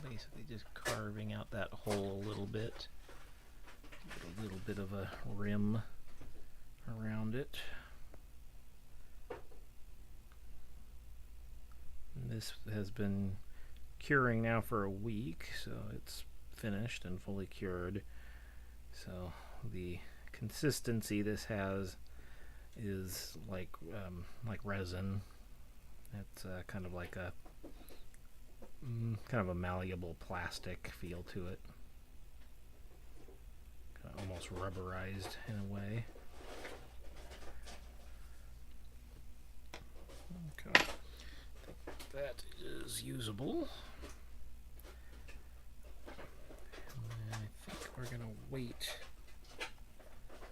Basically just carving out that hole a little bit. Get a little bit of a rim around it. And this has been curing now for a week, so it's finished and fully cured. So the consistency this has is like resin. It's kind of like a kind of a malleable plastic feel to it. Kind of almost rubberized in a way. Okay. That is usable. And I think we're going to wait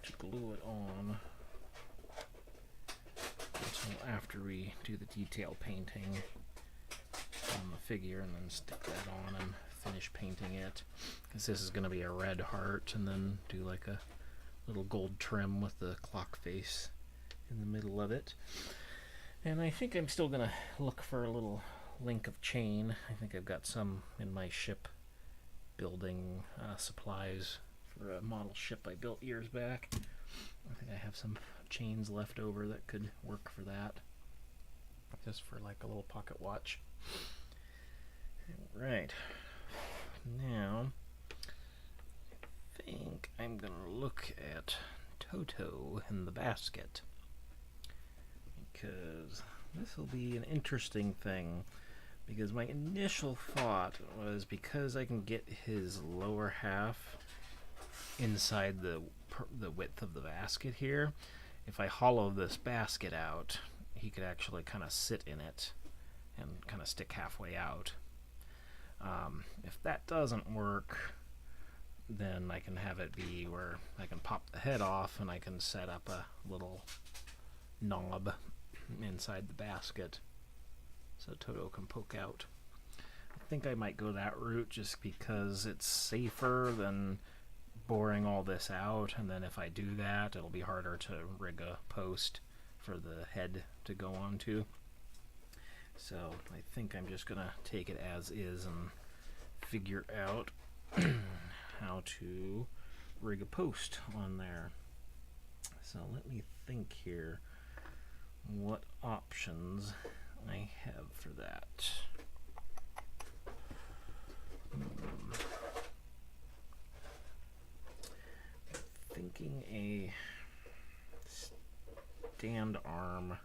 to glue it on until after we do the detail painting on the figure, and then stick that on and finish painting it, because this is going to be a red heart, and then do like a little gold trim with the clock face in the middle of it. And I think I'm still going to look for a little link of chain. I think I've got some in my ship building supplies for a model ship I built years back. I think I have some chains left over that could work for that, just for like a little pocket watch. Right, now I think I'm gonna look at Toto in the basket, because this will be an interesting thing because my initial thought was because I can get his lower half inside the width of the basket here, if I hollow this basket out, he could actually kind of sit in it and kind of stick halfway out. If that doesn't work, then I can have it be where I can pop the head off and I can set up a little knob inside the basket so Toto can poke out. I think I might go that route just because it's safer than boring all this out, and then if I do that, it'll be harder to rig a post for the head to go onto. So I think I'm just gonna take it as is and figure out how to rig a post on there. So let me think here what options I have for that. Thinking a stand arm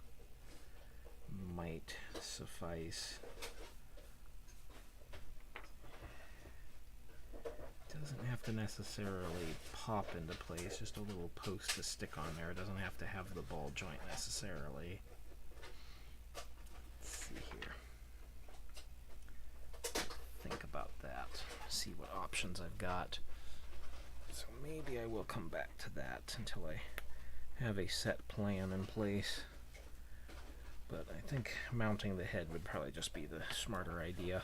might suffice. Doesn't have to necessarily pop into place, just a little post to stick on there. It doesn't have to have the ball joint necessarily. Let's see here. Think about that. See what options I've got. So maybe I will come back to that until I have a set plan in place. But I think mounting the head would probably just be the smarter idea.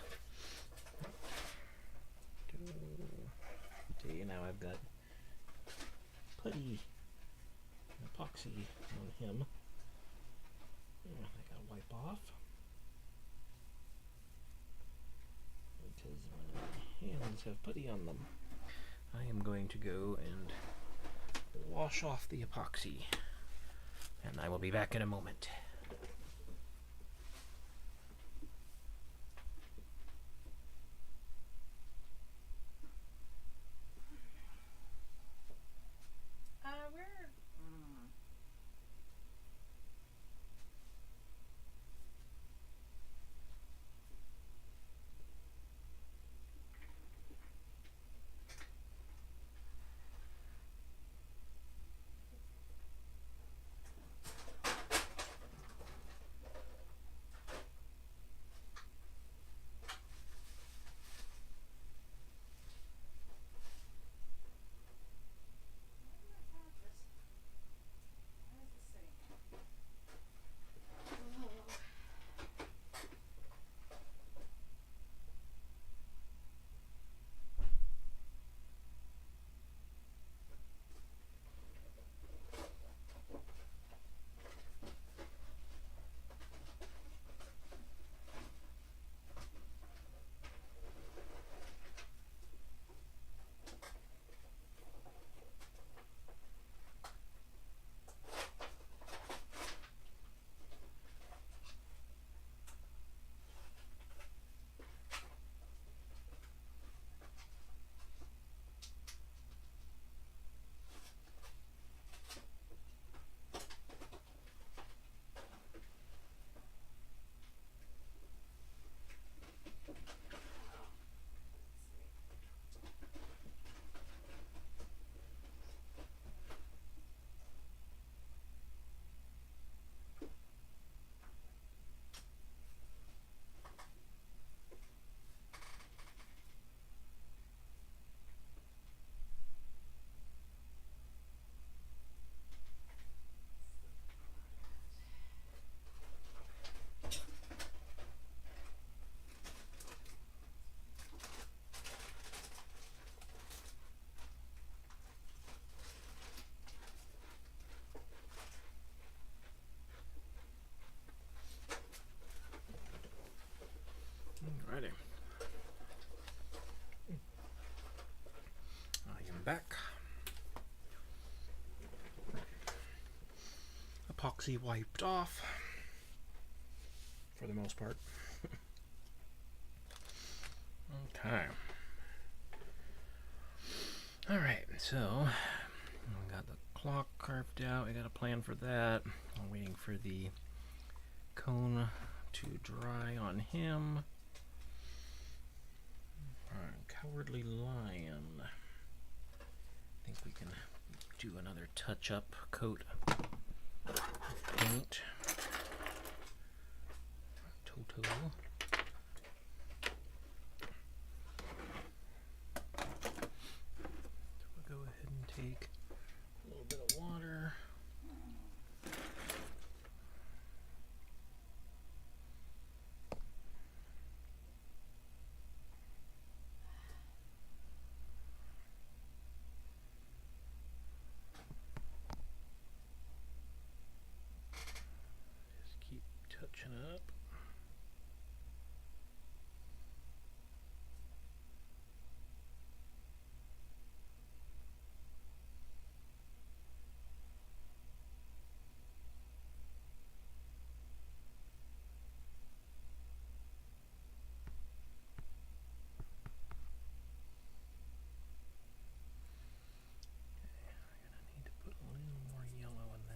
Okay, now I've got putty epoxy on him. I gotta wipe off because my hands have putty on them. I am going to go and wash off the epoxy, and I will be back in a moment. Alrighty. I am back. Epoxy wiped off for the most part. Okay. Alright, so I got the clock carved out. I got a plan for that. I'm waiting for the cone to dry on him. Cowardly Lion. I think we can do another touch-up coat of paint. Toto. So we'll go ahead and take a little bit of water. Just keep touching up.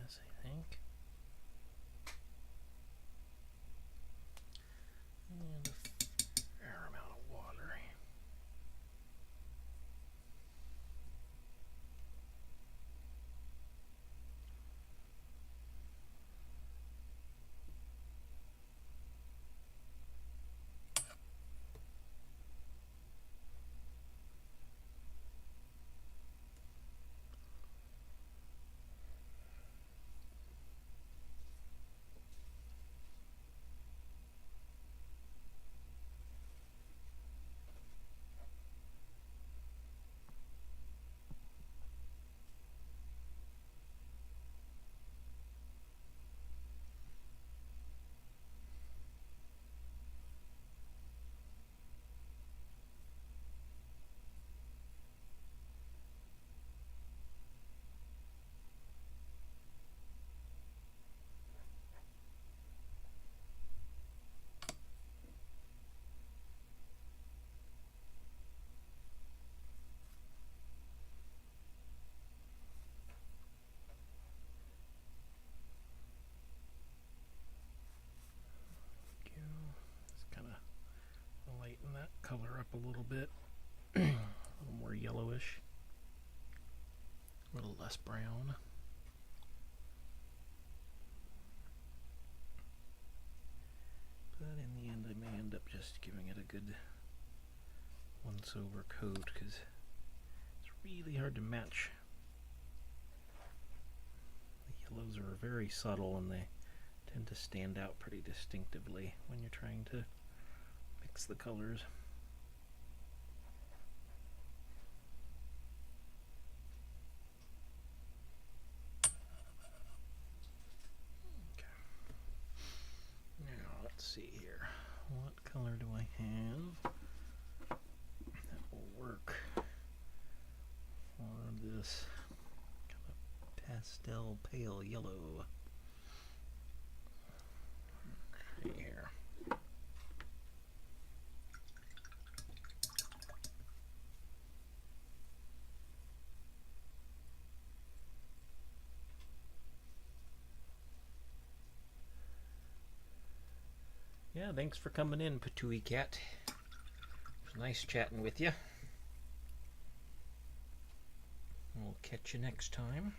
I think. And a fair amount of water. Lighten that color up a little bit. A little more yellowish. A little less brown. But in the end I may end up just giving it a good once over coat because it's really hard to match. The yellows are very subtle and they tend to stand out pretty distinctively when you're trying to mix the colors. Okay. Now let's see here. What color do I have that will work for this kind of pastel pale yellow? Okay, here. Yeah, thanks for coming in, Patooey Cat. It was nice chatting with you. We'll catch you next time.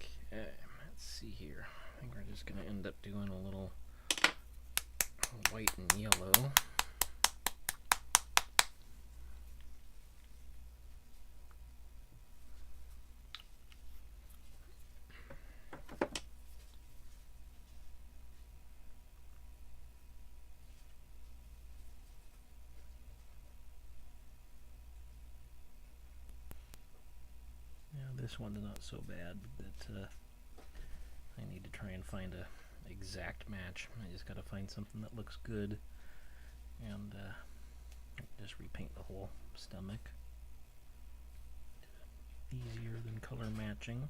Okay, let's see here. I think we're just going to end up doing a little white and yellow. This one's not so bad, but I need to try and find a exact match. I just got to find something that looks good, and just repaint the whole stomach. Easier than color matching.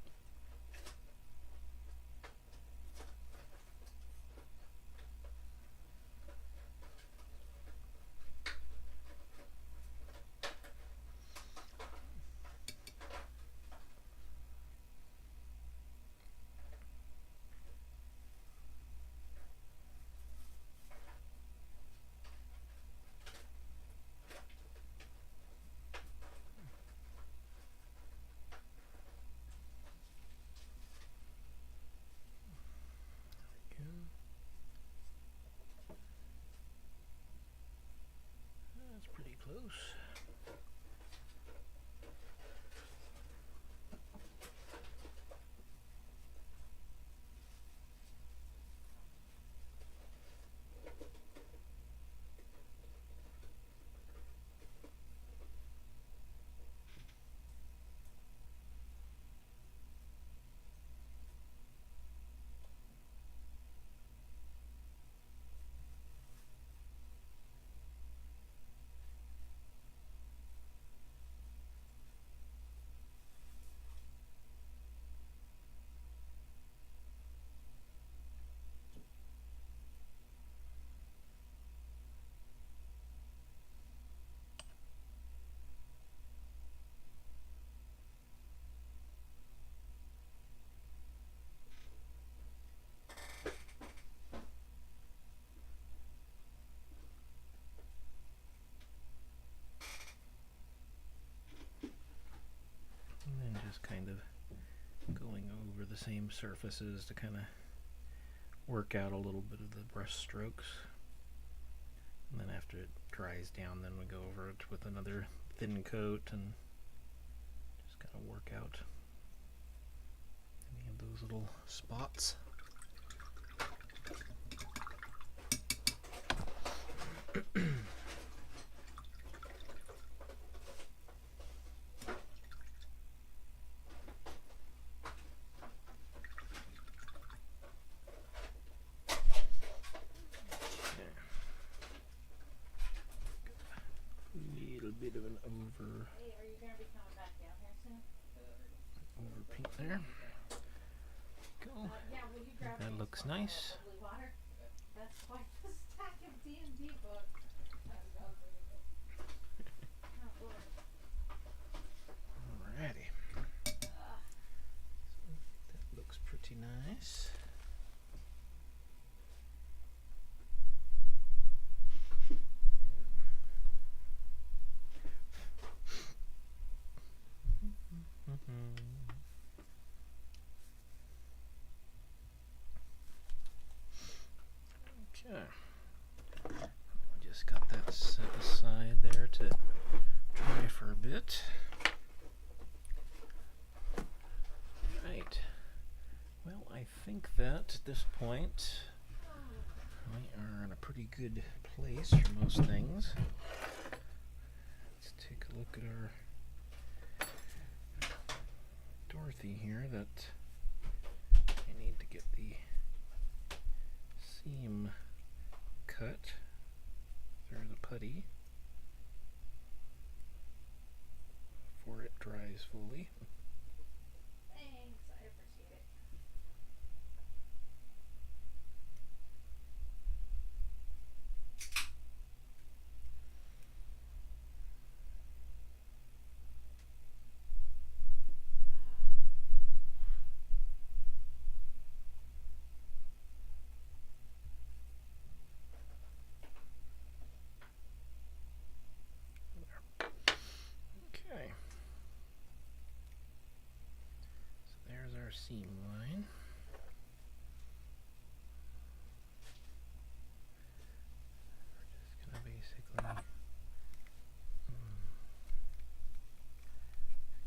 the same surfaces to kind of work out a little bit of the brush strokes. And then after it dries down, then we go over it with another thin coat and just kind of work out any of those little spots. Bit of an over.
Hey, are you gonna be coming back down here soon?
Over paint there. Go.
Yeah, will you grab
That looks nice.
blue water? That's quite the stack of D&D books. Oh, Lord.
Alrighty. That looks pretty nice. Okay. We just got that set aside there to dry for a bit. Right. Well, I think that at this point we are in a pretty good place for most things. Let's take a look at our Dorothy here that I need to get the seam cut through the putty before it dries fully.
Thanks, I appreciate it.
Okay. So there's our seam line. We're just going to basically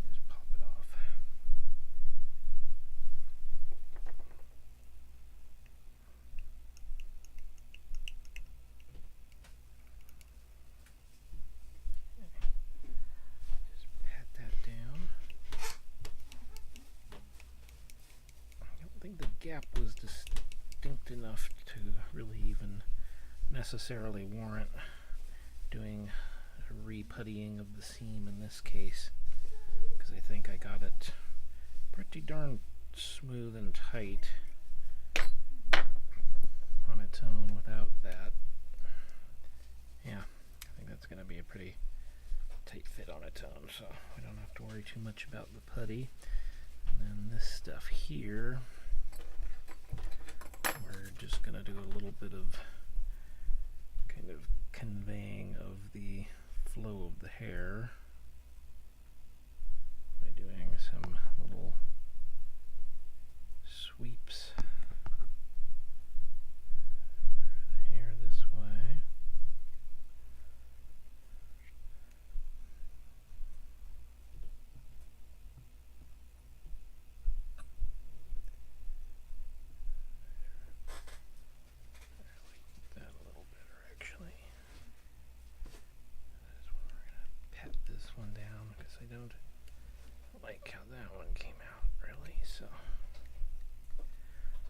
just pop it off. Just pat that down. I don't think the gap was distinct enough to really even necessarily warrant doing a re-puttying of the seam in this case, because I think I got it pretty darn smooth and tight on its own without that. Yeah, I think that's going to be a pretty tight fit on its own, so we don't have to worry too much about the putty. And then this stuff here, we're just going to do a little bit of kind of conveying of the flow of the hair by doing some little sweeps through the hair this way. That a little better, actually. This one we're gonna pat this one down because I don't like how that one came out really. So,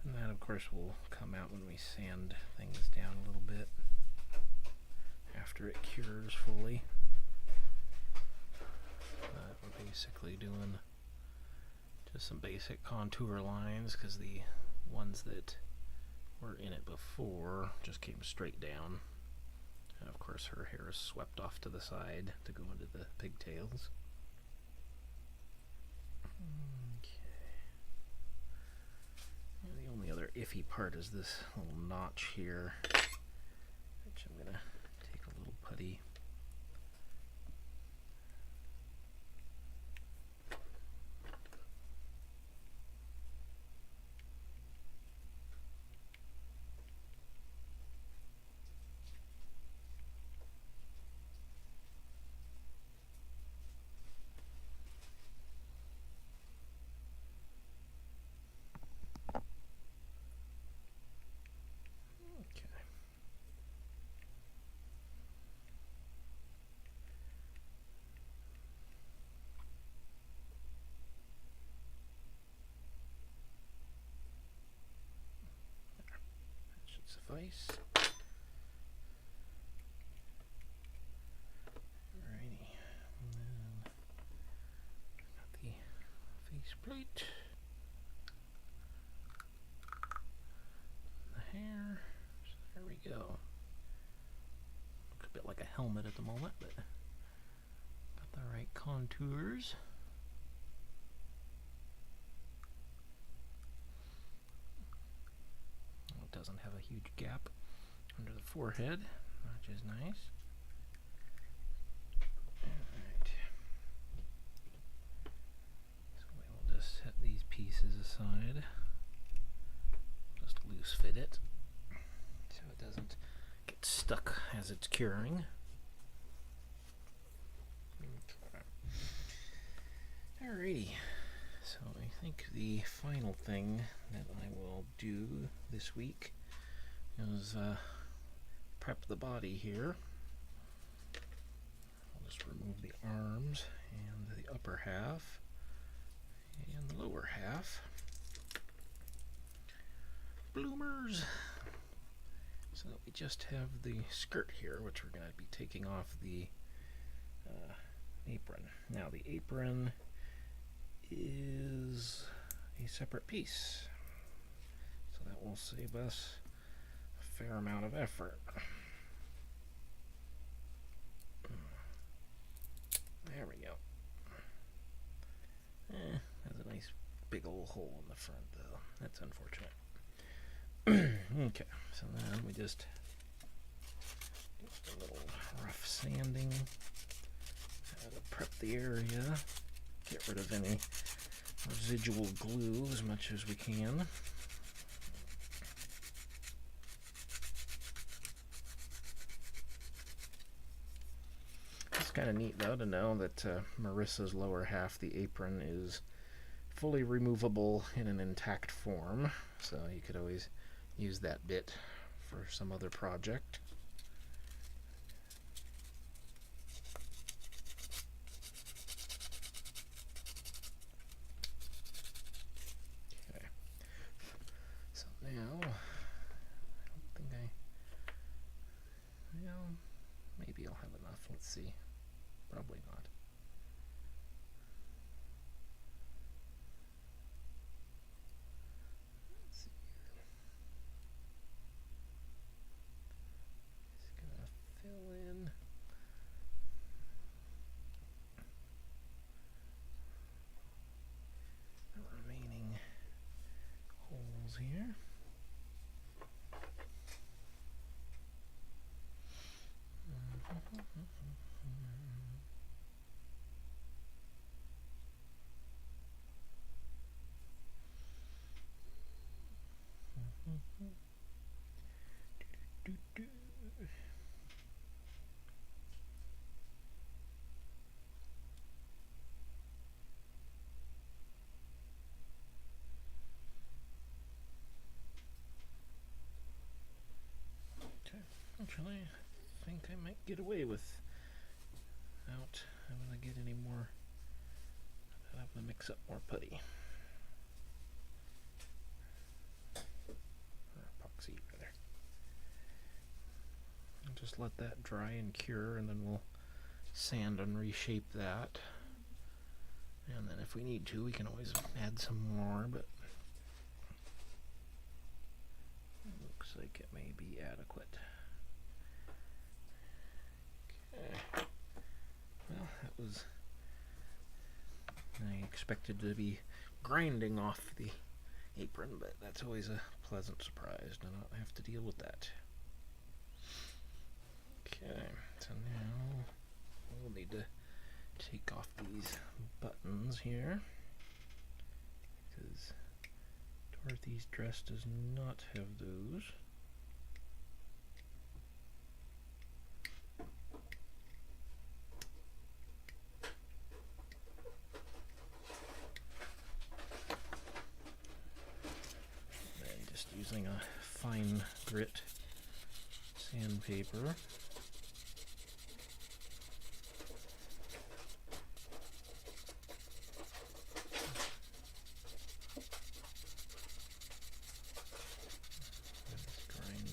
and that of course will come out when we sand things down a little bit after it cures fully. We're basically doing just some basic contour lines because the ones that were in it before just came straight down. And of course her hair is swept off to the side to go into the pigtails. Okay. And the only other iffy part is this little notch here, which I'm going to take a little putty. suffice. Alrighty. And then got the faceplate. The hair. So there we go. Looks a bit like a helmet at the moment, but got the right contours. It doesn't have a huge gap under the forehead, which is nice. Alright. So we will just set these pieces aside. Just loose fit it so it doesn't get stuck as it's curing. Okay. Alrighty. So I think the final thing that I will do this week is prep the body here. I'll just remove the arms and the upper half and the lower half. Bloomers! So that we just have the skirt here, which we're going to be taking off the apron. Now the apron is a separate piece, so that will save us a fair amount of effort. There we go. Has a nice big old hole in the front though. That's unfortunate. Okay, so then we just do a little rough sanding to prep the area. Get rid of any residual glue as much as we can. It's kind of neat though to know that Marissa's lower half, the apron, is fully removable in an intact form, so you could always use that bit for some other project. Now, I don't think well, maybe I'll have enough. Let's see. Probably not. Let's see here. Just gonna fill in the remaining holes here. Actually, I think I might get away without having to get any more. I'll have to mix up more putty. Or epoxy, rather. And just let that dry and cure, and then we'll sand and reshape that. And then if we need to, we can always add some more, but it looks like it may be adequate. Well, that was... I expected to be grinding off the apron, but that's always a pleasant surprise to not have to deal with that. Okay, so now we'll need to take off these buttons here, because Dorothy's dress does not have those. Using a fine grit sandpaper. Just grind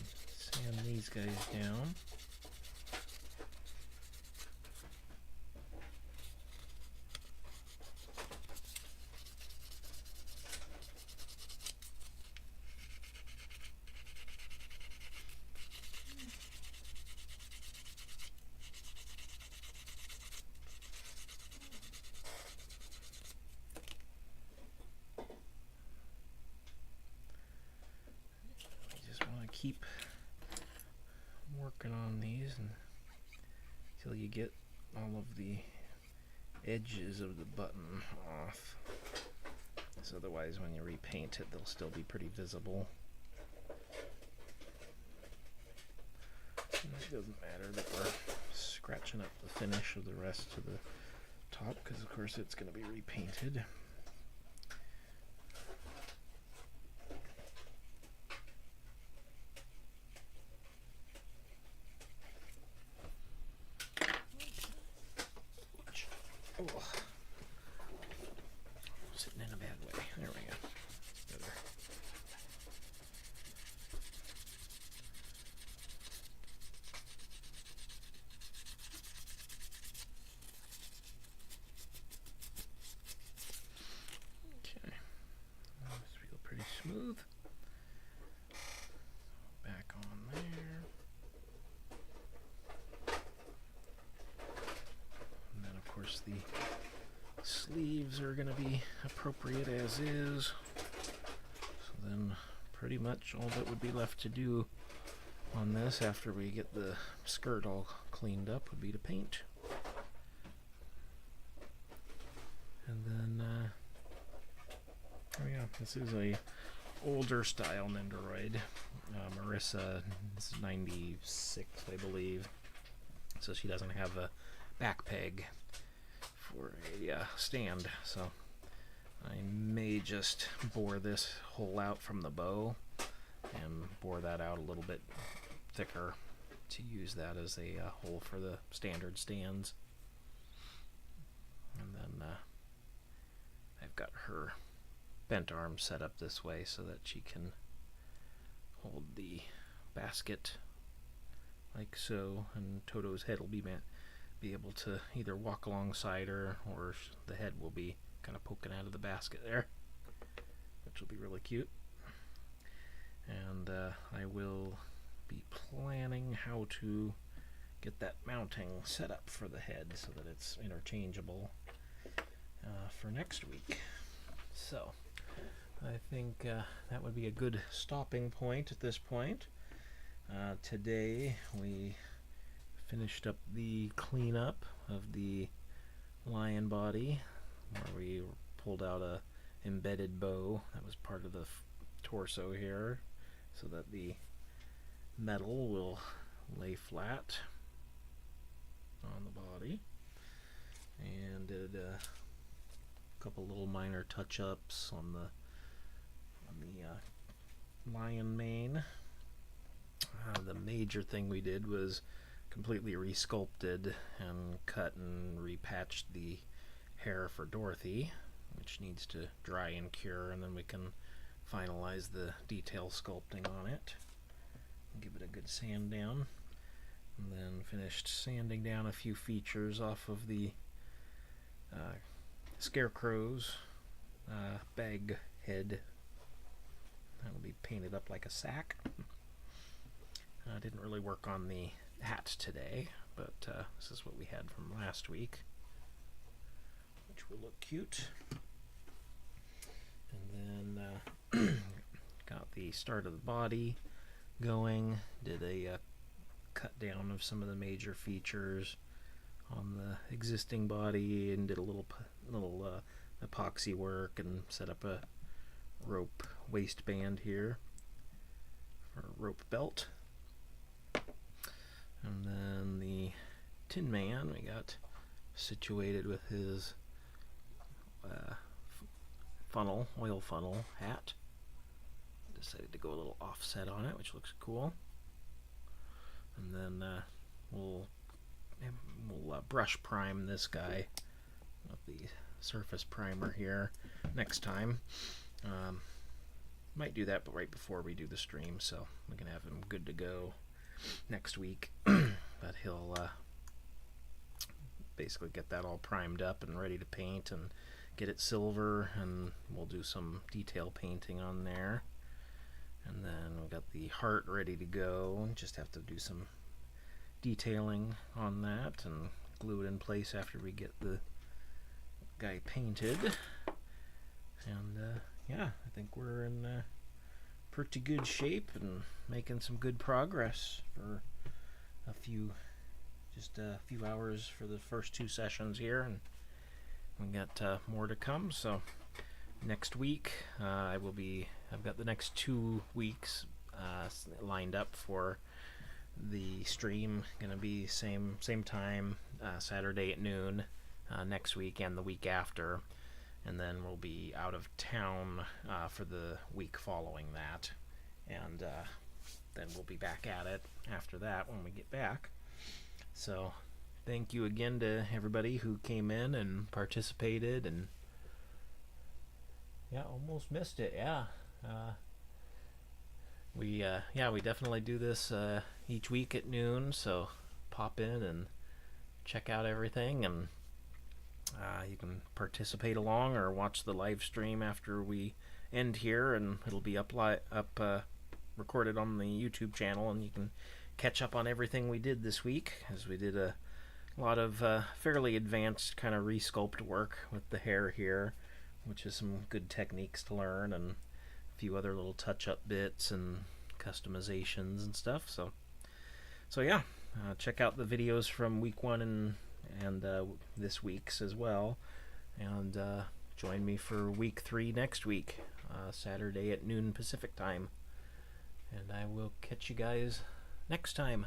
keep working on these until you get all of the edges of the button off. So otherwise when you repaint it, they'll still be pretty visible. And it doesn't matter that we're scratching up the finish of the rest of the top, because of course it's going to be repainted. Oh, sitting in a bad way. There we go. Better. Okay. This feel pretty smooth. Back on there. And then of course the sleeves are going to be appropriate as is. So then pretty much all that would be left to do on this after we get the skirt all cleaned up would be to paint. And then oh yeah, this is a older style Nendoroid. Marissa is 96, I believe, so she doesn't have a back peg for a stand, so I may just bore this hole out from the bow and bore that out a little bit thicker to use that as a hole for the standard stands. And then I've got her bent arm set up this way so that she can hold the basket like so, and Toto's head will be able to either walk alongside her, or the head will be kind of poking out of the basket there, which will be really cute. And I will be planning how to get that mounting set up for the head so that it's interchangeable for next week. So I think that would be a good stopping point at this point. Today we finished up the cleanup of the lion body, where we pulled out a embedded bow that was part of the torso here, so that the metal will lay flat on the body, and did a couple little minor touch-ups on the lion mane. The major thing we did was completely resculpted and cut and repatched the hair for Dorothy, which needs to dry and cure, and then we can finalize the detail sculpting on it. Give it a good sand down, and then finished sanding down a few features off of the Scarecrow's bag head. That'll be painted up like a sack. I didn't really work on the hat today, but this is what we had from last week, which will look cute. And then got the start of the body going, did a cut down of some of the major features on the existing body, and did a little epoxy work and set up a rope waistband here for a rope belt. And then the Tin Man we got situated with his oil funnel hat. Decided to go a little offset on it, which looks cool. And then we'll brush prime this guy with the surface primer here next time. Might do that, but right before we do the stream, so we can have him good to go next week. But he'll basically get that all primed up and ready to paint and get it silver, and we'll do some detail painting on there. And then we've got the heart ready to go, just have to do some detailing on that and glue it in place after we get the guy painted. And yeah, I think we're in pretty good shape and making some good progress for just a few hours for the first 2 sessions here, and we got more to come. So next week I've got the next 2 weeks lined up for the stream. Gonna be same time, Saturday at noon next week and the week after, and then we'll be out of town for the week following that, and then we'll be back at it after that when we get back. So thank you again to everybody who came in and participated, and almost missed it. We definitely do this each week at noon, so pop in and check out everything, and you can participate along or watch the live stream after we end here, and it'll be recorded on the YouTube channel, and you can catch up on everything we did this week, as we did a lot of fairly advanced kind of resculpt work with the hair here, which is some good techniques to learn, and a few other little touch-up bits and customizations and stuff. So check out the videos from week 1 and this week's as well, and join me for week 3 next week, Saturday at noon Pacific time, and I will catch you guys next time.